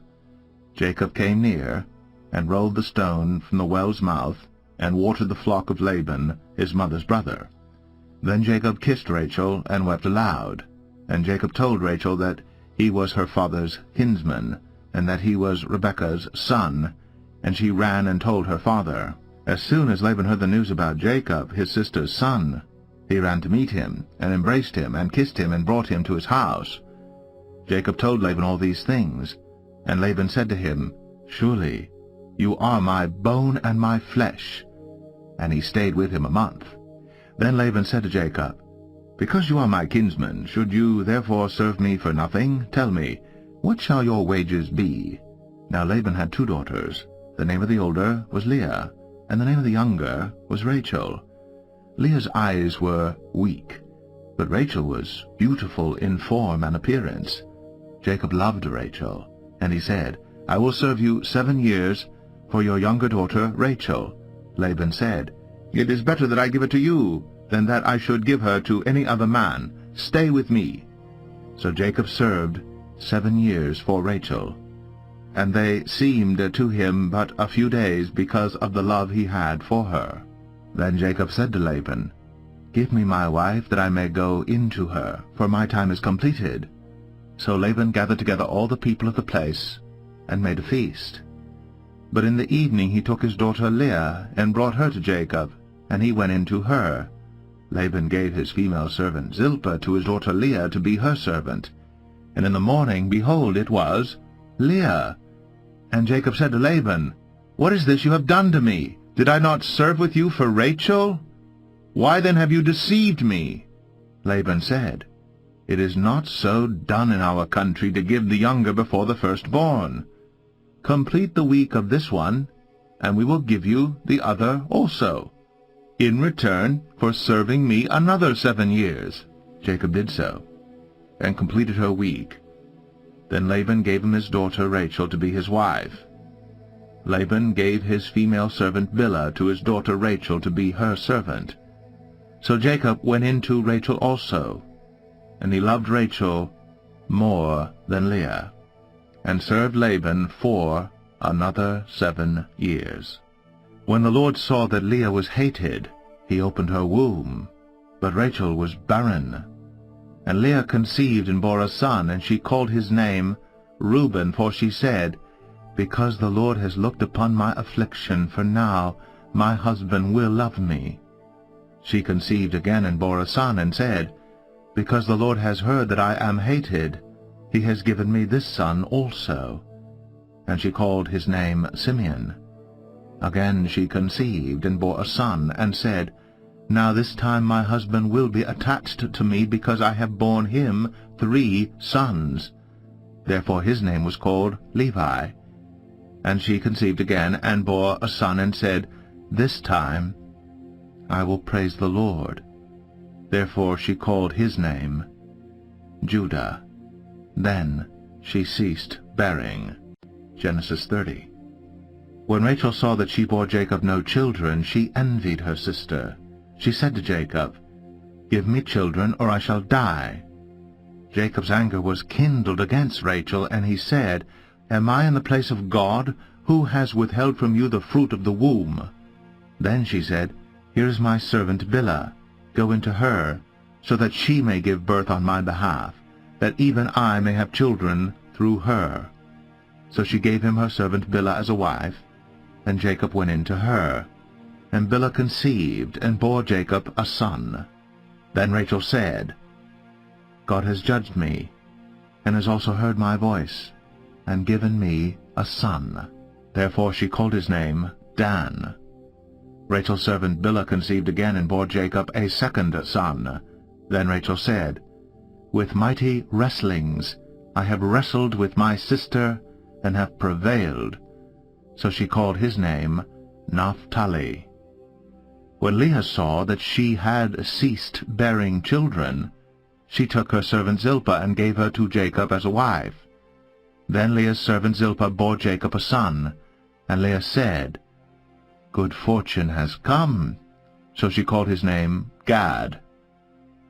Jacob came near, and rolled the stone from the well's mouth, and watered the flock of Laban his mother's brother. Then Jacob kissed Rachel, and wept aloud. And Jacob told Rachel that he was her father's kinsman, and that he was Rebekah's son, and she ran and told her father. As soon as Laban heard the news about Jacob, his sister's son, he ran to meet him, and embraced him, and kissed him, and brought him to his house. Jacob told Laban all these things, and Laban said to him, Surely you are my bone and my flesh. And he stayed with him a month. Then Laban said to Jacob, Because you are my kinsman, should you therefore serve me for nothing? Tell me, what shall your wages be? Now Laban had 2 daughters. The name of the older was Leah, and the name of the younger was Rachel. Leah's eyes were weak, but Rachel was beautiful in form and appearance. Jacob loved Rachel, and he said, I will serve you 7 years for your younger daughter Rachel. Laban said, It is better that I give it to you than that I should give her to any other man. Stay with me. So Jacob served 7 years for Rachel, and they seemed to him but a few days because of the love he had for her. Then Jacob said to Laban, Give me my wife, that I may go in to her, for my time is completed. So Laban gathered together all the people of the place, and made a feast. But in the evening he took his daughter Leah, and brought her to Jacob, and he went in to her. Laban gave his female servant Zilpah to his daughter Leah to be her servant. And in the morning, behold, it was Leah. And Jacob said to Laban, What is this you have done to me? Did I not serve with you for Rachel? Why then have you deceived me? Laban said, It is not so done in our country to give the younger before the firstborn. Complete the week of this one, and we will give you the other also, in return for serving me another 7 years. Jacob did so, and completed her week. Then Laban gave him his daughter Rachel to be his wife. Laban gave his female servant Bilhah to his daughter Rachel to be her servant. So Jacob went in to Rachel also, and he loved Rachel more than Leah, and served Laban for another 7 years. When the Lord saw that Leah was hated, he opened her womb, but Rachel was barren. And Leah conceived and bore a son, and she called his name Reuben, for she said, Because the Lord has looked upon my affliction, for now my husband will love me. She conceived again and bore a son, and said, Because the Lord has heard that I am hated, he has given me this son also. And she called his name Simeon. Again she conceived and bore a son, and said, Now this time my husband will be attached to me, because I have borne him 3 sons. Therefore his name was called Levi. And she conceived again, and bore a son, and said, This time I will praise the Lord. Therefore she called his name Judah. Then she ceased bearing. Genesis 30. When Rachel saw that she bore Jacob no children, she envied her sister. She said to Jacob, Give me children, or I shall die. Jacob's anger was kindled against Rachel, and he said, Am I in the place of God, who has withheld from you the fruit of the womb? Then she said, Here is my servant Bilhah. Go into her, so that she may give birth on my behalf, that even I may have children through her. So she gave him her servant Bilhah as a wife, and Jacob went in to her. And Bilhah conceived, and bore Jacob a son. Then Rachel said, God has judged me, and has also heard my voice, and given me a son. Therefore she called his name Dan. Rachel's servant Bilhah conceived again, and bore Jacob a second son. Then Rachel said, With mighty wrestlings I have wrestled with my sister, and have prevailed. So she called his name Naphtali. When Leah saw that she had ceased bearing children, she took her servant Zilpah, and gave her to Jacob as a wife. Then Leah's servant Zilpah bore Jacob a son, and Leah said, Good fortune has come. So she called his name Gad.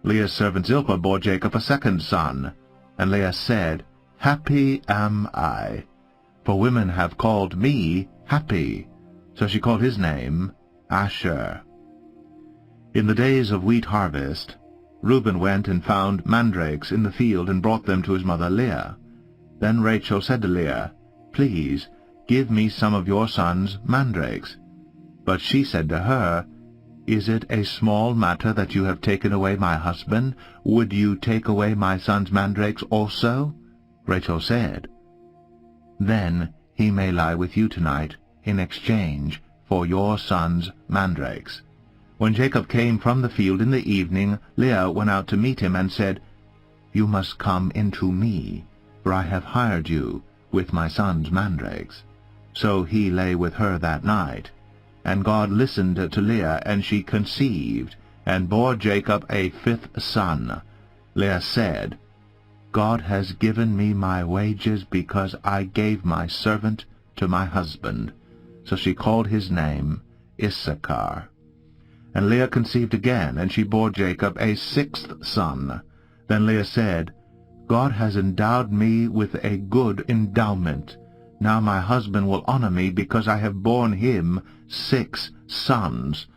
Leah's servant Zilpah bore Jacob a second son, and Leah said, Happy am I, for women have called me happy. So she called his name Asher. In the days of wheat harvest, Reuben went and found mandrakes in the field, and brought them to his mother Leah. Then Rachel said to Leah, Please, give me some of your son's mandrakes. But she said to her, Is it a small matter that you have taken away my husband? Would you take away my son's mandrakes also? Rachel said, Then he may lie with you tonight in exchange for your son's mandrakes. When Jacob came from the field in the evening, Leah went out to meet him, and said, You must come into me, for I have hired you with my son's mandrakes. So he lay with her that night. And God listened to Leah, and she conceived, and bore Jacob a 5th son. Leah said, God has given me my wages, because I gave my servant to my husband. So she called his name Issachar. And Leah conceived again, and she bore Jacob a 6th son. Then Leah said, God has endowed me with a good endowment. Now my husband will honor me, because I have borne him 6 sons.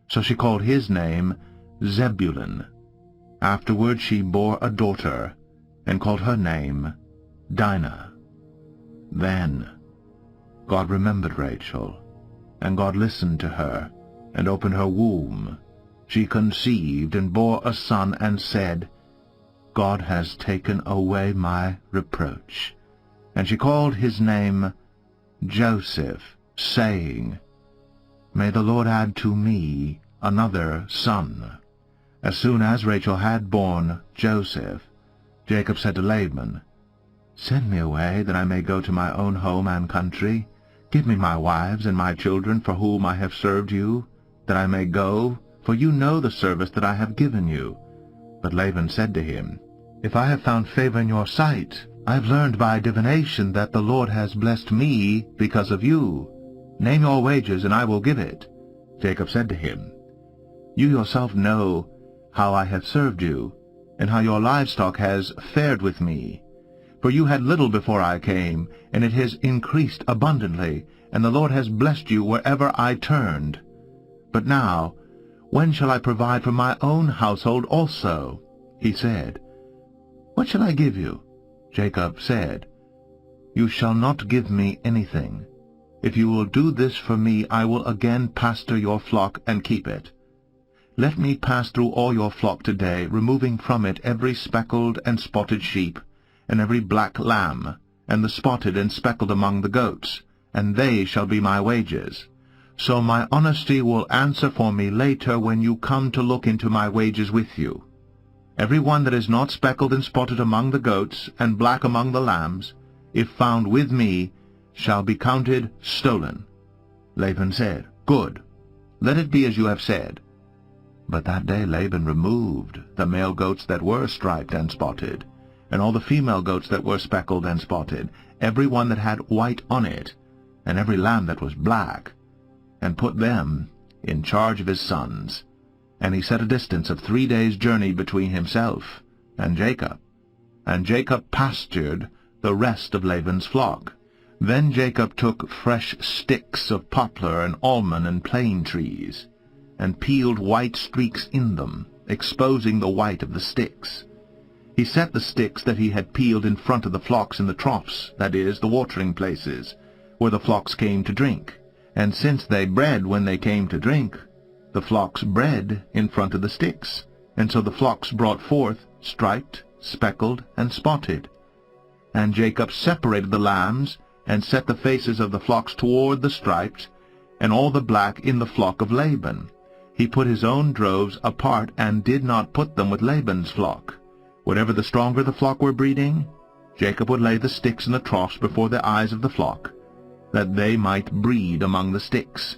So she called his name Zebulun. Afterward she bore a daughter, and called her name Dinah. Then God remembered Rachel, and God listened to her, and opened her womb. She conceived, and bore a son, and said, God has taken away my reproach. And she called his name Joseph, saying, May the Lord add to me another son. As soon as Rachel had borne Joseph, Jacob said to Laban, Send me away, that I may go to my own home and country. Give me my wives and my children, for whom I have served you, that I may go, for you know the service that I have given you. But Laban said to him, If I have found favor in your sight, I have learned by divination that the Lord has blessed me because of you. Name your wages, and I will give it. Jacob said to him, You yourself know how I have served you, and how your livestock has fared with me. For you had little before I came, and it has increased abundantly, and the Lord has blessed you wherever I turned. But now, when shall I provide for my own household also? He said, What shall I give you? Jacob said, You shall not give me anything. If you will do this for me, I will again pasture your flock and keep it. Let me pass through all your flock today, removing from it every speckled and spotted sheep, and every black lamb, and the spotted and speckled among the goats, and they shall be my wages. So my honesty will answer for me later when you come to look into my wages with you. Every one that is not speckled and spotted among the goats, and black among the lambs, if found with me, shall be counted stolen. Laban said, Good, let it be as you have said. But that day Laban removed the male goats that were striped and spotted, and all the female goats that were speckled and spotted, every one that had white on it, and every lamb that was black, and put them in charge of his sons. And he set a distance of 3 days' journey between himself and Jacob. And Jacob pastured the rest of Laban's flock. Then Jacob took fresh sticks of poplar and almond and plane trees, and peeled white streaks in them, exposing the white of the sticks. He set the sticks that he had peeled in front of the flocks in the troughs, that is, the watering places, where the flocks came to drink. And since they bred when they came to drink, the flocks bred in front of the sticks. And so the flocks brought forth, striped, speckled, and spotted. And Jacob separated the lambs, and set the faces of the flocks toward the striped, and all the black in the flock of Laban. He put his own droves apart, and did not put them with Laban's flock. Whenever the stronger the flock were breeding, Jacob would lay the sticks in the troughs before the eyes of the flock, that they might breed among the sticks.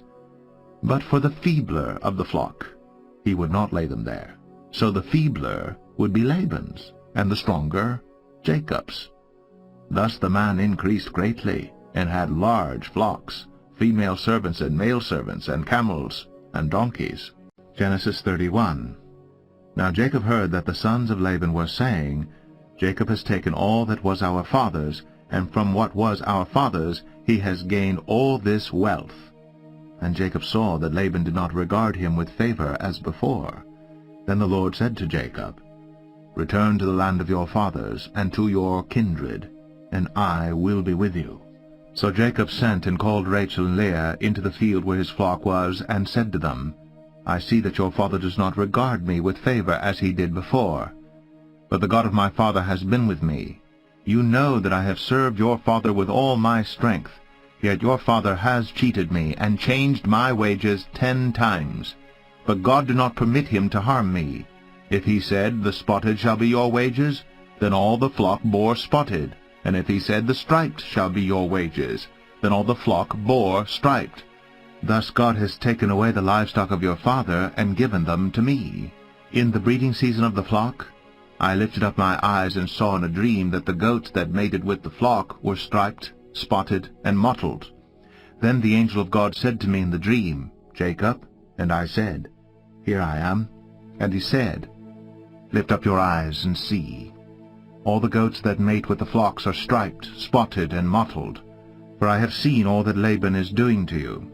But for the feebler of the flock, he would not lay them there. So the feebler would be Laban's, and the stronger Jacob's. Thus the man increased greatly, and had large flocks, female servants and male servants, and camels and donkeys. Genesis 31. Now Jacob heard that the sons of Laban were saying, Jacob has taken all that was our father's, and from what was our father's he has gained all this wealth. And Jacob saw that Laban did not regard him with favor as before. Then the Lord said to Jacob, Return to the land of your fathers, and to your kindred, and I will be with you. So Jacob sent and called Rachel and Leah into the field where his flock was, and said to them, I see that your father does not regard me with favor as he did before. But the God of my father has been with me. You know that I have served your father with all my strength, yet your father has cheated me, and changed my wages 10 times. But God did not permit him to harm me. If he said, The spotted shall be your wages, then all the flock bore spotted. And if he said, The striped shall be your wages, then all the flock bore striped. Thus God has taken away the livestock of your father, and given them to me. In the breeding season of the flock, I lifted up my eyes and saw in a dream that the goats that mated with the flock were striped, spotted, and mottled. Then the angel of God said to me in the dream, Jacob, and I said, Here I am. And he said, Lift up your eyes and see. All the goats that mate with the flocks are striped, spotted, and mottled. For I have seen all that Laban is doing to you.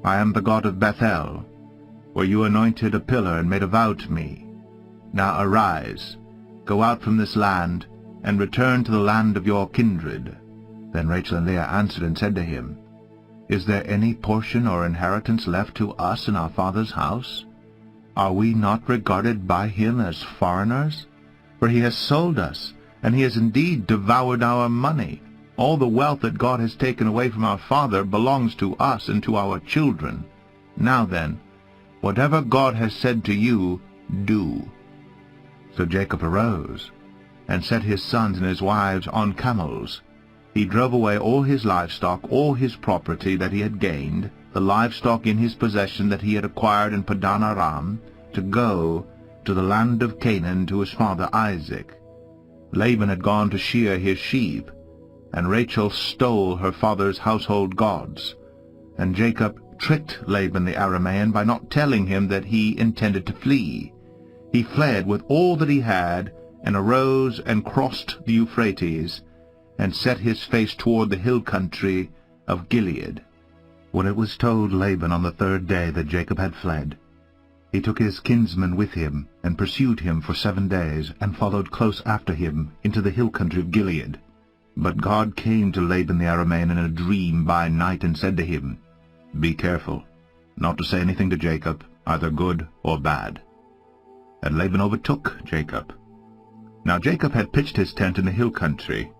I am the God of Bethel, where you anointed a pillar and made a vow to me. Now arise, go out from this land, and return to the land of your kindred. Then Rachel and Leah answered and said to him, Is there any portion or inheritance left to us in our father's house? Are we not regarded by him as foreigners? For he has sold us, and he has indeed devoured our money. All the wealth that God has taken away from our father belongs to us and to our children. Now then, whatever God has said to you, do. So Jacob arose, and set his sons and his wives on camels. He drove away all his livestock, all his property that he had gained, the livestock in his possession that he had acquired in Padan Aram, to go to the land of Canaan to his father Isaac. Laban had gone to shear his sheep, and Rachel stole her father's household gods. And Jacob tricked Laban the Aramean by not telling him that he intended to flee. He fled with all that he had, and arose and crossed the Euphrates, and set his face toward the hill country of Gilead. When it was told Laban on the 3rd day that Jacob had fled, he took his kinsman with him, and pursued him for 7 days, and followed close after him into the hill country of Gilead. But God came to Laban the Aramean in a dream by night, and said to him, Be careful, not to say anything to Jacob, either good or bad. And Laban overtook Jacob. Now Jacob had pitched his tent in the hill country,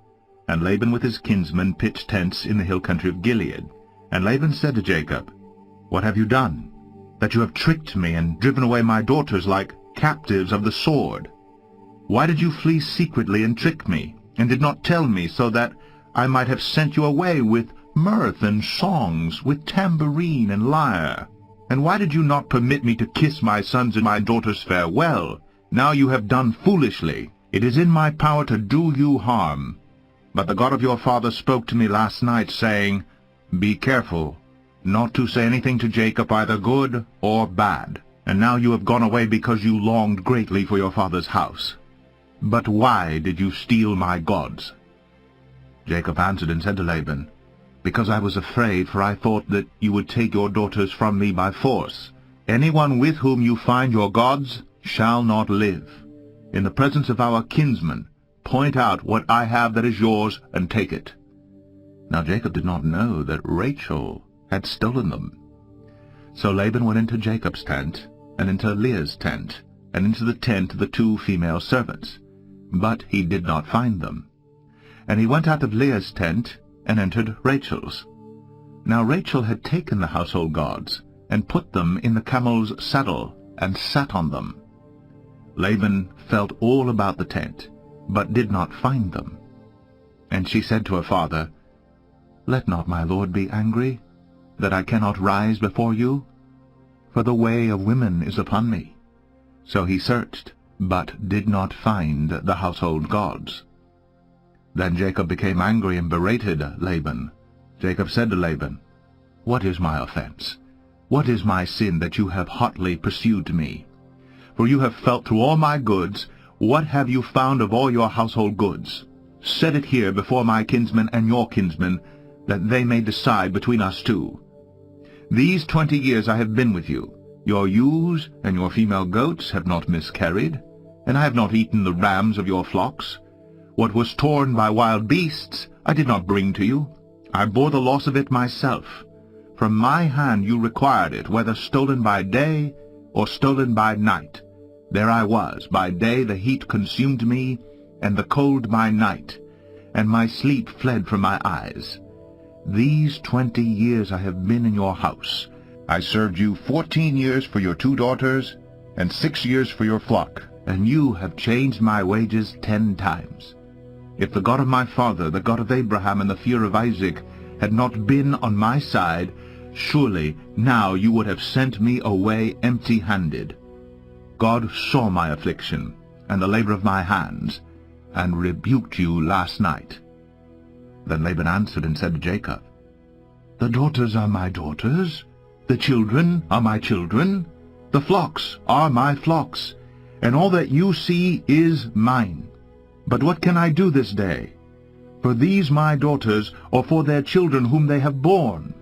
and Laban with his kinsmen pitched tents in the hill country of Gilead. And Laban said to Jacob, What have you done, that you have tricked me and driven away my daughters like captives of the sword? Why did you flee secretly and trick me, and did not tell me, so that I might have sent you away with mirth and songs, with tambourine and lyre? And why did you not permit me to kiss my sons and my daughters farewell? Now you have done foolishly. It is in my power to do you harm. But the God of your father spoke to me last night, saying, Be careful not to say anything to Jacob, either good or bad. And now you have gone away because you longed greatly for your father's house. But why did you steal my gods? Jacob answered and said to Laban, Because I was afraid, for I thought that you would take your daughters from me by force. Anyone with whom you find your gods shall not live. In the presence of our kinsmen, point out what I have that is yours, and take it. Now Jacob did not know that Rachel had stolen them. So Laban went into Jacob's tent, and into Leah's tent, and into the tent of the 2 female servants. But he did not find them. And he went out of Leah's tent, and entered Rachel's. Now Rachel had taken the household gods, and put them in the camel's saddle, and sat on them. Laban felt all about the tent, but did not find them. And she said to her father, Let not my lord be angry, that I cannot rise before you, for the way of women is upon me. So he searched, but did not find the household gods. Then Jacob became angry and berated Laban. Jacob said to Laban, What is my offense? What is my sin that you have hotly pursued me? For you have felt through all my goods. What have you found of all your household goods? Set it here before my kinsmen and your kinsmen, that they may decide between us 2. These 20 years I have been with you. Your ewes and your female goats have not miscarried, and I have not eaten the rams of your flocks. What was torn by wild beasts I did not bring to you. I bore the loss of it myself. From my hand you required it, whether stolen by day or stolen by night. There I was. By day the heat consumed me, and the cold by night, and my sleep fled from my eyes. These 20 years I have been in your house. I served you 14 years for your 2 daughters, and 6 years for your flock, and you have changed my wages 10 times. If the God of my father, the God of Abraham and the fear of Isaac, had not been on my side, surely now you would have sent me away empty-handed. God saw my affliction and the labor of my hands, and rebuked you last night. Then Laban answered and said to Jacob, The daughters are my daughters, the children are my children, the flocks are my flocks, and all that you see is mine. But what can I do this day for these my daughters, or for their children whom they have borne?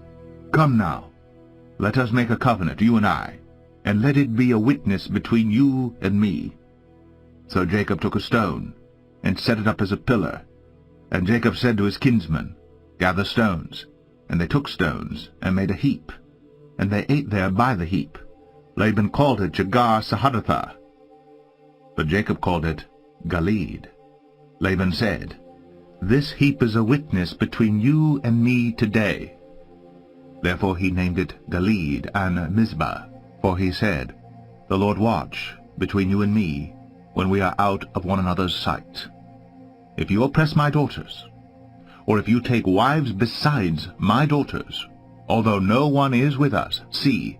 Come now, let us make a covenant, you and I, and let it be a witness between you and me. So Jacob took a stone, and set it up as a pillar. And Jacob said to his kinsmen, Gather stones. And they took stones, and made a heap. And they ate there by the heap. Laban called it Jegar-sahadutha, but Jacob called it Gilead. Laban said, This heap is a witness between you and me today. Therefore he named it Gilead and Mizpah, for he said, The Lord watch between you and me, when we are out of one another's sight. If you oppress my daughters, or if you take wives besides my daughters, although no one is with us, see,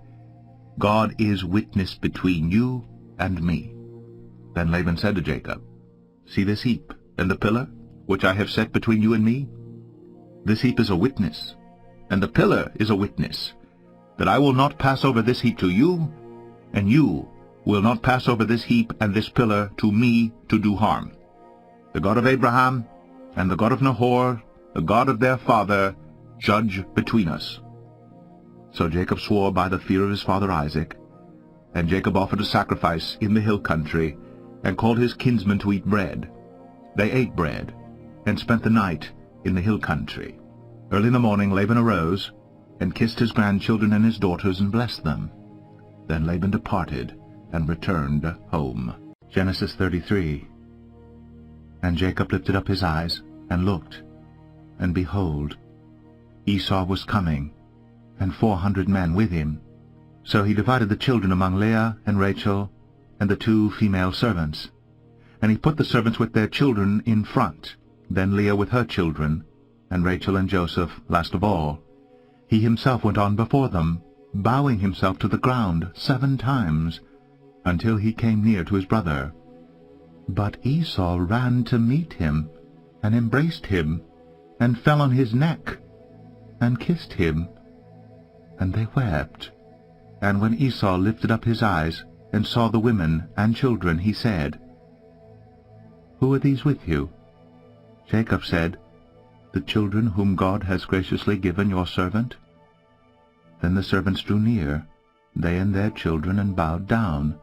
God is witness between you and me. Then Laban said to Jacob, See this heap and the pillar, which I have set between you and me? This heap is a witness, and the pillar is a witness, that I will not pass over this heap to you, and you will not pass over this heap and this pillar to me to do harm. The God of Abraham and the God of Nahor, the God of their father, judge between us. So Jacob swore by the fear of his father Isaac, and Jacob offered a sacrifice in the hill country, and called his kinsmen to eat bread. They ate bread, and spent the night in the hill country. Early in the morning Laban arose, and kissed his grandchildren and his daughters, and blessed them. Then Laban departed, and returned home. Genesis 33. And Jacob lifted up his eyes, and looked, and behold, Esau was coming, and 400 men with him. So he divided the children among Leah and Rachel and the 2 female servants. And he put the servants with their children in front, then Leah with her children, and Rachel and Joseph last of all. He himself went on before them, bowing himself to the ground 7 times, until he came near to his brother. But Esau ran to meet him, and embraced him, and fell on his neck, and kissed him. And they wept. And when Esau lifted up his eyes, and saw the women and children, he said, "Who are these with you?" Jacob said, "The children whom God has graciously given your servant." Then the servants drew near, they and their children, and bowed down.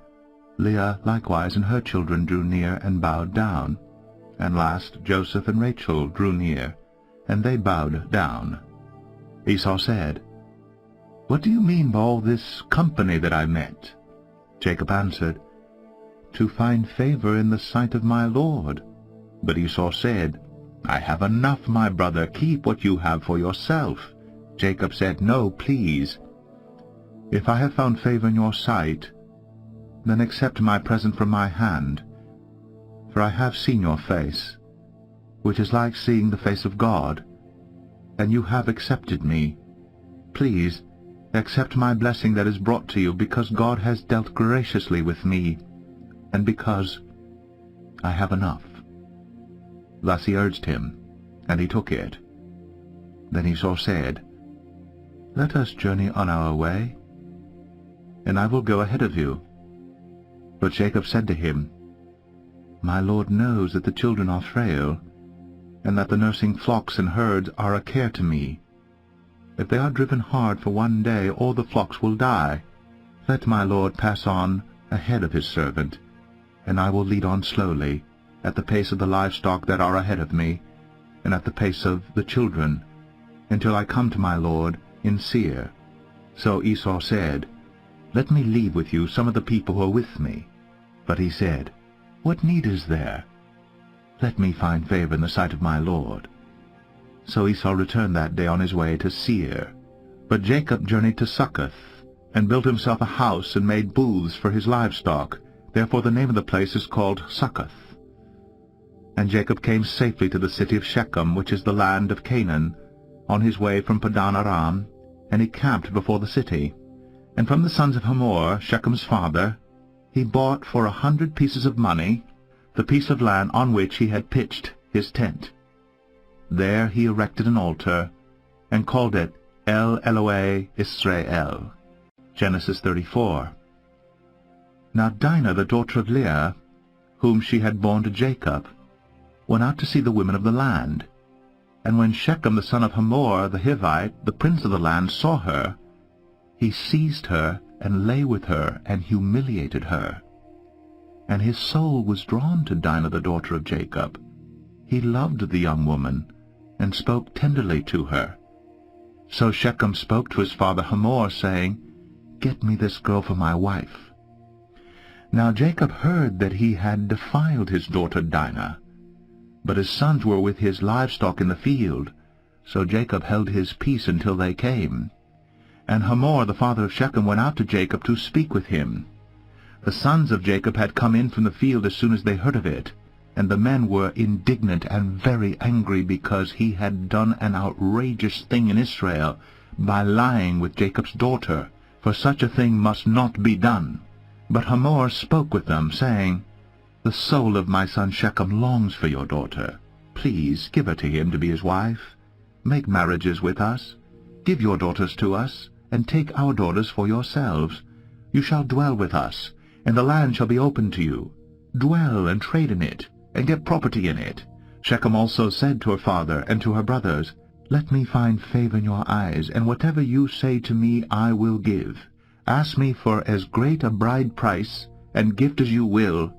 Leah likewise and her children drew near and bowed down. And last Joseph and Rachel drew near, and they bowed down. Esau said, "What do you mean by all this company that I met?" Jacob answered, "To find favor in the sight of my Lord." But Esau said, "I have enough, my brother, keep what you have for yourself." Jacob said, "No, please. If I have found favor in your sight, then accept my present from my hand, for I have seen your face, which is like seeing the face of God, and you have accepted me. Please, accept my blessing that is brought to you, because God has dealt graciously with me, and because I have enough." Thus he urged him, and he took it. Then Esau said, "Let us journey on our way, and I will go ahead of you." But Jacob said to him, "My Lord knows that the children are frail, and that the nursing flocks and herds are a care to me. If they are driven hard for one day, all the flocks will die. Let my Lord pass on ahead of his servant, and I will lead on slowly, at the pace of the livestock that are ahead of me, and at the pace of the children, until I come to my Lord in Seir." So Esau said, "Let me leave with you some of the people who are with me." But he said, "What need is there? Let me find favor in the sight of my Lord." So Esau returned that day on his way to Seir. But Jacob journeyed to Succoth, and built himself a house, and made booths for his livestock. Therefore the name of the place is called Succoth. And Jacob came safely to the city of Shechem, which is the land of Canaan, on his way from Padan Aram, and he camped before the city. And from the sons of Hamor, Shechem's father, he bought for 100 pieces of money the piece of land on which he had pitched his tent. There he erected an altar, and called it El Elohe Israel. Genesis 34. Now Dinah, the daughter of Leah, whom she had borne to Jacob, went out to see the women of the land. And when Shechem the son of Hamor the Hivite, the prince of the land, saw her, he seized her, and lay with her, and humiliated her. And his soul was drawn to Dinah the daughter of Jacob. He loved the young woman, and spoke tenderly to her. So Shechem spoke to his father Hamor, saying, "Get me this girl for my wife." Now Jacob heard that he had defiled his daughter Dinah, but his sons were with his livestock in the field, so Jacob held his peace until they came. And Hamor the father of Shechem went out to Jacob to speak with him. The sons of Jacob had come in from the field as soon as they heard of it, and the men were indignant and very angry, because he had done an outrageous thing in Israel by lying with Jacob's daughter, for such a thing must not be done. But Hamor spoke with them, saying, "The soul of my son Shechem longs for your daughter. Please give her to him to be his wife. Make marriages with us. Give your daughters to us, and take our daughters for yourselves. You shall dwell with us, and the land shall be open to you. Dwell and trade in it, and get property in it." Shechem also said to her father and to her brothers, "Let me find favor in your eyes, and whatever you say to me I will give. Ask me for as great a bride price and gift as you will,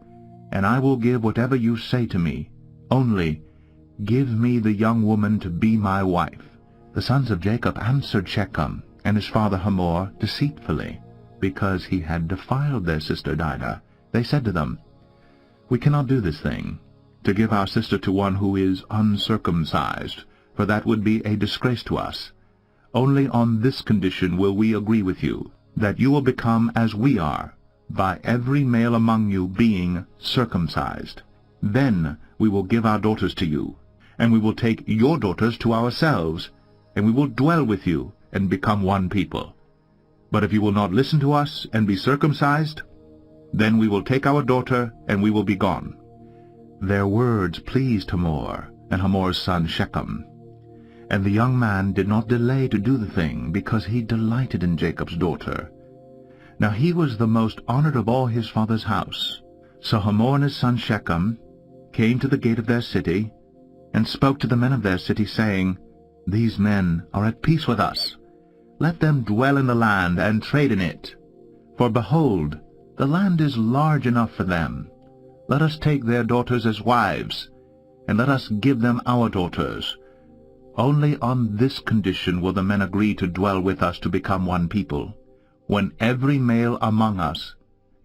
and I will give whatever you say to me. Only give me the young woman to be my wife." The sons of Jacob answered Shechem and his father Hamor deceitfully, because he had defiled their sister Dinah. They said to them, "We cannot do this thing, to give our sister to one who is uncircumcised, for that would be a disgrace to us. Only on this condition will we agree with you, that you will become as we are, by every male among you being circumcised. Then we will give our daughters to you, and we will take your daughters to ourselves, and we will dwell with you, and become one people. But if you will not listen to us and be circumcised, then we will take our daughter, and we will be gone. Their words pleased Hamor, and Hamor's son Shechem. And the young man did not delay to do the thing, because he delighted in Jacob's daughter. Now he was the most honored of all his father's house. So Hamor and his son Shechem came to the gate of their city, and spoke to the men of their city, saying, These men are at peace with us. Let them dwell in the land, and trade in it. For behold, the land is large enough for them. Let us take their daughters as wives, and let us give them our daughters. Only on this condition will the men agree to dwell with us to become one people, when every male among us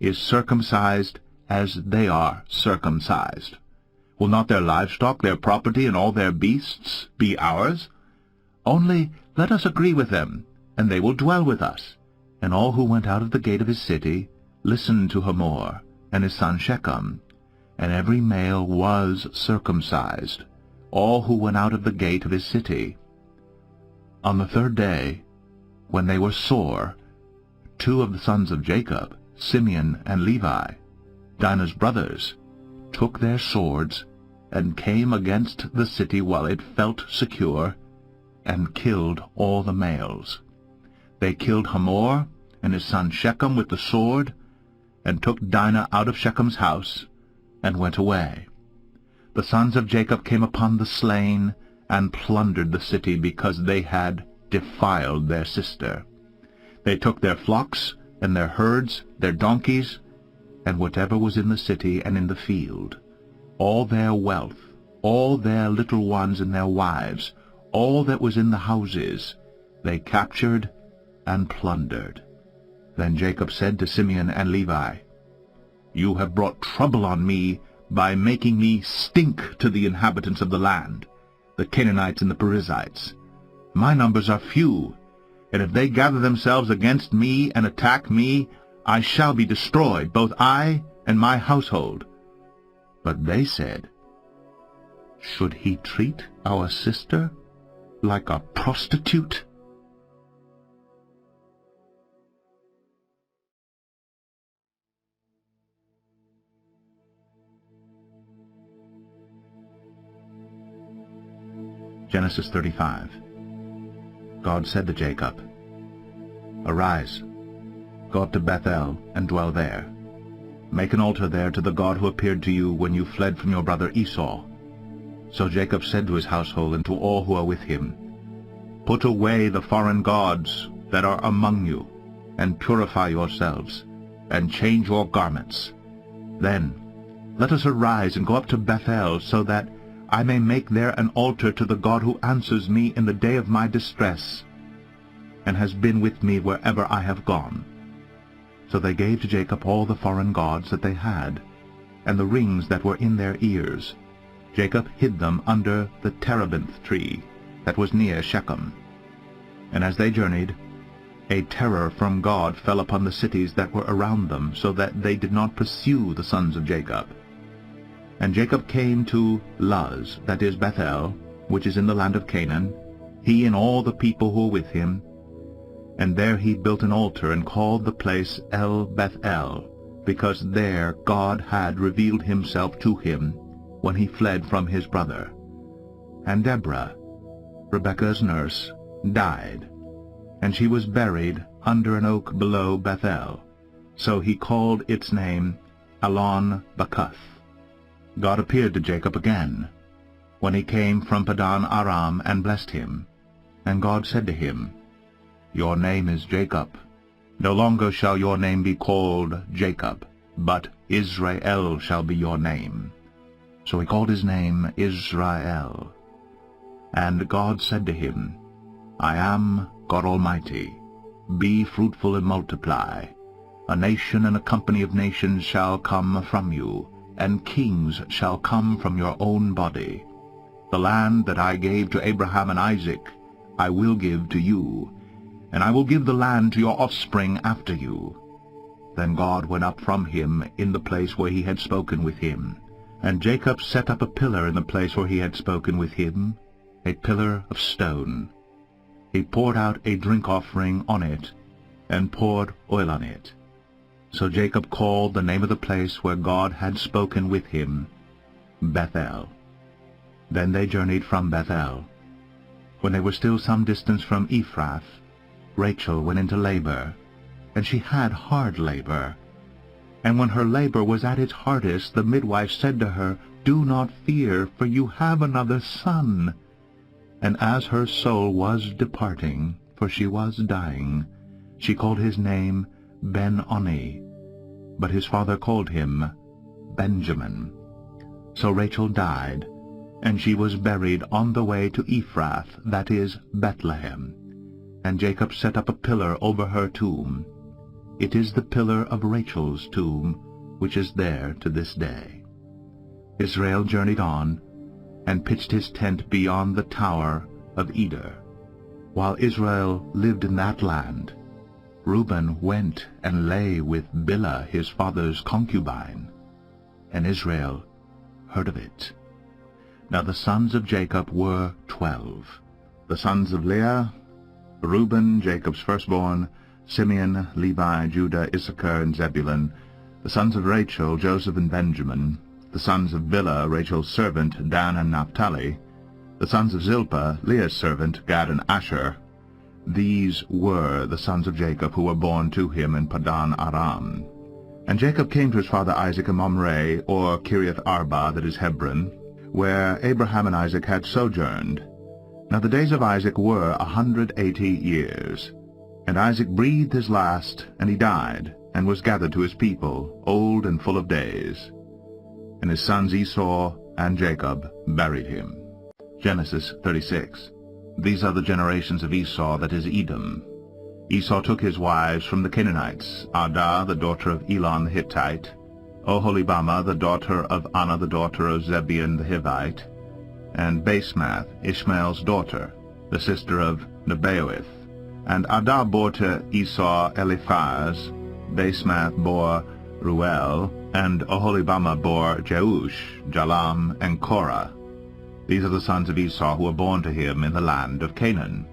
is circumcised as they are circumcised. Will not their livestock, their property, and all their beasts be ours? Only let us agree with them, and they will dwell with us. And all who went out of the gate of his city listened to Hamor and his son Shechem, and every male was circumcised, all who went out of the gate of his city. On the third day, when they were sore, two of the sons of Jacob, Simeon and Levi, Dinah's brothers, took their swords, and came against the city while it felt secure, and killed all the males. They killed Hamor and his son Shechem with the sword, and took Dinah out of Shechem's house, and went away. The sons of Jacob came upon the slain, and plundered the city, because they had defiled their sister. They took their flocks, and their herds, their donkeys, and whatever was in the city and in the field, all their wealth, all their little ones and their wives, all that was in the houses, they captured and plundered. Then Jacob said to Simeon and Levi, You have brought trouble on me by making me stink to the inhabitants of the land, the Canaanites and the Perizzites. My numbers are few, and if they gather themselves against me and attack me, I shall be destroyed, both I and my household. But they said, Should he treat our sister like a prostitute? Genesis 35. God said to Jacob, Arise, go up to Bethel, and dwell there. Make an altar there to the God who appeared to you when you fled from your brother Esau. So Jacob said to his household and to all who are with him, Put away the foreign gods that are among you, and purify yourselves, and change your garments. Then let us arise and go up to Bethel, so that I may make there an altar to the God who answers me in the day of my distress, and has been with me wherever I have gone. So they gave to Jacob all the foreign gods that they had, and the rings that were in their ears. Jacob hid them under the terebinth tree that was near Shechem. And as they journeyed, a terror from God fell upon the cities that were around them, so that they did not pursue the sons of Jacob. And Jacob came to Luz, that is Bethel, which is in the land of Canaan, he and all the people who were with him. And there he built an altar, and called the place El Bethel, because there God had revealed himself to him when he fled from his brother. And Deborah, Rebekah's nurse, died, and she was buried under an oak below Bethel. So he called its name Allon Bacuth. God appeared to Jacob again, when he came from Padan Aram, and blessed him. And God said to him, Your name is Jacob. No longer shall your name be called Jacob, but Israel shall be your name. So he called his name Israel. And God said to him, I am God Almighty. Be fruitful and multiply. A nation and a company of nations shall come from you, and kings shall come from your own body. The land that I gave to Abraham and Isaac I will give to you, and I will give the land to your offspring after you. Then God went up from him in the place where he had spoken with him. And Jacob set up a pillar in the place where he had spoken with him, a pillar of stone. He poured out a drink offering on it, and poured oil on it. So Jacob called the name of the place where God had spoken with him, Bethel. Then they journeyed from Bethel. When they were still some distance from Ephrath, Rachel went into labor, and she had hard labor. And when her labor was at its hardest, the midwife said to her, Do not fear, for you have another son. And as her soul was departing, for she was dying, she called his name Ben-Oni, but his father called him Benjamin. So Rachel died, and she was buried on the way to Ephrath, that is, Bethlehem. And Jacob set up a pillar over her tomb. It is the pillar of Rachel's tomb, which is there to this day. Israel journeyed on, and pitched his tent beyond the tower of Eder. While Israel lived in that land, Reuben went and lay with Bilhah his father's concubine, and Israel heard of it. Now the sons of Jacob were 12. The sons of Leah, Reuben, Jacob's firstborn, Simeon, Levi, Judah, Issachar, and Zebulun. The sons of Rachel, Joseph and Benjamin. The sons of Bilhah, Rachel's servant, Dan and Naphtali. The sons of Zilpah, Leah's servant, Gad and Asher. These were the sons of Jacob who were born to him in Padan Aram. And Jacob came to his father Isaac in Mamre, or Kiriath Arba, that is Hebron, where Abraham and Isaac had sojourned. Now the days of Isaac were 180 years. And Isaac breathed his last, and he died, and was gathered to his people, old and full of days. And his sons Esau and Jacob buried him. Genesis 36. These are the generations of Esau, that is Edom. Esau took his wives from the Canaanites, Adah the daughter of Elon the Hittite, Oholibamah the daughter of Anna the daughter of Zebeon the Hivite, and Basemath, Ishmael's daughter, the sister of Nebaioth. And Adah bore to Esau Eliphaz, Basemath bore Ruel, and Oholibamah bore Jeush, Jalam, and Korah. These are the sons of Esau who were born to him in the land of Canaan.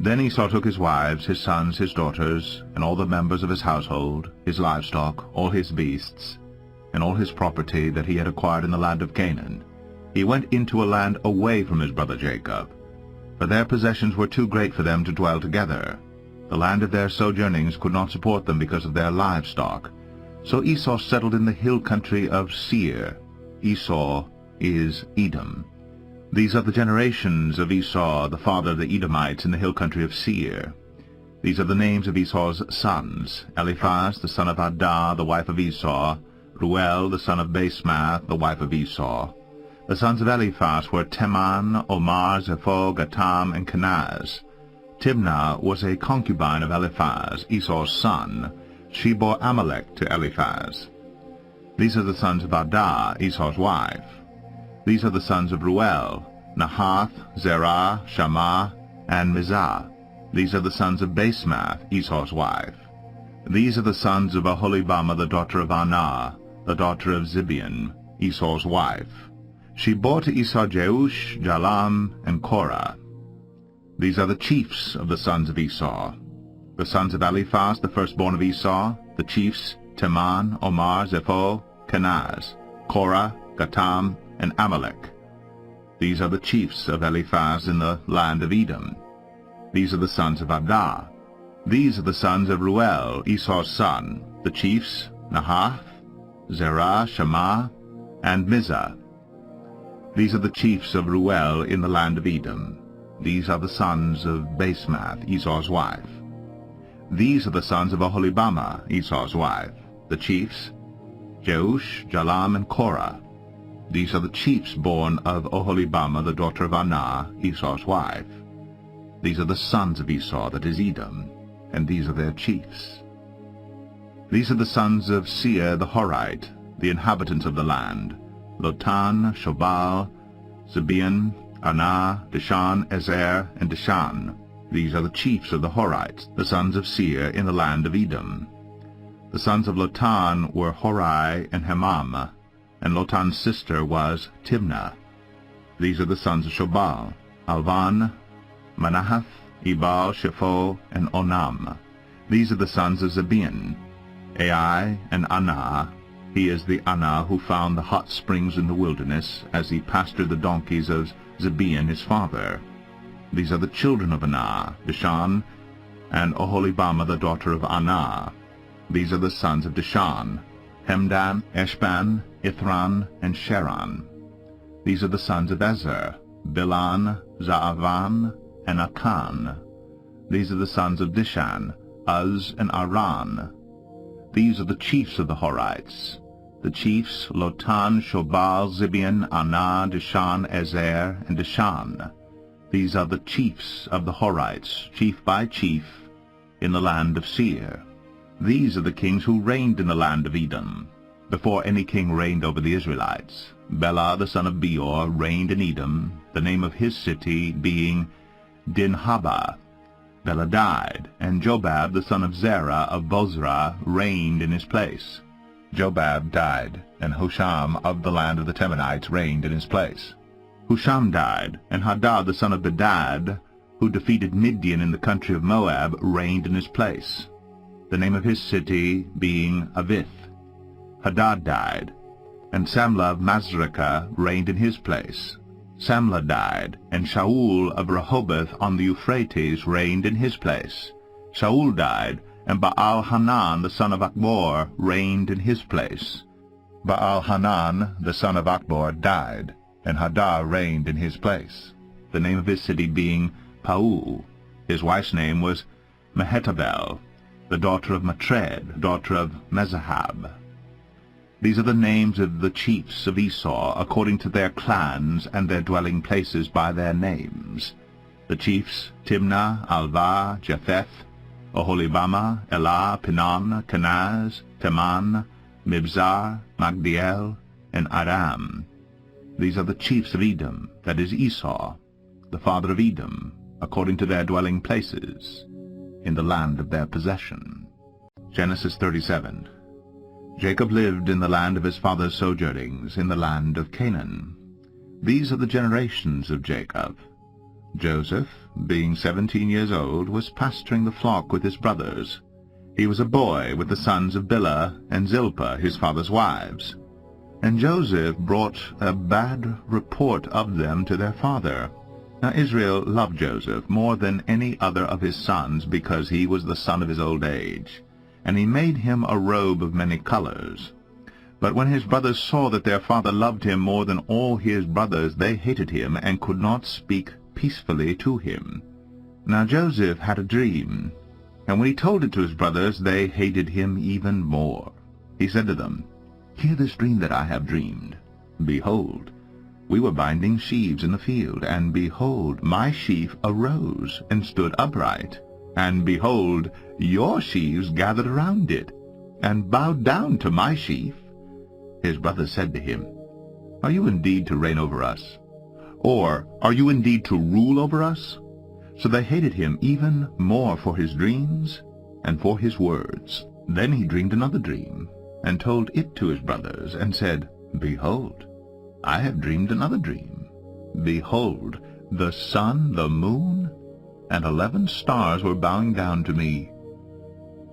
Then Esau took his wives, his sons, his daughters, and all the members of his household, his livestock, all his beasts, and all his property that he had acquired in the land of Canaan. He went into a land away from his brother Jacob, for their possessions were too great for them to dwell together. The land of their sojournings could not support them because of their livestock. So Esau settled in the hill country of Seir. Esau is Edom. These are the generations of Esau, the father of the Edomites, in the hill country of Seir. These are the names of Esau's sons: Eliphaz, the son of Adah, the wife of Esau; Ruel, the son of Basemath, the wife of Esau. The sons of Eliphaz were Teman, Omar, Zepho, Gatam, and Kenaz. Timnah was a concubine of Eliphaz, Esau's son. She bore Amalek to Eliphaz. These are the sons of Adah, Esau's wife. These are the sons of Ruel: Nahath, Zerah, Shammah, and Mizah. These are the sons of Basemath, Esau's wife. These are the sons of Oholibamah, the daughter of Anah, the daughter of Zibeon, Esau's wife. She bore to Esau Jeush, Jalam, and Korah. These are the chiefs of the sons of Esau. The sons of Eliphaz, the firstborn of Esau, the chiefs: Teman, Omar, Zepho, Kenaz, Korah, Gatam, and Amalek. These are the chiefs of Eliphaz in the land of Edom. These are the sons of Adah. These are the sons of Ruel, Esau's son, the chiefs: Nahath, Zerah, Shammah, and Mizah. These are the chiefs of Ruel in the land of Edom. These are the sons of Basemath, Esau's wife. These are the sons of Oholibamah, Esau's wife, the chiefs: Jeush, Jalam, and Korah. These are the chiefs born of Oholibamah, the daughter of Anah, Esau's wife. These are the sons of Esau, that is Edom, and these are their chiefs. These are the sons of Seir the Horite, the inhabitants of the land: Lotan, Shobal, Zibeon, Anah, Dishan, Ezer, and Dishan. These are the chiefs of the Horites, the sons of Seir, in the land of Edom. The sons of Lotan were Horai and Hemam, and Lotan's sister was Timnah. These are the sons of Shobal, Alvan, Manahath, Ebal, Shepho, and Onam. These are the sons of Zebeon, Ai and Anah. He is the Anah who found the hot springs in the wilderness, as he pastured the donkeys of Zebeon his father. These are the children of Anah, Dishan, and Oholibamah the daughter of Anah. These are the sons of Dishan, Hemdan, Eshban, Ithran, and Sheran. These are the sons of Ezer, Bilan, Zaavan, and Akan. These are the sons of Dishan, Uz, and Aran. These are the chiefs of the Horites. The chiefs Lotan, Shobal, Zebeon, Anah, Dishan, Ezer, and Dishan. These are the chiefs of the Horites, chief by chief, in the land of Seir. These are the kings who reigned in the land of Edom, before any king reigned over the Israelites. Bela the son of Beor reigned in Edom, the name of his city being Dinhabah. Bela died, and Jobab the son of Zerah of Bozrah reigned in his place. Jobab died, and Husham of the land of the Temanites reigned in his place. Husham died, and Hadad the son of Bedad, who defeated Midian in the country of Moab, reigned in his place, the name of his city being Avith. Hadad died, and Samlah of Masrekah reigned in his place. Samlah died, and Shaul of Rehoboth on the Euphrates reigned in his place. Shaul died, and Baal-Hanan the son of Akbor reigned in his place. Baal-Hanan the son of Akbor died, and Hadar reigned in his place, the name of his city being Paul. His wife's name was Mehetabel, the daughter of Matred, daughter of Mezahab. These are the names of the chiefs of Esau, according to their clans and their dwelling places by their names. The chiefs Timnah, Alvah, Japheth, Oholibamah, Elah, Pinon, Kenaz, Teman, Mibzar, Magdiel, and Aram. These are the chiefs of Edom, that is Esau, the father of Edom, according to their dwelling places, in the land of their possession. Genesis 37. Jacob lived in the land of his father's sojournings, in the land of Canaan. These are the generations of Jacob. Joseph, being 17 years old, was pasturing the flock with his brothers. He was a boy with the sons of Bilhah and Zilpah, his father's wives. And Joseph brought a bad report of them to their father. Now Israel loved Joseph more than any other of his sons, because he was the son of his old age. And he made him a robe of many colors. But when his brothers saw that their father loved him more than all his brothers, they hated him, and could not speak peacefully to him. Now Joseph had a dream, and when he told it to his brothers, they hated him even more. He said to them, "Hear this dream that I have dreamed. Behold, we were binding sheaves in the field, and behold, my sheaf arose and stood upright. And behold, your sheaves gathered around it, and bowed down to my sheaf." His brothers said to him, "Are you indeed to reign over us? Or are you indeed to rule over us?" So they hated him even more for his dreams and for his words. Then he dreamed another dream, and told it to his brothers, and said, "Behold, I have dreamed another dream. Behold, the sun, the moon, and 11 stars were bowing down to me."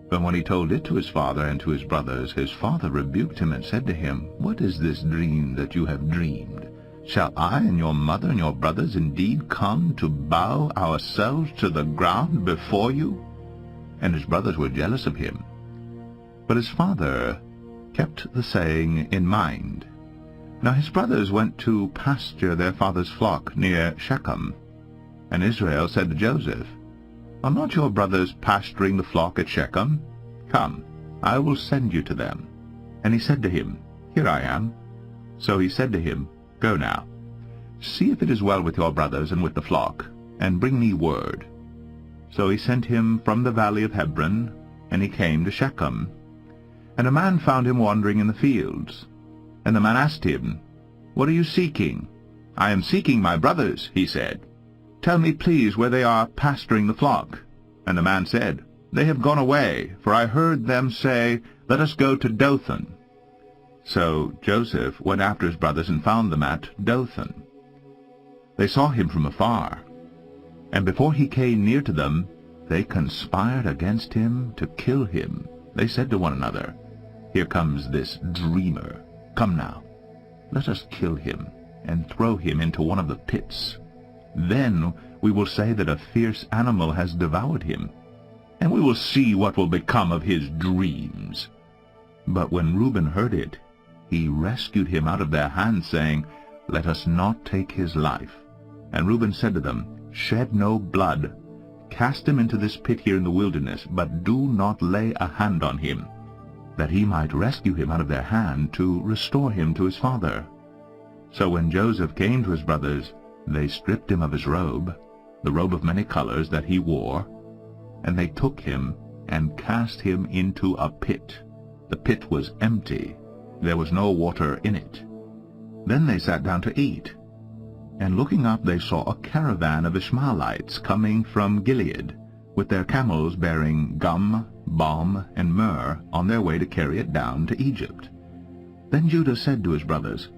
But when he told it to his father and to his brothers, his father rebuked him and said to him, "What is this dream that you have dreamed? Shall I and your mother and your brothers indeed come to bow ourselves to the ground before you?" And his brothers were jealous of him. But his father kept the saying in mind. Now his brothers went to pasture their father's flock near Shechem. And Israel said to Joseph, "Are not your brothers pasturing the flock at Shechem? Come, I will send you to them." And he said to him, "Here I am." So he said to him, "Go now, see if it is well with your brothers and with the flock, and bring me word." So he sent him from the valley of Hebron, and he came to Shechem. And a man found him wandering in the fields. And the man asked him, "What are you seeking?" "I am seeking my brothers," he said. "Tell me, please, where they are pasturing the flock." And the man said, "They have gone away, for I heard them say, 'Let us go to Dothan.'" So Joseph went after his brothers and found them at Dothan. They saw him from afar, and before he came near to them, they conspired against him to kill him. They said to one another, "Here comes this dreamer. Come now, let us kill him and throw him into one of the pits. Then we will say that a fierce animal has devoured him, and we will see what will become of his dreams." But when Reuben heard it, he rescued him out of their hands, saying, "Let us not take his life." And Reuben said to them, "Shed no blood. Cast him into this pit here in the wilderness, but do not lay a hand on him, that he might rescue him out of their hand to restore him to his father." So when Joseph came to his brothers, they stripped him of his robe, the robe of many colors that he wore, and they took him and cast him into a pit. The pit was empty. There was no water in it. Then they sat down to eat. And looking up they saw a caravan of Ishmaelites coming from Gilead, with their camels bearing gum, balm, and myrrh on their way to carry it down to Egypt. Then Judah said to his brothers,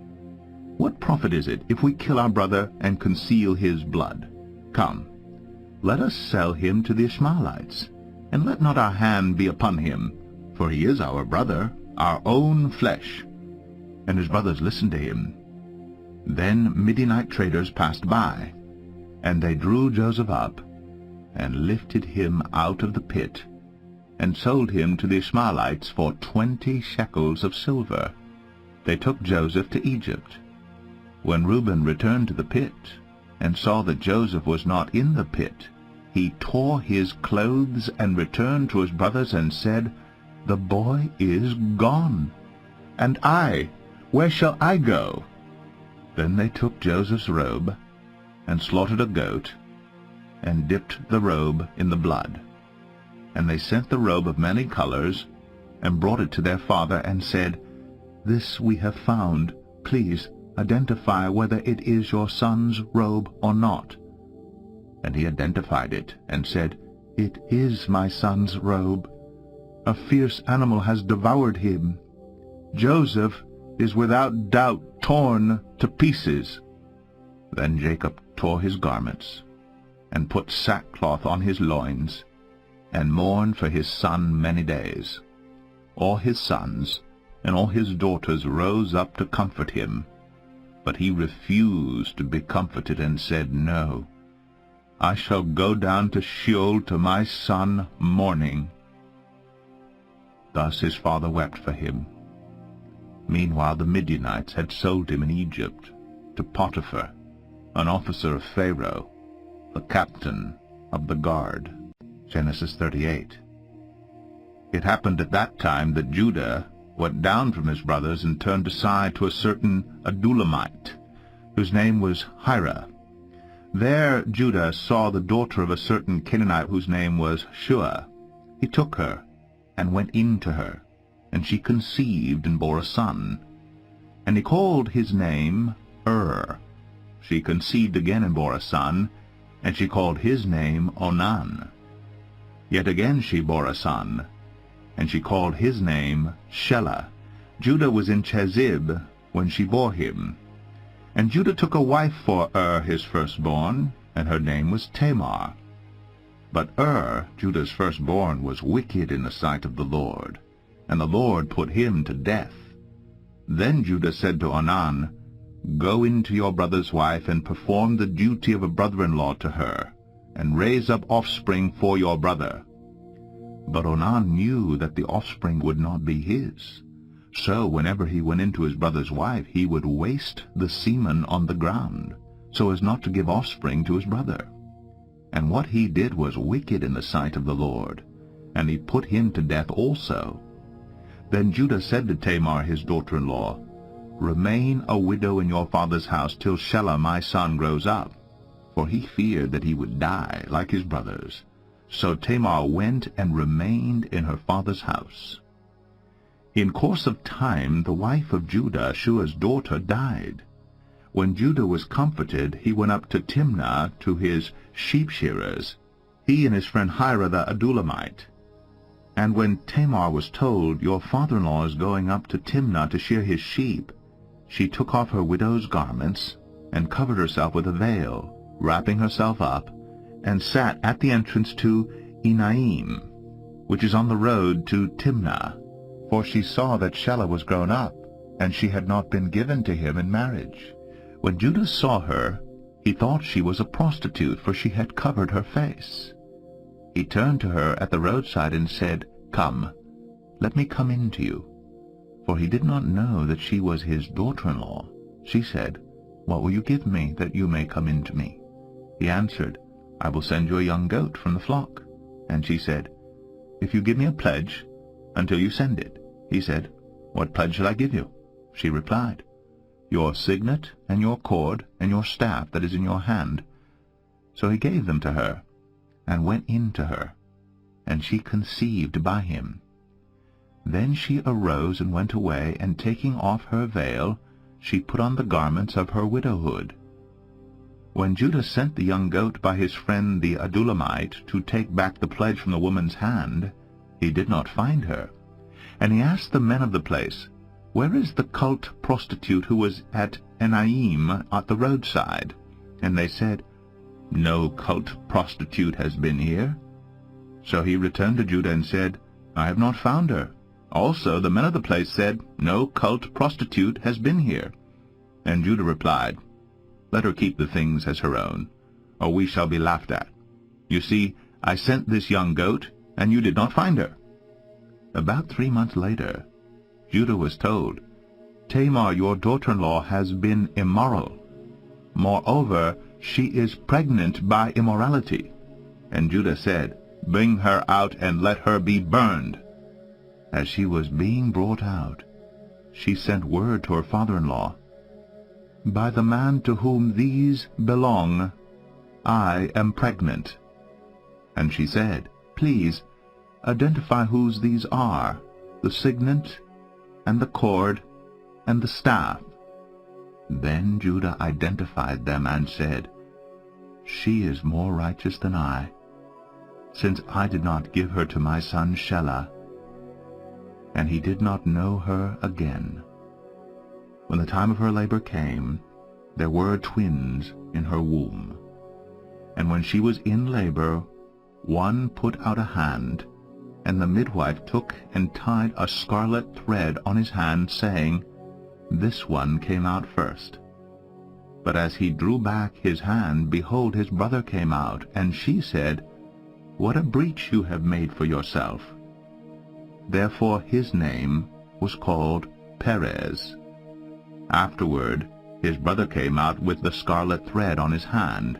"What profit is it if we kill our brother and conceal his blood? Come, let us sell him to the Ishmaelites, and let not our hand be upon him, for he is our brother, our own flesh." And his brothers listened to him. Then Midianite traders passed by, and they drew Joseph up, and lifted him out of the pit, and sold him to the Ishmaelites for 20 shekels of silver. They took Joseph to Egypt. When Reuben returned to the pit, and saw that Joseph was not in the pit, he tore his clothes and returned to his brothers and said, "The boy is gone, and I, where shall I go?" Then they took Joseph's robe, and slaughtered a goat, and dipped the robe in the blood. And they sent the robe of many colors, and brought it to their father, and said, "This we have found. Please identify whether it is your son's robe or not." And he identified it, and said, "It is my son's robe. A fierce animal has devoured him. Joseph is without doubt torn to pieces." Then Jacob tore his garments, and put sackcloth on his loins, and mourned for his son many days. All his sons and all his daughters rose up to comfort him, but he refused to be comforted, and said, "No, I shall go down to Sheol to my son mourning." Thus his father wept for him. Meanwhile the Midianites had sold him in Egypt to Potiphar, an officer of Pharaoh, the captain of the guard. Genesis 38. It happened at that time that Judah went down from his brothers and turned aside to a certain Adullamite, whose name was Hira. There Judah saw the daughter of a certain Canaanite whose name was Shua. He took her and went in to her, and she conceived and bore a son. And he called his name She conceived again and bore a son, and she called his name Onan. Yet again she bore a son, and she called his name Shelah. Judah was in Chezib when she bore him. And Judah took a wife for his firstborn, and her name was Tamar. But Judah's firstborn, was wicked in the sight of the Lord, and the Lord put him to death. Then Judah said to Onan, "Go into your brother's wife, and perform the duty of a brother-in-law to her, and raise up offspring for your brother." But Onan knew that the offspring would not be his. So whenever he went into his brother's wife, he would waste the semen on the ground, so as not to give offspring to his brother. And what he did was wicked in the sight of the Lord, and he put him to death also. Then Judah said to Tamar his daughter-in-law, "Remain a widow in your father's house till Shelah my son grows up," for he feared that he would die like his brothers. So Tamar went and remained in her father's house. In course of time the wife of Judah, Shua's daughter, died. When Judah was comforted, he went up to Timnah to his sheep-shearers, he and his friend Hira the Adullamite. And when Tamar was told, "Your father-in-law is going up to Timnah to shear his sheep," she took off her widow's garments and covered herself with a veil, wrapping herself up, and sat at the entrance to Enaim, which is on the road to Timnah. For she saw that Shelah was grown up, and she had not been given to him in marriage. When Judah saw her, he thought she was a prostitute, for she had covered her face. He turned to her at the roadside and said, "Come, let me come in to you." For he did not know that she was his daughter-in-law. She said, "What will you give me that you may come in to me?" He answered, "I will send you a young goat from the flock." And she said, "If you give me a pledge until you send it." He said, "What pledge shall I give you?" She replied, "Your signet and your cord and your staff that is in your hand." So he gave them to her, and went in to her, and she conceived by him. Then she arose and went away, and taking off her veil, she put on the garments of her widowhood. When Judah sent the young goat by his friend the Adullamite to take back the pledge from the woman's hand, he did not find her. And he asked the men of the place, "Where is the cult prostitute who was at Enaim at the roadside?" And they said, "No cult prostitute has been here." So he returned to Judah and said, "I have not found her." Also the men of the place said, "No cult prostitute has been here." And Judah replied, "Let her keep the things as her own, or we shall be laughed at. You see, I sent this young goat, and you did not find her." About 3 months later, Judah was told, "Tamar, your daughter-in-law, has been immoral. Moreover, she is pregnant by immorality." And Judah said, "Bring her out and let her be burned." As she was being brought out, she sent word to her father-in-law, "By the man to whom these belong, I am pregnant." And she said, "Please, identify whose these are, the signet, and the cord, and the staff." Then Judah identified them and said, "She is more righteous than I, since I did not give her to my son Shelah." And he did not know her again. When the time of her labor came, there were twins in her womb. And when she was in labor, one put out a hand, and the midwife took and tied a scarlet thread on his hand, saying, "This one came out first." But as he drew back his hand, behold, his brother came out, and she said, "What a breach you have made for yourself." Therefore his name was called Perez. Afterward his brother came out with the scarlet thread on his hand,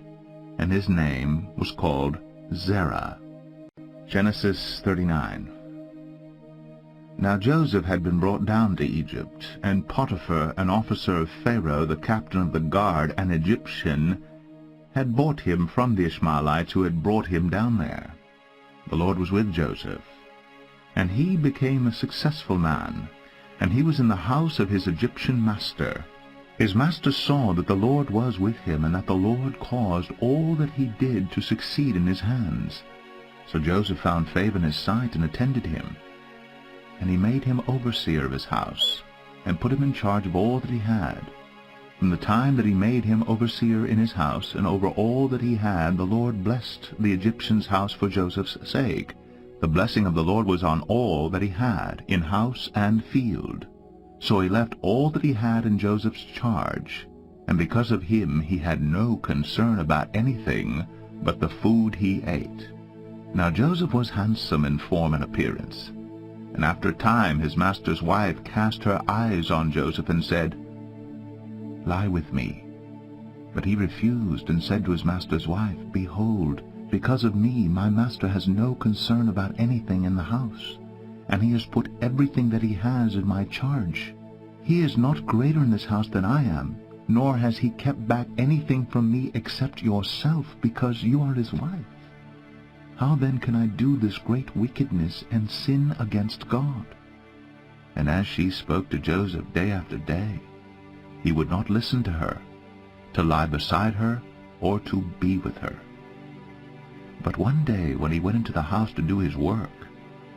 and his name was called Zerah. Genesis 39. Now Joseph had been brought down to Egypt, and Potiphar, an officer of Pharaoh, the captain of the guard, an Egyptian, had bought him from the Ishmaelites who had brought him down there. The Lord was with Joseph, and he became a successful man, and he was in the house of his Egyptian master. His master saw that the Lord was with him, and that the Lord caused all that he did to succeed in his hands. So Joseph found favor in his sight and attended him. And he made him overseer of his house, and put him in charge of all that he had. From the time that he made him overseer in his house, and over all that he had, the Lord blessed the Egyptian's house for Joseph's sake. The blessing of the Lord was on all that he had, in house and field. So he left all that he had in Joseph's charge, and because of him he had no concern about anything but the food he ate. Now Joseph was handsome in form and appearance. And after a time his master's wife cast her eyes on Joseph and said, "Lie with me." But he refused, and said to his master's wife, "Behold, because of me my master has no concern about anything in the house, and he has put everything that he has in my charge. He is not greater in this house than I am, nor has he kept back anything from me except yourself, because you are his wife. How then can I do this great wickedness and sin against God?" And as she spoke to Joseph day after day, he would not listen to her, to lie beside her or to be with her. But one day when he went into the house to do his work,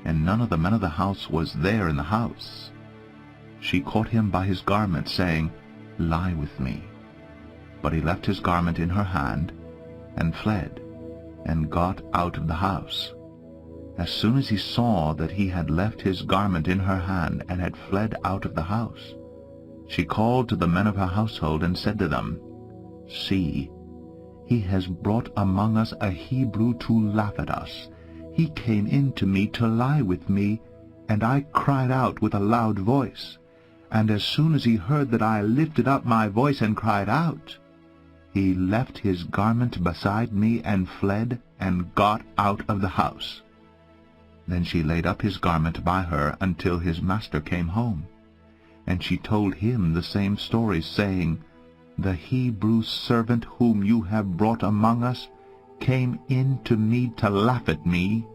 and none of the men of the house was there in the house, she caught him by his garment, saying, "Lie with me." But he left his garment in her hand, and fled, and got out of the house. As soon as he saw that he had left his garment in her hand, and had fled out of the house, she called to the men of her household, and said to them, "See, he has brought among us a Hebrew to laugh at us. He came in to me to lie with me, and I cried out with a loud voice. And as soon as he heard that I lifted up my voice and cried out, he left his garment beside me and fled and got out of the house." Then she laid up his garment by her until his master came home. And she told him the same story, saying, "The Hebrew servant whom you have brought among us came in to me to laugh at me.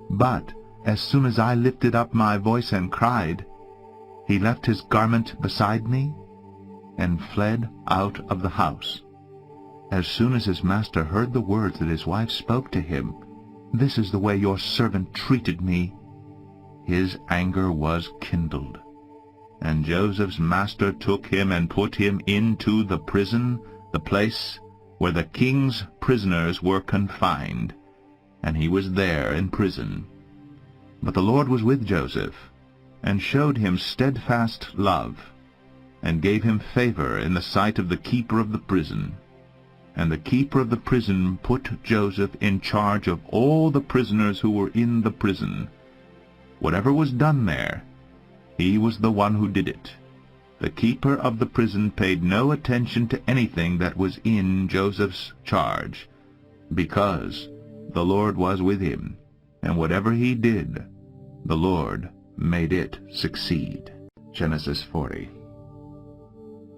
But as soon as I lifted up my voice and cried, he left his garment beside me and fled out of the house." As soon as his master heard the words that his wife spoke to him, "This is the way your servant treated me," his anger was kindled. And Joseph's master took him and put him into the prison, the place where the king's prisoners were confined, and he was there in prison. But the Lord was with Joseph, and showed him steadfast love, and gave him favor in the sight of the keeper of the prison. And the keeper of the prison put Joseph in charge of all the prisoners who were in the prison. Whatever was done there, he was the one who did it. The keeper of the prison paid no attention to anything that was in Joseph's charge, because the Lord was with him, and whatever he did, the Lord made it succeed. Genesis 40.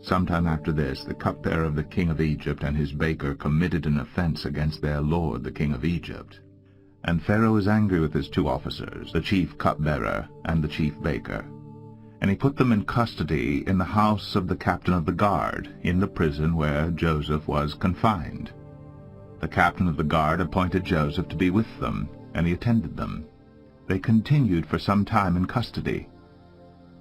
Sometime after this, the cupbearer of the king of Egypt and his baker committed an offense against their lord, the king of Egypt. And Pharaoh was angry with his two officers, the chief cupbearer and the chief baker. And he put them in custody in the house of the captain of the guard, in the prison where Joseph was confined. The captain of the guard appointed Joseph to be with them, and he attended them. They continued for some time in custody.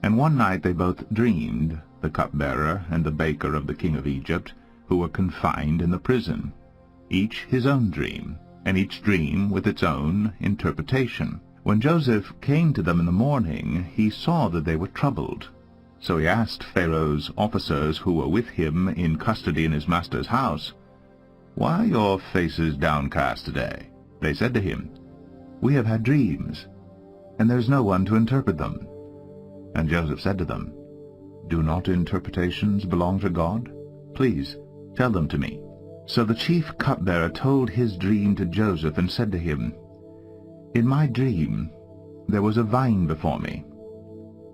And one night they both dreamed, the cupbearer and the baker of the king of Egypt, who were confined in the prison, each his own dream, and each dream with its own interpretation. When Joseph came to them in the morning, he saw that they were troubled. So he asked Pharaoh's officers who were with him in custody in his master's house, "Why are your faces downcast today?" They said to him, "We have had dreams, and there is no one to interpret them." And Joseph said to them, "Do not interpretations belong to God? Please, tell them to me." So the chief cupbearer told his dream to Joseph and said to him, "In my dream there was a vine before me,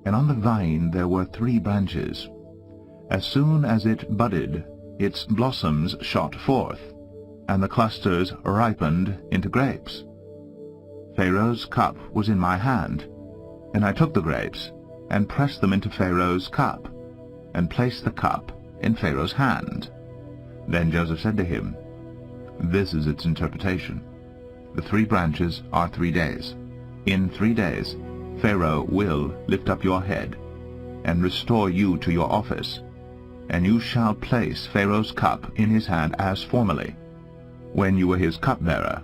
and on the vine there were 3 branches. As soon as it budded, its blossoms shot forth, and the clusters ripened into grapes. Pharaoh's cup was in my hand, and I took the grapes and pressed them into Pharaoh's cup, and placed the cup in Pharaoh's hand." Then Joseph said to him, "This is its interpretation. The 3 branches are 3 days. In 3 days Pharaoh will lift up your head and restore you to your office, and you shall place Pharaoh's cup in his hand as formerly, when you were his cupbearer.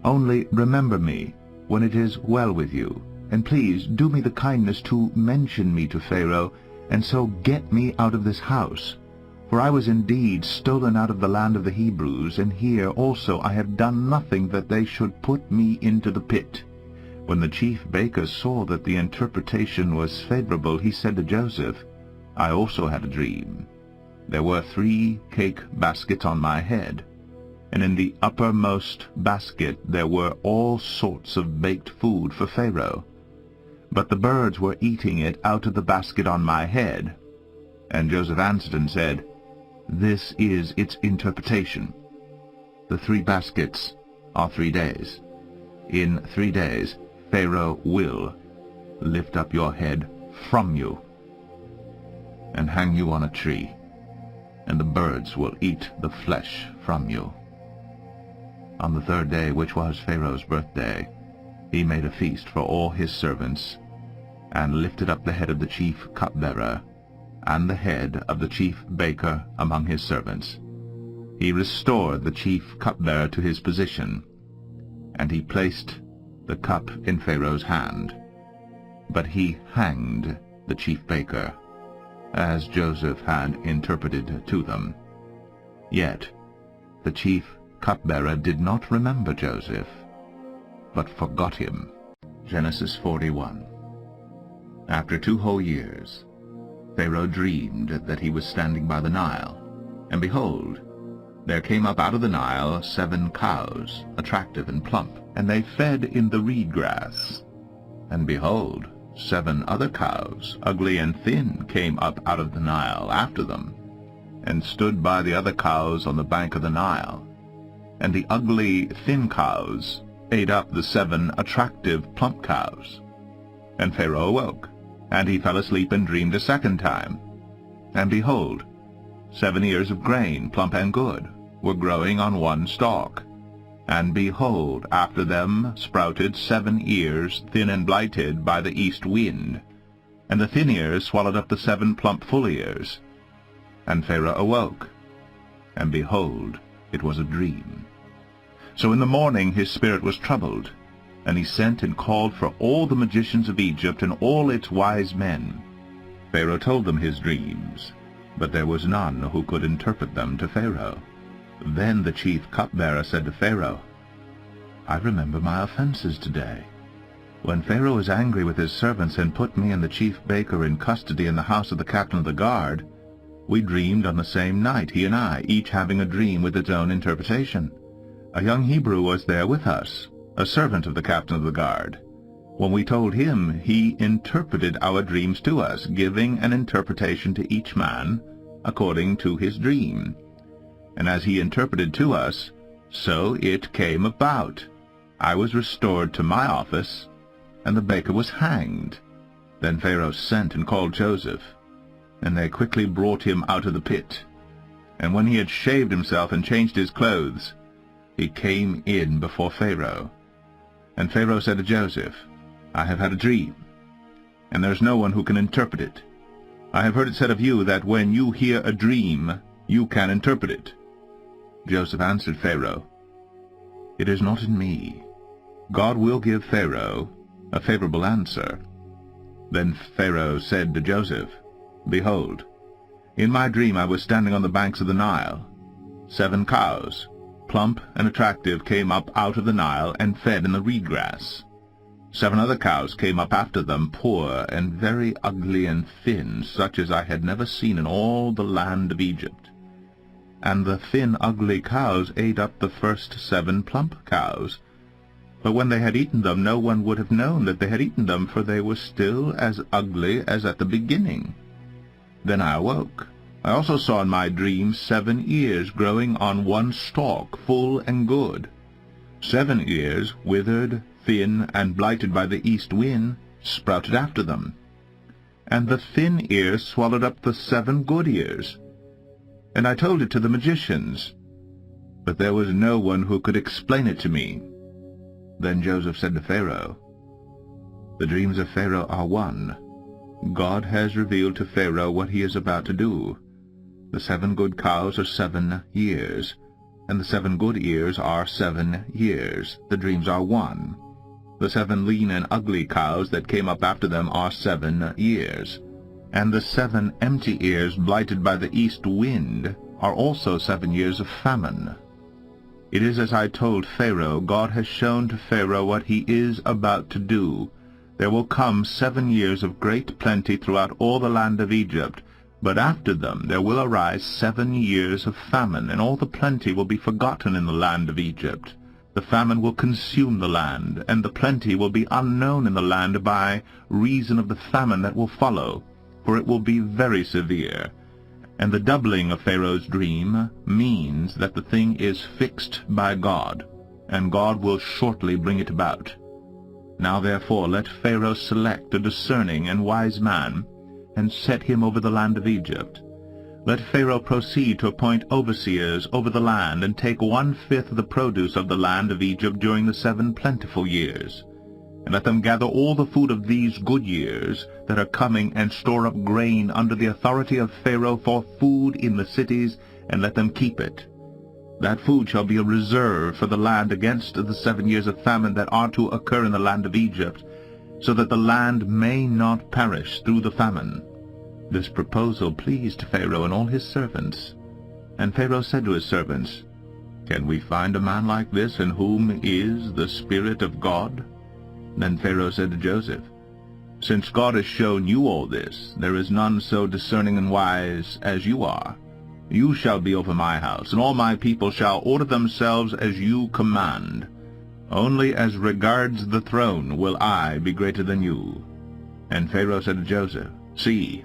Only remember me when it is well with you, and please do me the kindness to mention me to Pharaoh, and so get me out of this house. For I was indeed stolen out of the land of the Hebrews, and here also I have done nothing that they should put me into the pit." When the chief baker saw that the interpretation was favorable, he said to Joseph, "I also had a dream. There were 3 cake baskets on my head, and in the uppermost basket there were all sorts of baked food for Pharaoh. But the birds were eating it out of the basket on my head." And Joseph answered and said, "This is its interpretation. The 3 baskets are 3 days. In 3 days Pharaoh will lift up your head from you and hang you on a tree. and the birds will eat the flesh from you." On the third day, which was Pharaoh's birthday, he made a feast for all his servants, and lifted up the head of the chief cupbearer, and the head of the chief baker among his servants. He restored the chief cupbearer to his position, and he placed the cup in Pharaoh's hand. But he hanged the chief baker, as Joseph had interpreted to them. Yet the chief cupbearer did not remember Joseph, but forgot him. Genesis 41. After 2 whole years, Pharaoh dreamed that he was standing by the Nile, and behold, there came up out of the Nile 7 cows, attractive and plump, and they fed in the reed grass. And behold, 7 other cows, ugly and thin, came up out of the Nile after them, and stood by the other cows on the bank of the Nile. And the ugly, thin cows ate up the 7 attractive, plump cows. And Pharaoh awoke, and he fell asleep and dreamed a second time. And behold, 7 ears of grain, plump and good, were growing on one stalk. And behold, after them sprouted 7 ears, thin and blighted by the east wind. And the thin ears swallowed up the 7 plump full ears. And Pharaoh awoke, and behold, it was a dream. So in the morning his spirit was troubled, and he sent and called for all the magicians of Egypt and all its wise men. Pharaoh told them his dreams, but there was none who could interpret them to Pharaoh. Then the chief cupbearer said to Pharaoh, "I remember my offenses today. When Pharaoh was angry with his servants and put me and the chief baker in custody in the house of the captain of the guard, we dreamed on the same night, he and I, each having a dream with its own interpretation. A young Hebrew was there with us, a servant of the captain of the guard. When we told him, he interpreted our dreams to us, giving an interpretation to each man according to his dream. And as he interpreted to us, so it came about. I was restored to my office, and the baker was hanged." Then Pharaoh sent and called Joseph, and they quickly brought him out of the pit. And when he had shaved himself and changed his clothes, he came in before Pharaoh. And Pharaoh said to Joseph, "I have had a dream, and there is no one who can interpret it. I have heard it said of you that when you hear a dream, you can interpret it." Joseph answered Pharaoh, "It is not in me. God will give Pharaoh a favorable answer." Then Pharaoh said to Joseph, "Behold, in my dream I was standing on the banks of the Nile. 7 cows, plump and attractive, came up out of the Nile and fed in the reed grass. 7 other cows came up after them, poor and very ugly and thin, such as I had never seen in all the land of Egypt. And the thin, ugly cows ate up the first 7 plump cows. But when they had eaten them, no one would have known that they had eaten them, for they were still as ugly as at the beginning. Then I awoke. I also saw in my dream 7 ears growing on one stalk, full and good. 7 ears, withered, thin, and blighted by the east wind, sprouted after them. And the thin ears swallowed up the 7 good ears. And I told it to the magicians, but there was no one who could explain it to me." Then Joseph said to Pharaoh, "The dreams of Pharaoh are one. God has revealed to Pharaoh what he is about to do. The 7 good cows are 7 years, and the 7 good ears are 7 years. The dreams are one. The 7 lean and ugly cows that came up after them are 7 years. And the 7 empty ears blighted by the east wind are also 7 years of famine. It is as I told Pharaoh. God has shown to Pharaoh what he is about to do. There will come 7 years of great plenty throughout all the land of Egypt, but after them there will arise 7 years of famine, and all the plenty will be forgotten in the land of Egypt. The famine will consume the land, and the plenty will be unknown in the land by reason of the famine that will follow, for it will be very severe. And the doubling of Pharaoh's dream means that the thing is fixed by God, and God will shortly bring it about. Now therefore let Pharaoh select a discerning and wise man, and set him over the land of Egypt. Let Pharaoh proceed to appoint overseers over the land, and take 1/5 of the produce of the land of Egypt during the 7 plentiful years. And let them gather all the food of these good years that are coming, and store up grain under the authority of Pharaoh for food in the cities, and let them keep it. That food shall be a reserve for the land against the 7 years of famine that are to occur in the land of Egypt, so that the land may not perish through the famine. This proposal pleased Pharaoh and all his servants. And Pharaoh said to his servants, Can we find a man like this in whom is the Spirit of God? Then Pharaoh said to Joseph, Since God has shown you all this, there is none so discerning and wise as you are. You shall be over my house, and all my people shall order themselves as you command. Only as regards the throne will I be greater than you. And Pharaoh said to Joseph, See,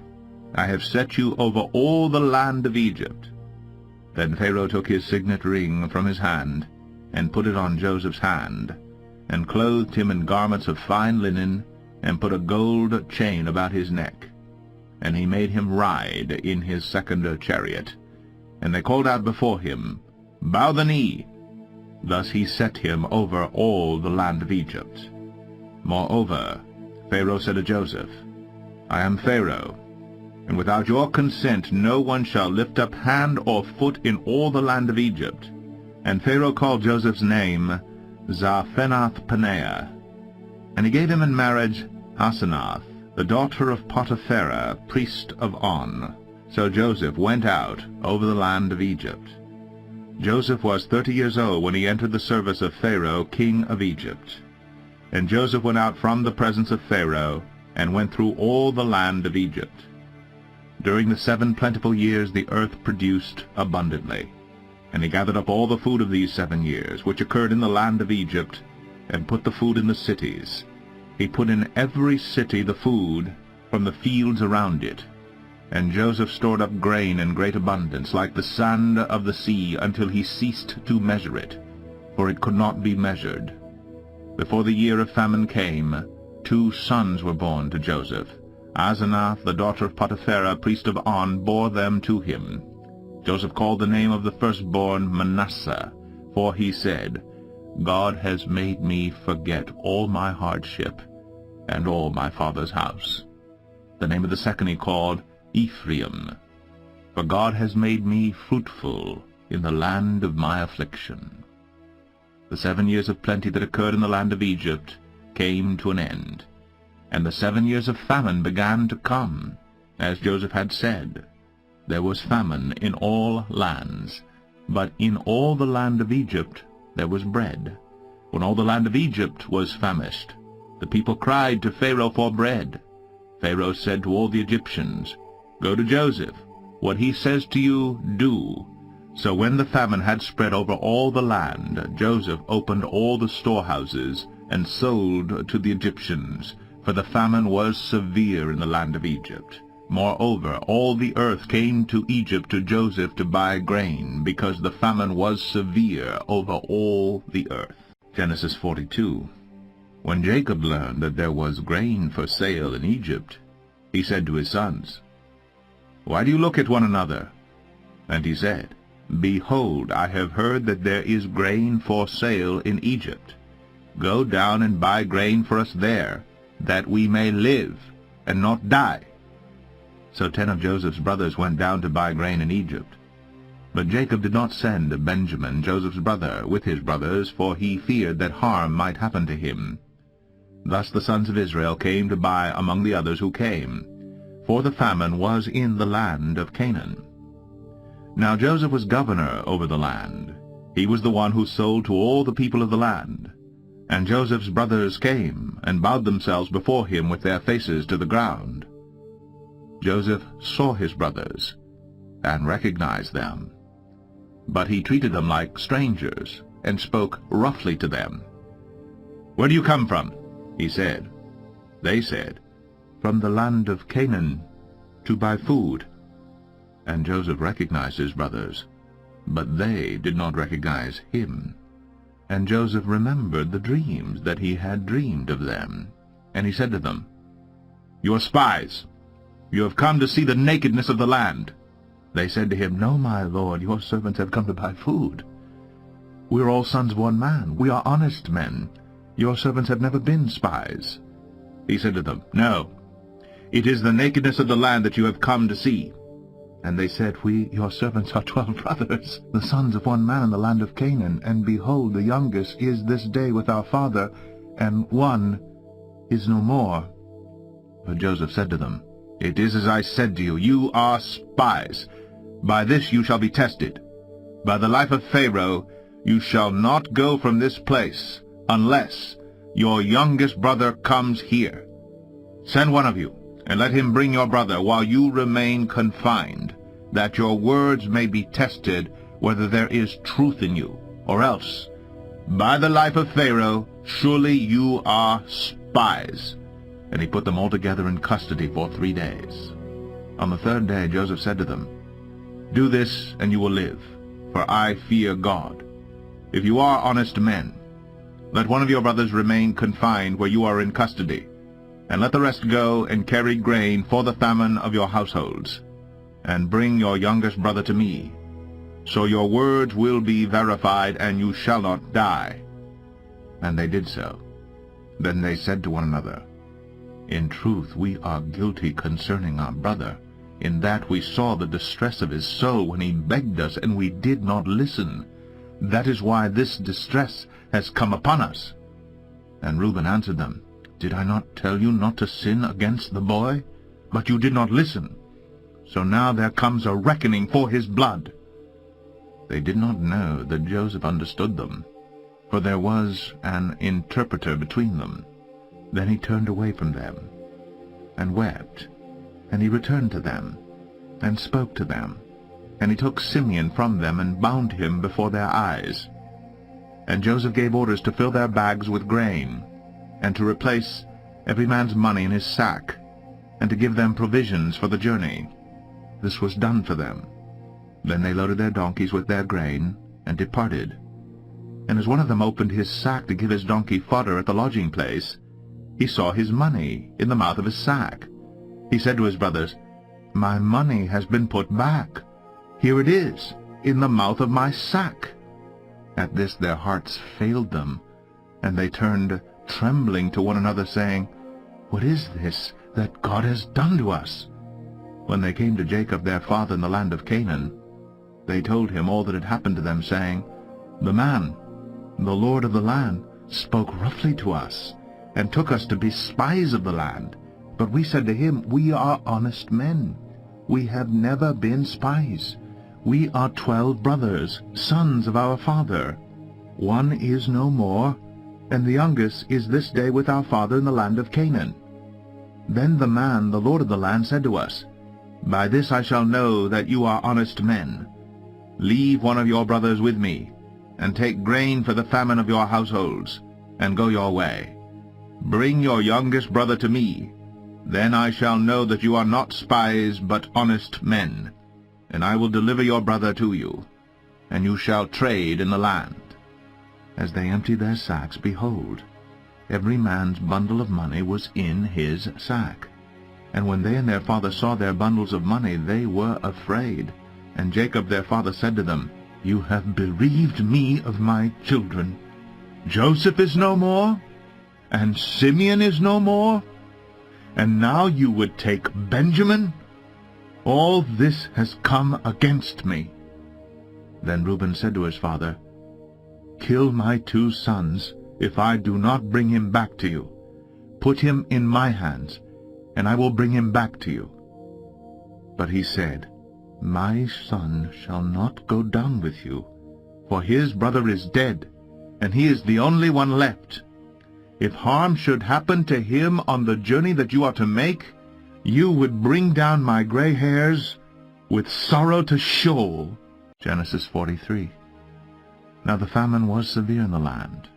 I have set you over all the land of Egypt. Then Pharaoh took his signet ring from his hand, and put it on Joseph's hand, and clothed him in garments of fine linen, and put a gold chain about his neck. And he made him ride in his 2nd chariot. And they called out before him, Bow the knee. Thus he set him over all the land of Egypt. Moreover, Pharaoh said to Joseph, I am Pharaoh, and without your consent no one shall lift up hand or foot in all the land of Egypt. And Pharaoh called Joseph's name Zaphenath-paneah. And he gave him in marriage Asenath, the daughter of Potipharah, priest of On. So Joseph went out over the land of Egypt. Joseph was 30 years old when he entered the service of Pharaoh, king of Egypt. And Joseph went out from the presence of Pharaoh, and went through all the land of Egypt. During the 7 plentiful years the earth produced abundantly. And he gathered up all the food of these 7 years, which occurred in the land of Egypt, and put the food in the cities. He put in every city the food from the fields around it. And Joseph stored up grain in great abundance, like the sand of the sea, until he ceased to measure it, for it could not be measured. Before the year of famine came, 2 sons were born to Joseph. Asenath, the daughter of Potipharah, priest of On, bore them to him. Joseph called the name of the firstborn Manasseh, for he said, God has made me forget all my hardship and all my father's house. The name of the second he called Ephraim, for God has made me fruitful in the land of my affliction. The 7 years of plenty that occurred in the land of Egypt came to an end, and the 7 years of famine began to come, as Joseph had said. There was famine in all lands, but in all the land of Egypt there was bread. When all the land of Egypt was famished, the people cried to Pharaoh for bread. Pharaoh said to all the Egyptians, Go to Joseph. What he says to you, do. So when the famine had spread over all the land, Joseph opened all the storehouses and sold to the Egyptians, for the famine was severe in the land of Egypt. Moreover, all the earth came to Egypt to Joseph to buy grain, because the famine was severe over all the earth. Genesis 42. When Jacob learned that there was grain for sale in Egypt, he said to his sons, Why do you look at one another? And he said, Behold, I have heard that there is grain for sale in Egypt. Go down and buy grain for us there, that we may live and not die. So 10 of Joseph's brothers went down to buy grain in Egypt. But Jacob did not send Benjamin, Joseph's brother, with his brothers, for he feared that harm might happen to him. Thus the sons of Israel came to buy among the others who came, for the famine was in the land of Canaan. Now Joseph was governor over the land. He was the one who sold to all the people of the land. And Joseph's brothers came and bowed themselves before him with their faces to the ground. Joseph saw his brothers and recognized them. But he treated them like strangers and spoke roughly to them. Where do you come from? He said. They said, From the land of Canaan, to buy food. And Joseph recognized his brothers, but they did not recognize him. And Joseph remembered the dreams that he had dreamed of them. And he said to them, You are spies. You have come to see the nakedness of the land. They said to him, "No, my lord, your servants have come to buy food. We are all sons of one man. We are honest men. Your servants have never been spies." He said to them, "No, it is the nakedness of the land that you have come to see." And they said, "We, your servants, are 12 brothers, the sons of one man in the land of Canaan, and behold, the youngest is this day with our father, and one is no more." But Joseph said to them, "It is as I said to you, you are spies. By this you shall be tested. By the life of Pharaoh you shall not go from this place, unless your youngest brother comes here. Send one of you, and let him bring your brother while you remain confined, that your words may be tested whether there is truth in you, or else, by the life of Pharaoh, surely you are spies." And he put them all together in custody for 3 days. On the 3rd day Joseph said to them, "Do this, and you will live, for I fear God. If you are honest men, let one of your brothers remain confined where you are in custody, and let the rest go and carry grain for the famine of your households, and bring your youngest brother to me. So your words will be verified, and you shall not die." And they did so. Then they said to one another, "In truth we are guilty concerning our brother, in that we saw the distress of his soul when he begged us, and we did not listen. That is why this distress has come upon us." And Reuben answered them, "Did I not tell you not to sin against the boy? But you did not listen. So now there comes a reckoning for his blood." They did not know that Joseph understood them, for there was an interpreter between them. Then he turned away from them, and wept. And he returned to them, and spoke to them. And he took Simeon from them, and bound him before their eyes. And Joseph gave orders to fill their bags with grain, and to replace every man's money in his sack, and to give them provisions for the journey. This was done for them. Then they loaded their donkeys with their grain, and departed. And as one of them opened his sack to give his donkey fodder at the lodging place, he saw his money in the mouth of his sack. He said to his brothers, "My money has been put back. Here it is, in the mouth of my sack." At this their hearts failed them, and they turned trembling to one another, saying, "What is this that God has done to us?" When they came to Jacob their father in the land of Canaan, they told him all that had happened to them, saying, "The man, the lord of the land, spoke roughly to us, and took us to be spies of the land. But we said to him, 'We are honest men. We have never been spies. We are 12 brothers, sons of our father. One is no more, and the youngest is this day with our father in the land of Canaan.' Then the man, the lord of the land, said to us, 'By this I shall know that you are honest men. Leave one of your brothers with me, and take grain for the famine of your households, and go your way. Bring your youngest brother to me. Then I shall know that you are not spies, but honest men. And I will deliver your brother to you, and you shall trade in the land.' As they emptied their sacks, behold, every man's bundle of money was in his sack. And when they and their father saw their bundles of money, they were afraid. And Jacob their father said to them, 'You have bereaved me of my children. Joseph is no more, and Simeon is no more, and now you would take Benjamin? All this has come against me.' Then Reuben said to his father, 'Kill my 2 sons, if I do not bring him back to you. Put him in my hands, and I will bring him back to you.' But he said, 'My son shall not go down with you, for his brother is dead, and he is the only one left. If harm should happen to him on the journey that you are to make, you would bring down my gray hairs with sorrow to Sheol.'" Genesis 43. Now the famine was severe in the land.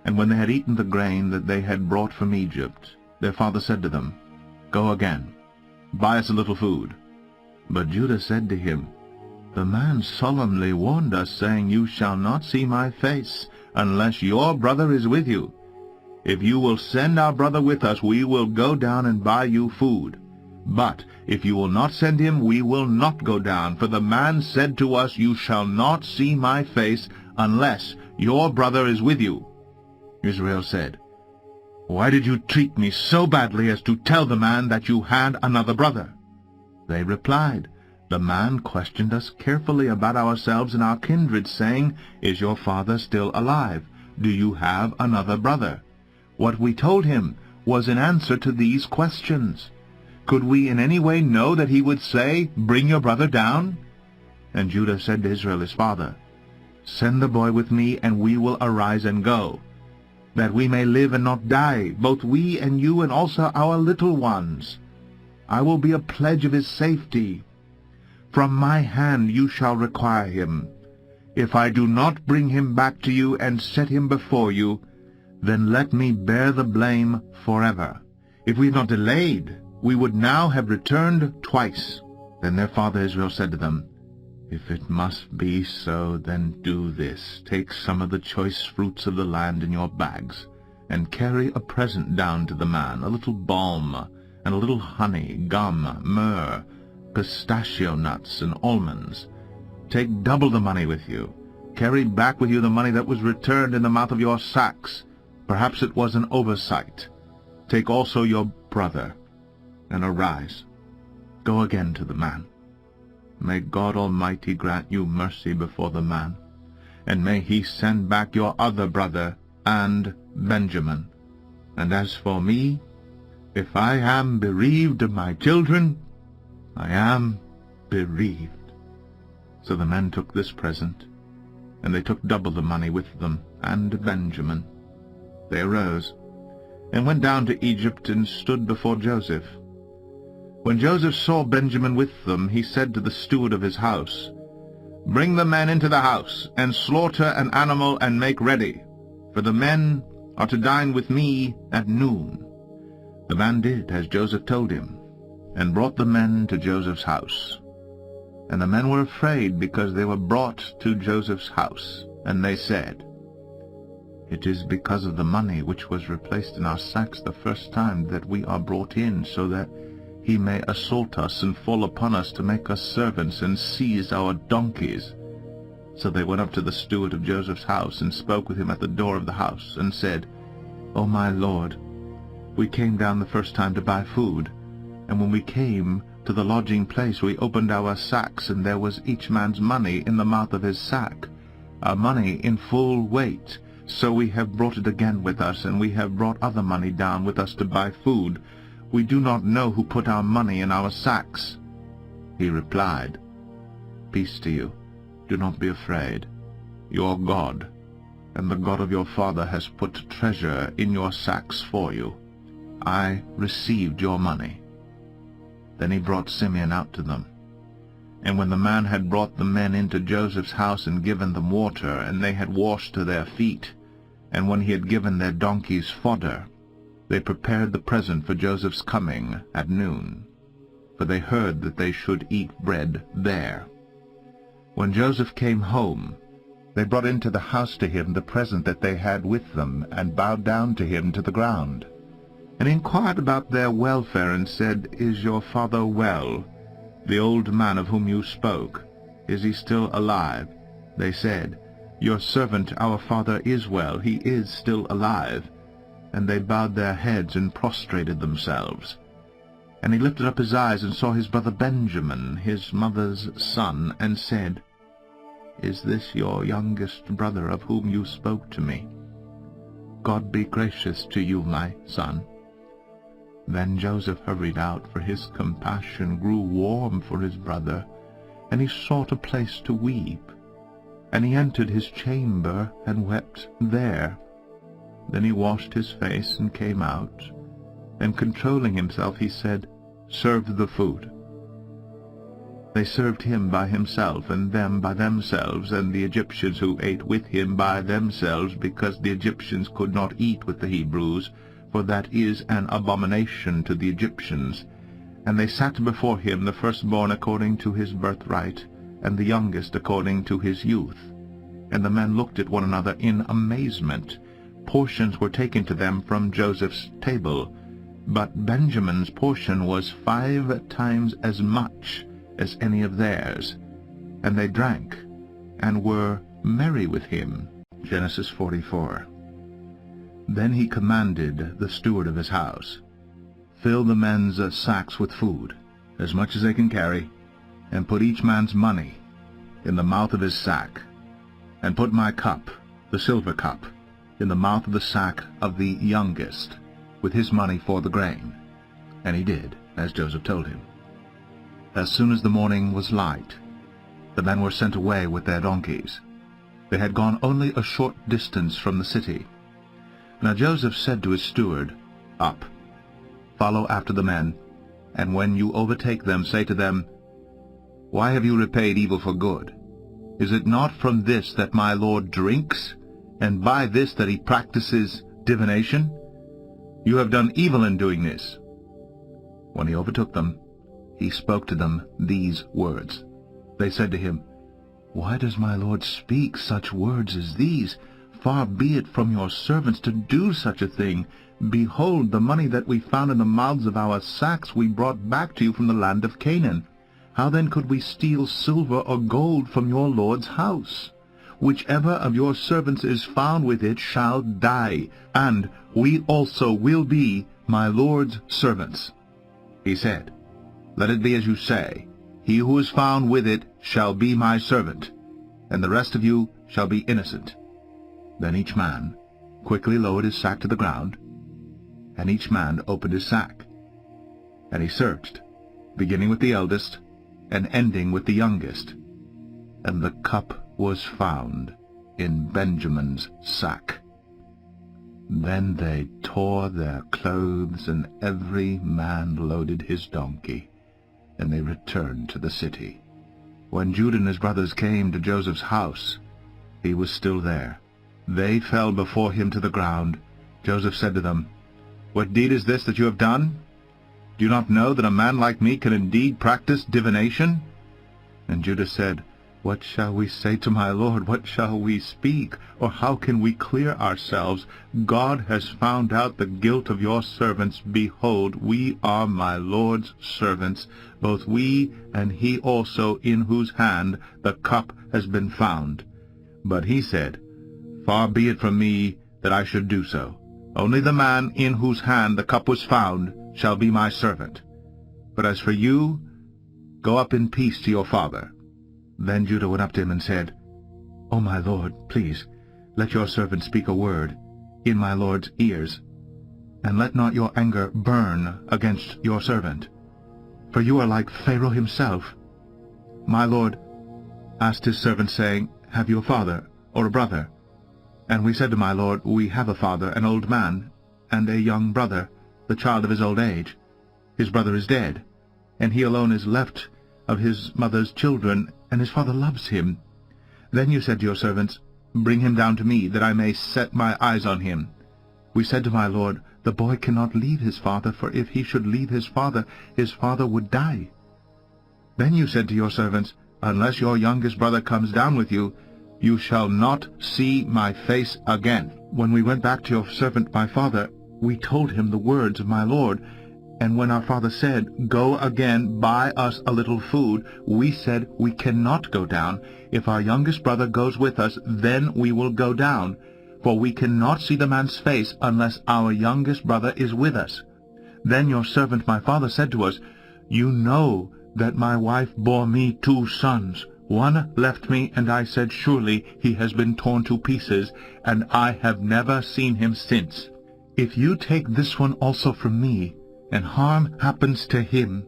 And when they had eaten the grain that they had brought from Egypt, their father said to them, "Go again, buy us a little food." But Judah said to him, "The man solemnly warned us, saying, 'You shall not see my face, unless your brother is with you. If you will send our brother with us, we will go down and buy you food. But If you will not send him, we will not go down. For the man said to us, You shall not see my face unless your brother is with you. Israel said, Why did you treat me so badly as to tell the man that you had another brother? They replied, The man questioned us carefully about ourselves and our kindred, saying, Is your father still alive? Do you have another brother? What we told him was in answer to these questions. Could we in any way know that he would say, Bring your brother down? And Judah said to Israel his father, Send the boy with me, and we will arise and go, that we may live and not die, both we and you, and also our little ones. I will be a pledge of his safety. From my hand you shall require him. If I do not bring him back to you and set him before you, then let me bear the blame forever. If we had not delayed, we would now have returned twice. Then their father Israel said to them, If it must be so, then do this. Take some of the choice fruits of the land in your bags, and carry a present down to the man, a little balm, and a little honey, gum, myrrh, pistachio nuts, and almonds. Take double the money with you. Carry back with you the money that was returned in the mouth of your sacks. Perhaps it was an oversight. Take also your brother, and arise. Go again to the man. May God Almighty grant you mercy before the man, and may he send back your other brother and Benjamin. And as for me, if I am bereaved of my children, I am bereaved. So the men took this present, and they took double the money with them, and Benjamin. They arose, and went down to Egypt, and stood before Joseph. When Joseph saw Benjamin with them, he said to the steward of his house, Bring the men into the house, and slaughter an animal, and make ready, for the men are to dine with me at noon. The man did as Joseph told him, and brought the men to Joseph's house. And the men were afraid, because they were brought to Joseph's house. And they said, It is because of the money which was replaced in our sacks the first time that we are brought in, so that he may assault us and fall upon us to make us servants and seize our donkeys. So they went up to the steward of Joseph's house, and spoke with him at the door of the house, and said, O my lord, we came down the first time to buy food, and when we came to the lodging place we opened our sacks, and there was each man's money in the mouth of his sack, our money in full weight. So we have brought it again with us, and we have brought other money down with us to buy food. We do not know who put our money in our sacks. He replied, Peace to you. Do not be afraid. Your God, and the God of your father, has put treasure in your sacks for you. I received your money. Then he brought Simeon out to them. And when the man had brought the men into Joseph's house and given them water, and they had washed their feet, and when he had given their donkeys fodder, they prepared the present for Joseph's coming at noon, for they heard that they should eat bread there. When Joseph came home, they brought into the house to him the present that they had with them, and bowed down to him to the ground, and inquired about their welfare, and said, Is your father well? The old man of whom you spoke, is he still alive? They said, Your servant our father is well, he is still alive. And they bowed their heads and prostrated themselves. And he lifted up his eyes and saw his brother Benjamin, his mother's son, and said, Is this your youngest brother of whom you spoke to me? God be gracious to you, my son. Then Joseph hurried out, for his compassion grew warm for his brother, and he sought a place to weep. And he entered his chamber and wept there. Then he washed his face and came out, and controlling himself he said, Serve the food. They served him by himself, and them by themselves, and the Egyptians who ate with him by themselves, because the Egyptians could not eat with the Hebrews, for that is an abomination to the Egyptians. And they sat before him, the firstborn according to his birthright, and the youngest according to his youth. And the men looked at one another in amazement. Portions were taken to them from Joseph's table, But Benjamin's portion was 5 times as much as any of theirs, and they drank and were merry with him. Genesis 44. Then he commanded the steward of his house, "Fill the men's sacks with food, as much as they can carry, and put each man's money in the mouth of his sack, and put my cup, the silver cup, in the mouth of the sack of the youngest, with his money for the grain." And he did, as Joseph told him. As soon as the morning was light, the men were sent away with their donkeys. They had gone only a short distance from the city. Now Joseph said to his steward, "Up, follow after the men, and when you overtake them, say to them, 'Why have you repaid evil for good? Is it not from this that my Lord drinks, and by this that he practices divination? You have done evil in doing this.'" When he overtook them, he spoke to them these words. They said to him, "Why does my Lord speak such words as these? Far be it from your servants to do such a thing. Behold, the money that we found in the mouths of our sacks we brought back to you from the land of Canaan. How then could we steal silver or gold from your Lord's house? Whichever of your servants is found with it shall die, and we also will be my Lord's servants." He said, "Let it be as you say. He who is found with it shall be my servant, and the rest of you shall be innocent." Then each man quickly lowered his sack to the ground, and each man opened his sack. And he searched, beginning with the eldest, and ending with the youngest. And the cup was found in Benjamin's sack. Then they tore their clothes, and every man loaded his donkey, and they returned to the city. When Judah and his brothers came to Joseph's house, he was still there. They fell before him to the ground. Joseph said to them, "What deed is this that you have done? Do you not know that a man like me can indeed practice divination?" And Judah said, "What shall we say to my Lord? What shall we speak? Or how can we clear ourselves? God has found out the guilt of your servants. Behold, we are my Lord's servants, both we and he also, in whose hand the cup has been found." But he said, "Far be it from me that I should do so. Only the man in whose hand the cup was found shall be my servant. But as for you, go up in peace to your father." Then Judah went up to him and said, "O my lord, please, let your servant speak a word in my lord's ears, and let not your anger burn against your servant. For you are like Pharaoh himself." My lord asked his servant, saying, "Have you a father or a brother?" And we said to my lord, "We have a father, an old man, and a young brother, the child of his old age. His brother is dead, and he alone is left of his mother's children, and his father loves him." Then you said to your servants, "Bring him down to me, that I may set my eyes on him." We said to my lord, "The boy cannot leave his father, for if he should leave his father would die." Then you said to your servants, "Unless your youngest brother comes down with you, you shall not see my face again." When we went back to your servant my father, we told him the words of my lord. And when our father said, "Go again, buy us a little food," we said, "We cannot go down. If our youngest brother goes with us, then we will go down. For we cannot see the man's face unless our youngest brother is with us." Then your servant my father said to us, "You know that my wife bore me 2 sons. One left me, and I said, 'Surely he has been torn to pieces,' and I have never seen him since. If you take this one also from me, and harm happens to him,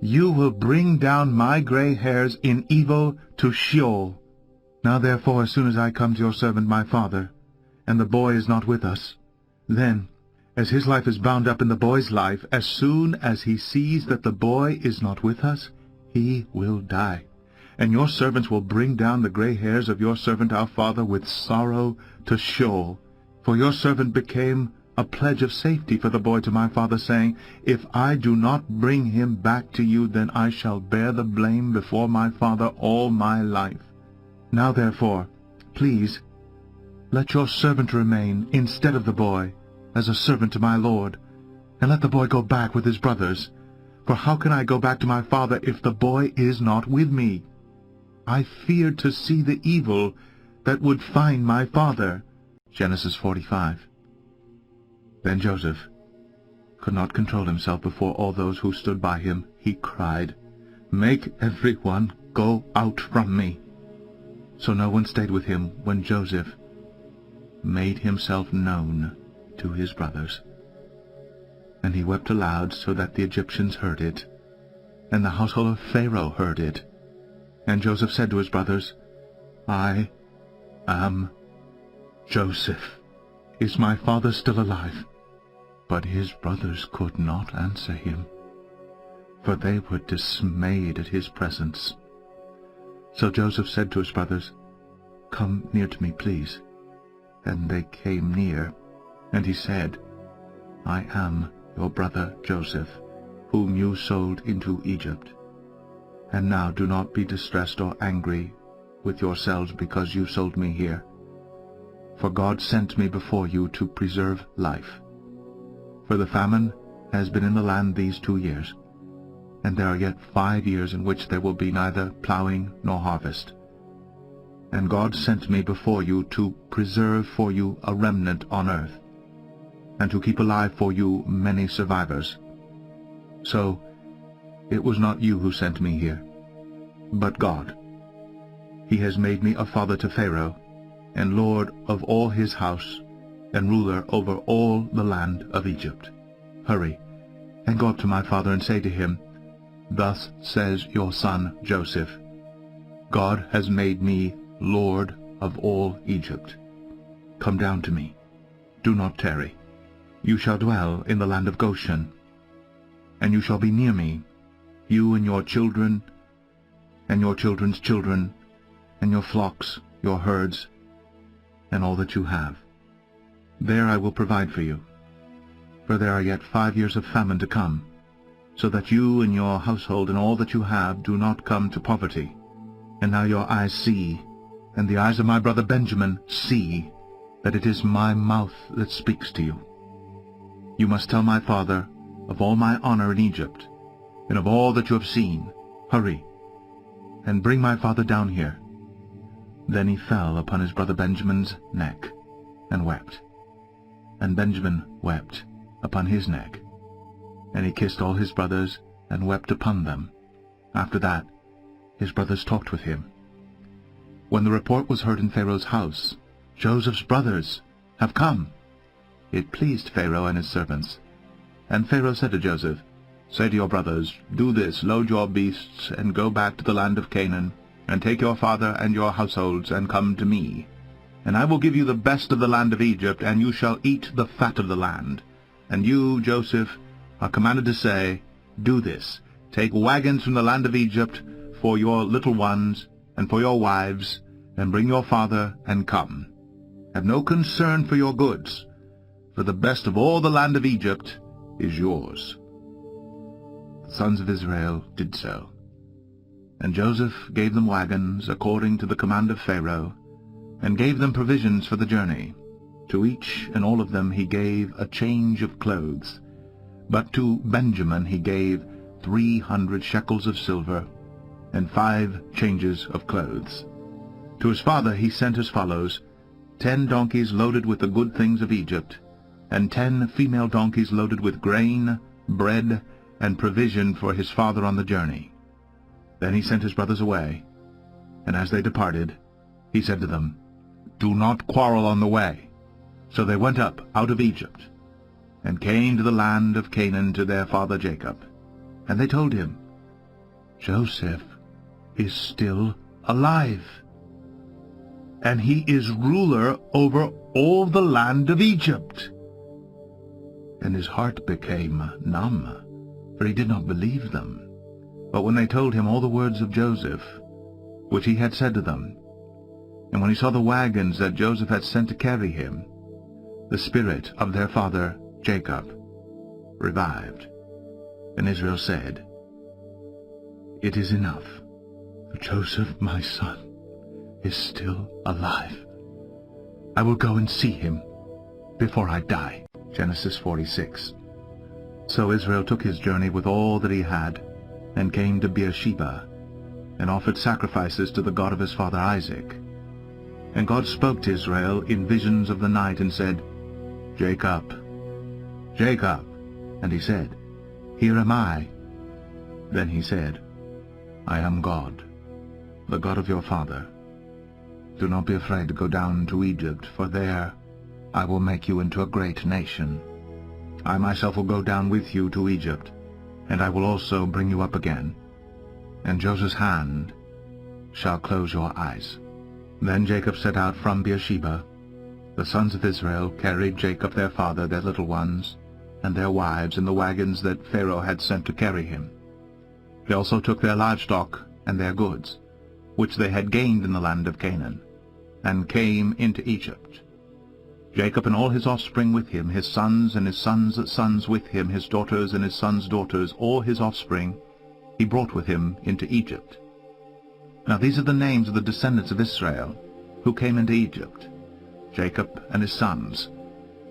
you will bring down my gray hairs in evil to Sheol. Now therefore, as soon as I come to your servant my father, and the boy is not with us, then, as his life is bound up in the boy's life, as soon as he sees that the boy is not with us, he will die. And your servants will bring down the gray hairs of your servant our father with sorrow to Sheol. For your servant became a pledge of safety for the boy to my father, saying, 'If I do not bring him back to you, then I shall bear the blame before my father all my life. Now therefore, please, let your servant remain instead of the boy, as a servant to my lord, and let the boy go back with his brothers. For how can I go back to my father if the boy is not with me? I feared to see the evil that would find my father. Genesis 45. Then Joseph could not control himself before all those who stood by him. He cried, "Make everyone go out from me." So no one stayed with him when Joseph made himself known to his brothers. And he wept aloud so that the Egyptians heard it, and the household of Pharaoh heard it. And Joseph said to his brothers, "I am Joseph. Is my father still alive?" But his brothers could not answer him, for they were dismayed at his presence. So Joseph said to his brothers, "Come near to me, please." And they came near, and he said, "I am your brother Joseph, whom you sold into Egypt. And now do not be distressed or angry with yourselves because you sold me here. For God sent me before you to preserve life. For the famine has been in the land these 2 years, and there are yet 5 years in which there will be neither plowing nor harvest. And God sent me before you to preserve for you a remnant on earth, and to keep alive for you many survivors. So it was not you who sent me here, but God. He has made me a father to Pharaoh, and lord of all his house, and ruler over all the land of Egypt. Hurry, and go up to my father and say to him, 'Thus says your son Joseph, God has made me Lord of all Egypt. Come down to me. Do not tarry. You shall dwell in the land of Goshen, and you shall be near me, you and your children, and your children's children, and your flocks, your herds, and all that you have. There I will provide for you, for there are yet 5 years of famine to come, so that you and your household and all that you have do not come to poverty. And now your eyes see, and the eyes of my brother Benjamin see, that it is my mouth that speaks to you. You must tell my father of all my honor in Egypt, and of all that you have seen. Hurry, and bring my father down here." Then he fell upon his brother Benjamin's neck, and wept. And Benjamin wept upon his neck. And he kissed all his brothers, and wept upon them. After that, his brothers talked with him. When the report was heard in Pharaoh's house, "Joseph's brothers have come," it pleased Pharaoh and his servants. And Pharaoh said to Joseph, "Say to your brothers, 'Do this, load your beasts, and go back to the land of Canaan, and take your father and your households, and come to me. And I will give you the best of the land of Egypt, and you shall eat the fat of the land.' And you, Joseph, are commanded to say, 'Do this, take wagons from the land of Egypt for your little ones, and for your wives, and bring your father, and come. Have no concern for your goods, for the best of all the land of Egypt is yours.'" The sons of Israel did so. And Joseph gave them wagons according to the command of Pharaoh, and gave them provisions for the journey. To each and all of them he gave a change of clothes. But to Benjamin he gave 300 shekels of silver, and 5 changes of clothes. To his father he sent as follows: 10 donkeys loaded with the good things of Egypt, and 10 female donkeys loaded with grain, bread, and provision for his father on the journey. Then he sent his brothers away, and as they departed, he said to them, "Do not quarrel on the way." So they went up out of Egypt, and came to the land of Canaan to their father Jacob. And they told him, "Joseph is still alive, and he is ruler over all the land of Egypt." And his heart became numb, for he did not believe them. But when they told him all the words of Joseph, which he had said to them, and when he saw the wagons that Joseph had sent to carry him, the spirit of their father Jacob revived. And Israel said, "It is enough. Joseph, my son, is still alive. I will go and see him before I die." Genesis 46. So Israel took his journey with all that he had, and came to Beersheba, and offered sacrifices to the God of his father Isaac. And God spoke to Israel in visions of the night, and said, Jacob, Jacob. And he said, Here am I. Then he said, I am God, the God of your father. Do not be afraid to go down to Egypt, for there I will make you into a great nation. I myself will go down with you to Egypt, and I will also bring you up again. And Joseph's hand shall close your eyes. Then Jacob set out from Beersheba. The sons of Israel carried Jacob their father, their little ones, and their wives in the wagons that Pharaoh had sent to carry him. They also took their livestock and their goods, which they had gained in the land of Canaan, and came into Egypt. Jacob and all his offspring with him, his sons and his sons' sons with him, his daughters and his sons' daughters, all his offspring, he brought with him into Egypt. Now these are the names of the descendants of Israel, who came into Egypt: Jacob and his sons,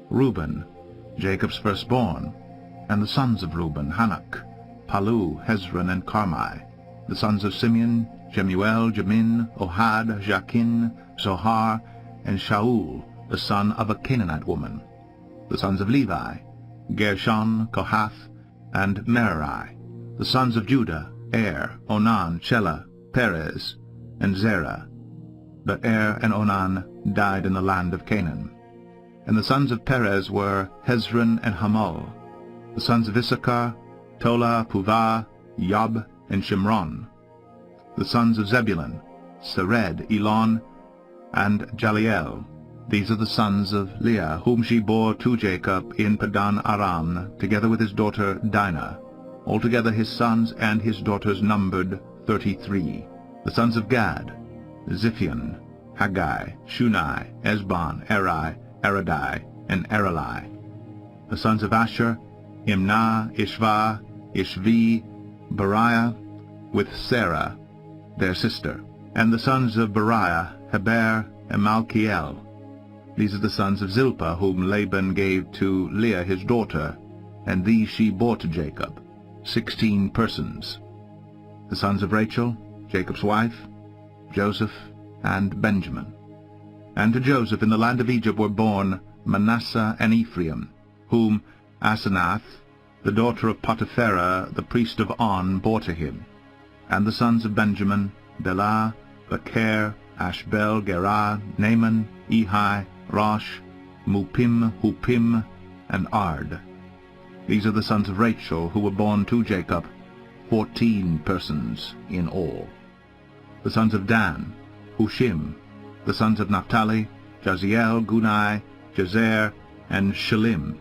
Reuben, Jacob's firstborn, and the sons of Reuben, Hanok, Palu, Hezron, and Carmi. The sons of Simeon, Jemuel, Jamin, Ohad, Jachin, Zohar, and Shaul, the son of a Canaanite woman. The sons of Levi, Gershon, Kohath, and Merari. The sons of Judah, Onan, Shelah, Perez, and Zerah. But and Onan died in the land of Canaan. And the sons of Perez were Hezron and Hamul. The sons of Issachar, Tola, Puvah, Yob, and Shimron. The sons of Zebulun, Sered, Elon, and Jaliel. These are the sons of Leah, whom she bore to Jacob in Padan Aram, together with his daughter Dinah. Altogether his sons and his daughters numbered 33. The sons of Gad, Ziphion, Haggai, Shunai, Esbon, Eri, Aradai, and Arali. The sons of Asher, Imnah, Ishva, Ishvi, Beriah, with Sarah, their sister. And the sons of Beriah, Heber, and Malchiel. These are the sons of Zilpah, whom Laban gave to Leah his daughter, and these she bore to Jacob, 16 persons. The sons of Rachel, Jacob's wife, Joseph, and Benjamin. And to Joseph in the land of Egypt were born Manasseh and Ephraim, whom Asenath, the daughter of Potipharah, the priest of On, bore to him. And the sons of Benjamin, Bela, Becher, Ashbel, Gerah, Naaman, Ehi, Rosh, Mupim, Hupim, and Ard. These are the sons of Rachel, who were born to Jacob, 14 persons in all. The sons of Dan, Hushim. The sons of Naphtali, Jaziel, Gunai, Jezer, and Shalim.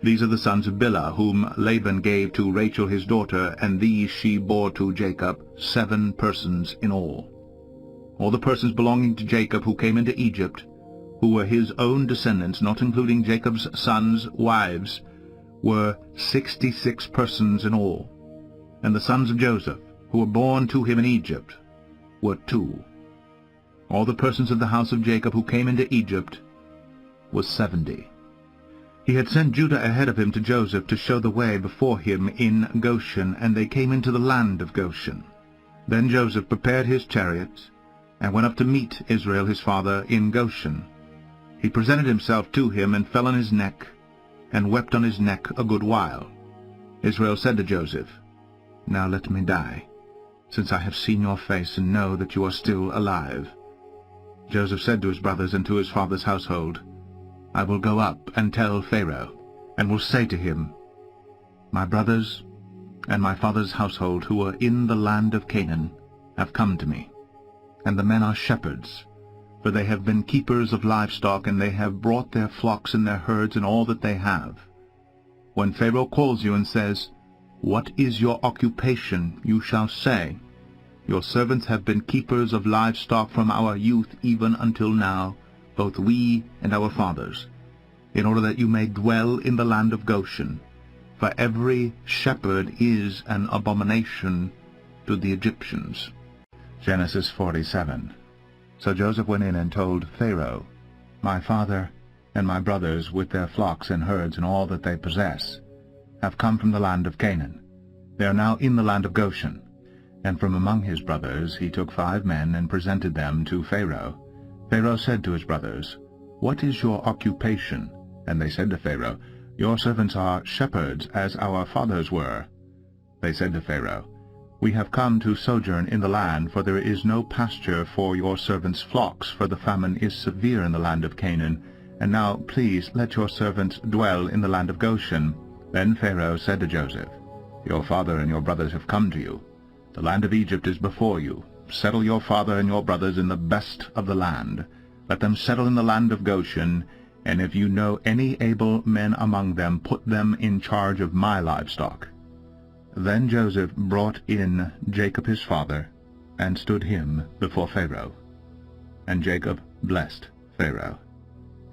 These are the sons of Bilhah, whom Laban gave to Rachel his daughter, and these she bore to Jacob, 7 persons in all. All the persons belonging to Jacob who came into Egypt, who were his own descendants, not including Jacob's sons' wives, were 66 persons in all. And the sons of Joseph, who were born to him in Egypt, were 2. All the persons of the house of Jacob who came into Egypt was 70. He had sent Judah ahead of him to Joseph to show the way before him in Goshen, and they came into the land of Goshen. Then Joseph prepared his chariots, and went up to meet Israel his father in Goshen. He presented himself to him, and fell on his neck, and wept on his neck a good while. Israel said to Joseph, Now let me die, since I have seen your face, and know that you are still alive. Joseph said to his brothers and to his father's household, I will go up and tell Pharaoh, and will say to him, My brothers and my father's household, who are in the land of Canaan, have come to me. And the men are shepherds, for they have been keepers of livestock, and they have brought their flocks and their herds and all that they have. When Pharaoh calls you and says, What is your occupation? You shall say, Your servants have been keepers of livestock from our youth even until now, both we and our fathers, in order that you may dwell in the land of Goshen. For every shepherd is an abomination to the Egyptians. Genesis 47. So Joseph went in and told Pharaoh, My father and my brothers with their flocks and herds and all that they possess, have come from the land of Canaan. They are now in the land of Goshen. And from among his brothers he took 5 men and presented them to Pharaoh. Pharaoh said to his brothers, "What is your occupation?" And they said to Pharaoh, "Your servants are shepherds, as our fathers were." They said to Pharaoh, "We have come to sojourn in the land, for there is no pasture for your servants' flocks, for the famine is severe in the land of Canaan. And now, please, let your servants dwell in the land of Goshen." Then Pharaoh said to Joseph, "Your father and your brothers have come to you. The land of Egypt is before you. Settle your father and your brothers in the best of the land. Let them settle in the land of Goshen, and if you know any able men among them, put them in charge of my livestock." Then Joseph brought in Jacob his father, and stood him before Pharaoh. And Jacob blessed Pharaoh.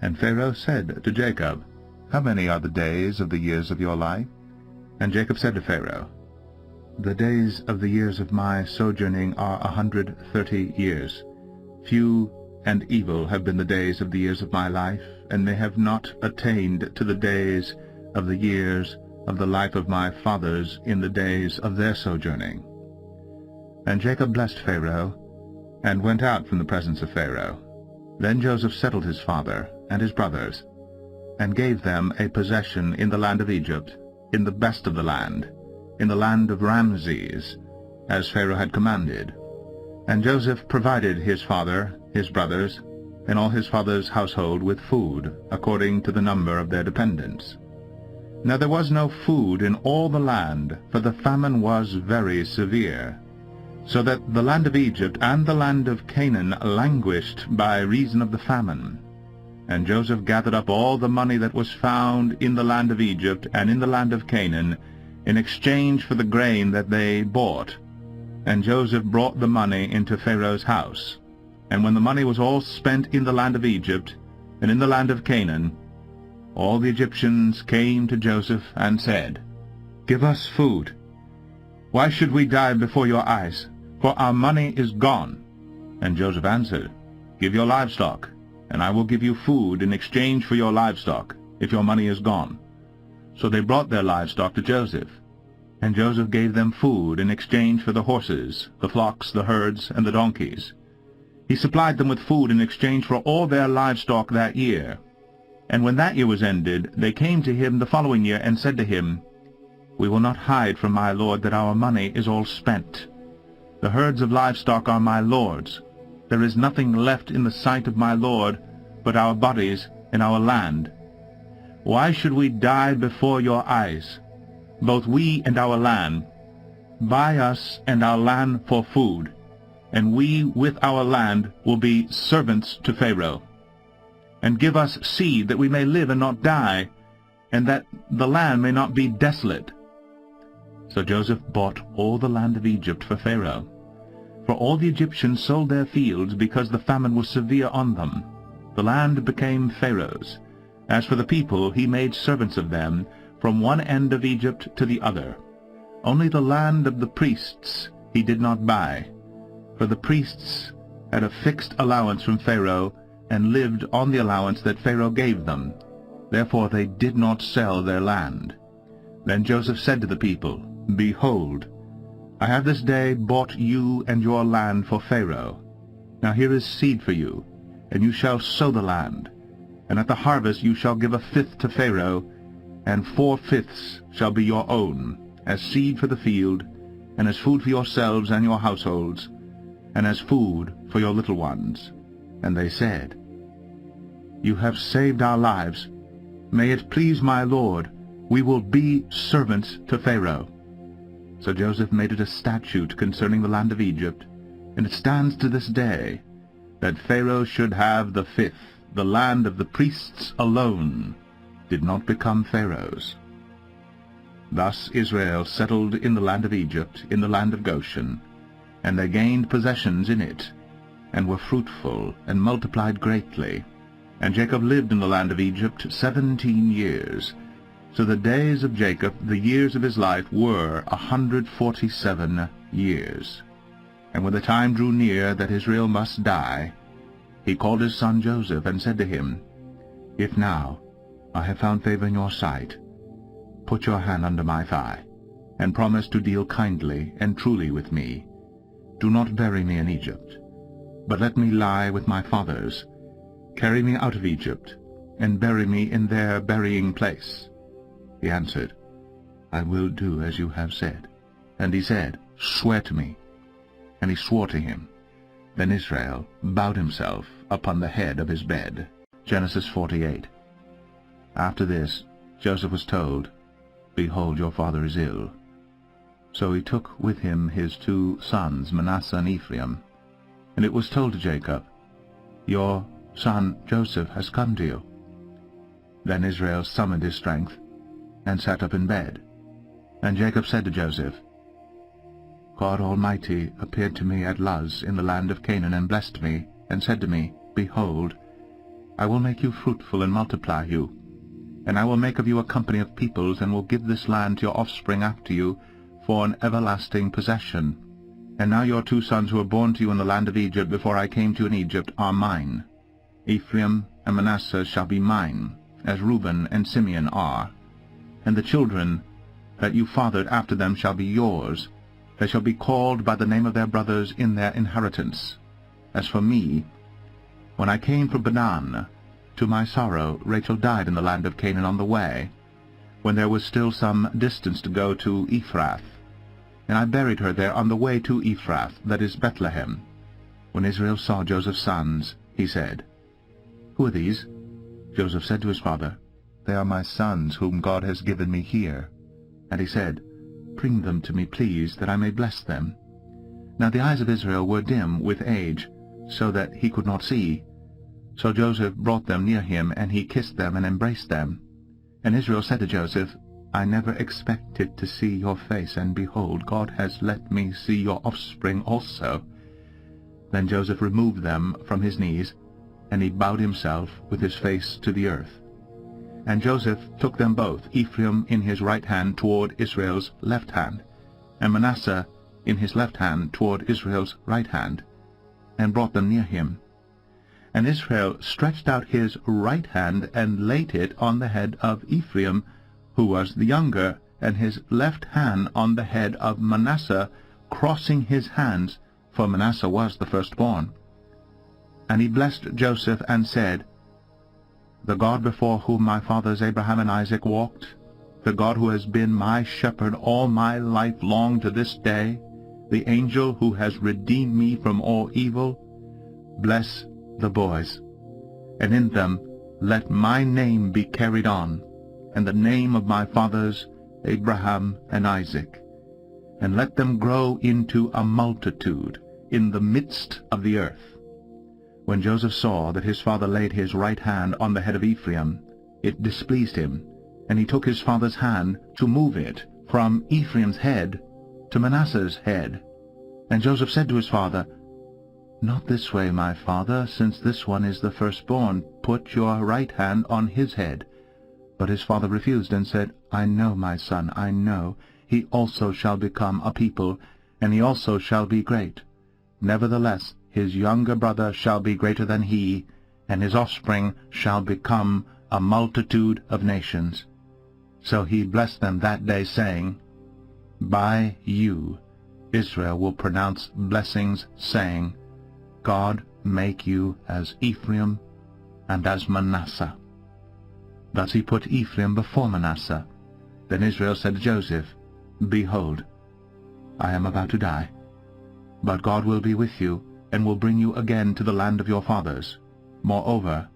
And Pharaoh said to Jacob, "How many are the days of the years of your life?" And Jacob said to Pharaoh, "The days of the years of my sojourning are 130 years. Few and evil have been the days of the years of my life, and they have not attained to the days of the years of the life of my fathers in the days of their sojourning." And Jacob blessed Pharaoh, and went out from the presence of Pharaoh. Then Joseph settled his father and his brothers, and gave them a possession in the land of Egypt, in the best of the land, in the land of Ramses, as Pharaoh had commanded. And Joseph provided his father, his brothers, and all his father's household with food, according to the number of their dependents. Now there was no food in all the land, for the famine was very severe, so that the land of Egypt and the land of Canaan languished by reason of the famine. And Joseph gathered up all the money that was found in the land of Egypt and in the land of Canaan, in exchange for the grain that they bought. And Joseph brought the money into Pharaoh's house. And when the money was all spent in the land of Egypt and in the land of Canaan, all the Egyptians came to Joseph and said, "Give us food. Why should we die before your eyes? For our money is gone." And Joseph answered, "Give your livestock, and I will give you food in exchange for your livestock, if your money is gone." So they brought their livestock to Joseph, and Joseph gave them food in exchange for the horses, the flocks, the herds, and the donkeys. He supplied them with food in exchange for all their livestock that year. And when that year was ended, they came to him the following year and said to him, "We will not hide from my lord that our money is all spent. The herds of livestock are my lord's. There is nothing left in the sight of my lord but our bodies and our land. Why should we die before your eyes, both we and our land? Buy us and our land for food, and we with our land will be servants to Pharaoh. And give us seed that we may live and not die, and that the land may not be desolate." So Joseph bought all the land of Egypt for Pharaoh. For all the Egyptians sold their fields because the famine was severe on them. The land became Pharaoh's. As for the people, he made servants of them from one end of Egypt to the other. Only the land of the priests he did not buy, for the priests had a fixed allowance from Pharaoh and lived on the allowance that Pharaoh gave them. Therefore they did not sell their land. Then Joseph said to the people, "Behold, I have this day bought you and your land for Pharaoh. Now here is seed for you, and you shall sow the land. And at the harvest you shall give 1/5 to Pharaoh, and 4/5 shall be your own, as seed for the field, and as food for yourselves and your households, and as food for your little ones." And they said, "You have saved our lives. May it please my lord, we will be servants to Pharaoh." So Joseph made it a statute concerning the land of Egypt, and it stands to this day, that Pharaoh should have the 5th. The land of the priests alone did not become Pharaoh's. Thus Israel settled in the land of Egypt, in the land of Goshen, and they gained possessions in it, and were fruitful, and multiplied greatly. And Jacob lived in the land of Egypt 17 years. So the days of Jacob, the years of his life, were 147 years. And when the time drew near that Israel must die, he called his son Joseph, and said to him, "If now I have found favor in your sight, put your hand under my thigh, and promise to deal kindly and truly with me. Do not bury me in Egypt, but let me lie with my fathers. Carry me out of Egypt, and bury me in their burying place." He answered, "I will do as you have said." And he said, "Swear to me." And he swore to him. Then Israel bowed himself upon the head of his bed. Genesis 48. After this, Joseph was told, "Behold, your father is ill." So he took with him his 2 sons, Manasseh and Ephraim. And it was told to Jacob, "Your son Joseph has come to you." Then Israel summoned his strength, and sat up in bed. And Jacob said to Joseph, "God Almighty appeared to me at Luz in the land of Canaan, and blessed me, and said to me, Behold, I will make you fruitful and multiply you, and I will make of you a company of peoples, and will give this land to your offspring after you for an everlasting possession. And now your 2 sons who were born to you in the land of Egypt before I came to you in Egypt are mine. Ephraim and Manasseh shall be mine, as Reuben and Simeon are. And the children that you fathered after them shall be yours. They shall be called by the name of their brothers in their inheritance. As for me, when I came from Bedan, to my sorrow Rachel died in the land of Canaan on the way, when there was still some distance to go to Ephrath. And I buried her there on the way to Ephrath, that is Bethlehem. When Israel saw Joseph's sons, he said, Who are these? Joseph said to his father, They are my sons, whom God has given me here. And he said, Bring them to me, please, that I may bless them. Now the eyes of Israel were dim with age, so that he could not see. So Joseph brought them near him, and he kissed them and embraced them. And Israel said to Joseph, I never expected to see your face, and behold, God has let me see your offspring also. Then Joseph removed them from his knees, and he bowed himself with his face to the earth. And Joseph took them both, Ephraim in his right hand toward Israel's left hand, and Manasseh in his left hand toward Israel's right hand, and brought them near him. And Israel stretched out his right hand and laid it on the head of Ephraim, who was the younger, and his left hand on the head of Manasseh, crossing his hands, for Manasseh was the firstborn. And he blessed Joseph and said, The God before whom my fathers Abraham and Isaac walked, the God who has been my shepherd all my life long to this day, the angel who has redeemed me from all evil, bless the boys, and in them let my name be carried on, and the name of my fathers Abraham and Isaac, and let them grow into a multitude in the midst of the earth. When Joseph saw that his father laid his right hand on the head of Ephraim, it displeased him, and he took his father's hand to move it from Ephraim's head to Manasseh's head. And Joseph said to his father, Not this way, my father, since this one is the firstborn. Put your right hand on his head. But his father refused and said, I know, my son, I know. He also shall become a people, and he also shall be great. Nevertheless, his younger brother shall be greater than he, and his offspring shall become a multitude of nations. So he blessed them that day, saying, By you Israel will pronounce blessings, saying, God make you as Ephraim and as Manasseh. Thus he put Ephraim before Manasseh. Then Israel said to Joseph, Behold, I am about to die, but God will be with you, and will bring you again to the land of your fathers. Moreover,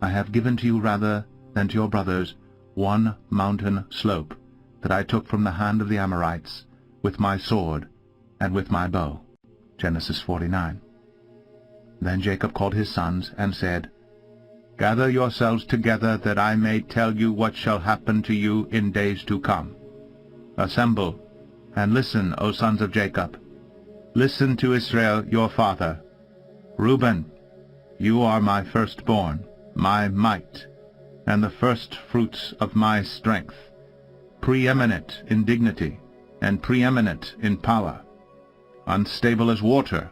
I have given to you rather than to your brothers one mountain slope, that I took from the hand of the Amorites, with my sword and with my bow. Genesis 49. Then Jacob called his sons, and said, Gather yourselves together, that I may tell you what shall happen to you in days to come. Assemble, and listen, O sons of Jacob. Listen to Israel your father. Reuben, you are my firstborn, my might, and the firstfruits of my strength, preeminent in dignity, and preeminent in power, unstable as water.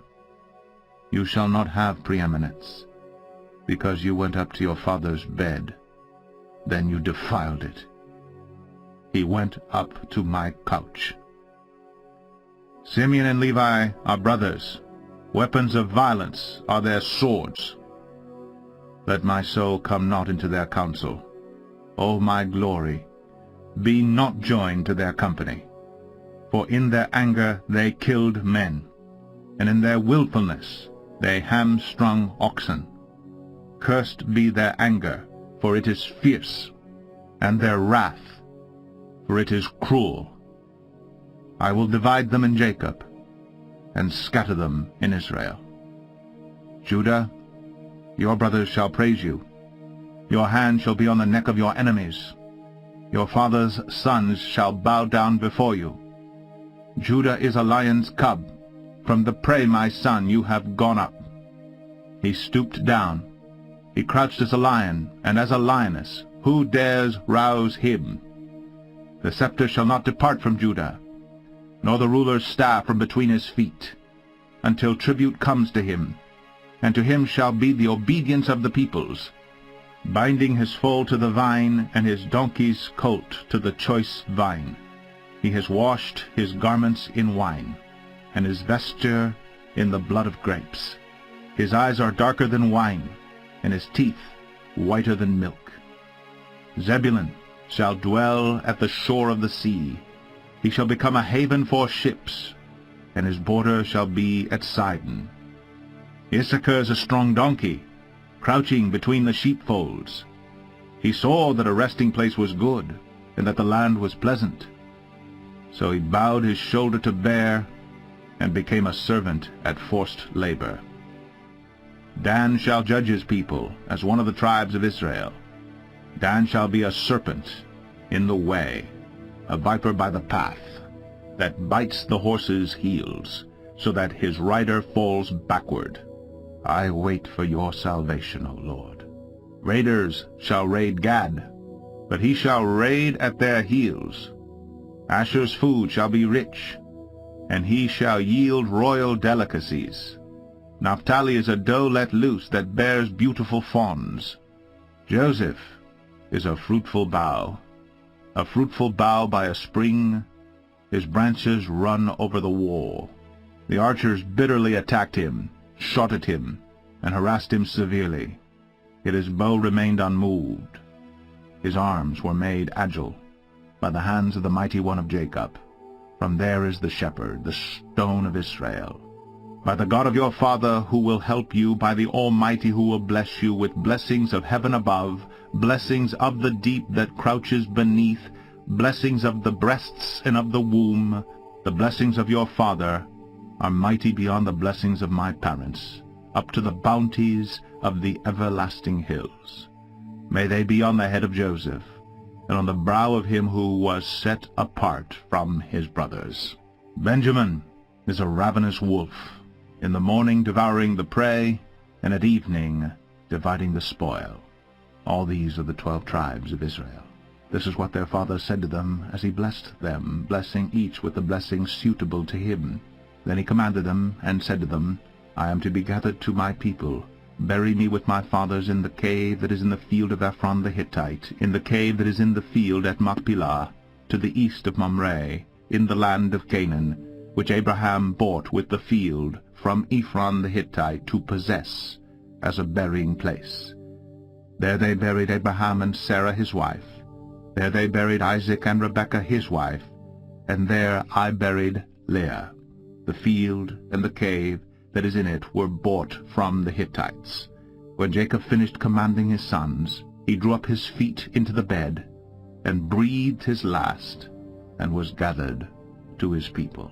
You shall not have preeminence, because you went up to your father's bed, then you defiled it. he went up to my couch. Simeon and Levi are brothers. Weapons of violence are their swords. Let my soul come not into their counsel. O my glory, be not joined to their company. For in their anger they killed men, and in their willfulness they hamstrung oxen. Cursed be their anger, for it is fierce, and their wrath, for it is cruel. I will divide them in Jacob, and scatter them in Israel. Judah, your brothers shall praise you. Your hand shall be on the neck of your enemies. Your father's sons shall bow down before you. Judah is a lion's cub. From the prey, my son, you have gone up. He stooped down. He crouched as a lion, and as a lioness. Who dares rouse him? The scepter shall not depart from Judah, nor the ruler's staff from between his feet, until tribute comes to him, and to him shall be the obedience of the peoples, binding his foal to the vine, and his donkey's colt to the choice vine. He has washed his garments in wine, and his vesture in the blood of grapes. His eyes are darker than wine, and his teeth whiter than milk. Zebulun shall dwell at the shore of the sea. He shall become a haven for ships, and his border shall be at Sidon. Issachar is a strong donkey, crouching between the sheepfolds. He saw that a resting place was good, and that the land was pleasant. So he bowed his shoulder to bear, and became a servant at forced labor. Dan shall judge his people as one of the tribes of Israel. Dan shall be a serpent in the way, a viper by the path, that bites the horse's heels, so that his rider falls backward. I wait for your salvation, O Lord. Raiders shall raid Gad, but he shall raid at their heels. Asher's food shall be rich, and he shall yield royal delicacies. Naphtali is a doe let loose that bears beautiful fawns. Joseph is a fruitful bough by a spring. His branches run over the wall. The archers bitterly attacked him, shot at him, and harassed him severely. Yet his bow remained unmoved. His arms were made agile by the hands of the mighty one of Jacob. From there is the shepherd, the stone of Israel. By the God of your father who will help you, by the Almighty who will bless you with blessings of heaven above, blessings of the deep that crouches beneath, blessings of the breasts and of the womb. The blessings of your father are mighty beyond the blessings of my parents, up to the bounties of the everlasting hills. May they be on the head of Joseph, and on the brow of him who was set apart from his brothers. Benjamin is a ravenous wolf, in the morning devouring the prey, and at evening dividing the spoil. All these are the 12 tribes of Israel. This is what their father said to them as he blessed them, blessing each with the blessing suitable to him. Then he commanded them, and said to them, I am to be gathered to my people. Bury me with my fathers in the cave that is in the field of Ephron the Hittite, in the cave that is in the field at Machpelah, to the east of Mamre, in the land of Canaan, which Abraham bought with the field from Ephron the Hittite to possess as a burying place. There they buried Abraham and Sarah his wife. There they buried Isaac and Rebekah his wife. And there I buried Leah. The field and the cave that is in it were bought from the Hittites. When Jacob finished commanding his sons, he drew up his feet into the bed, and breathed his last, and was gathered to his people.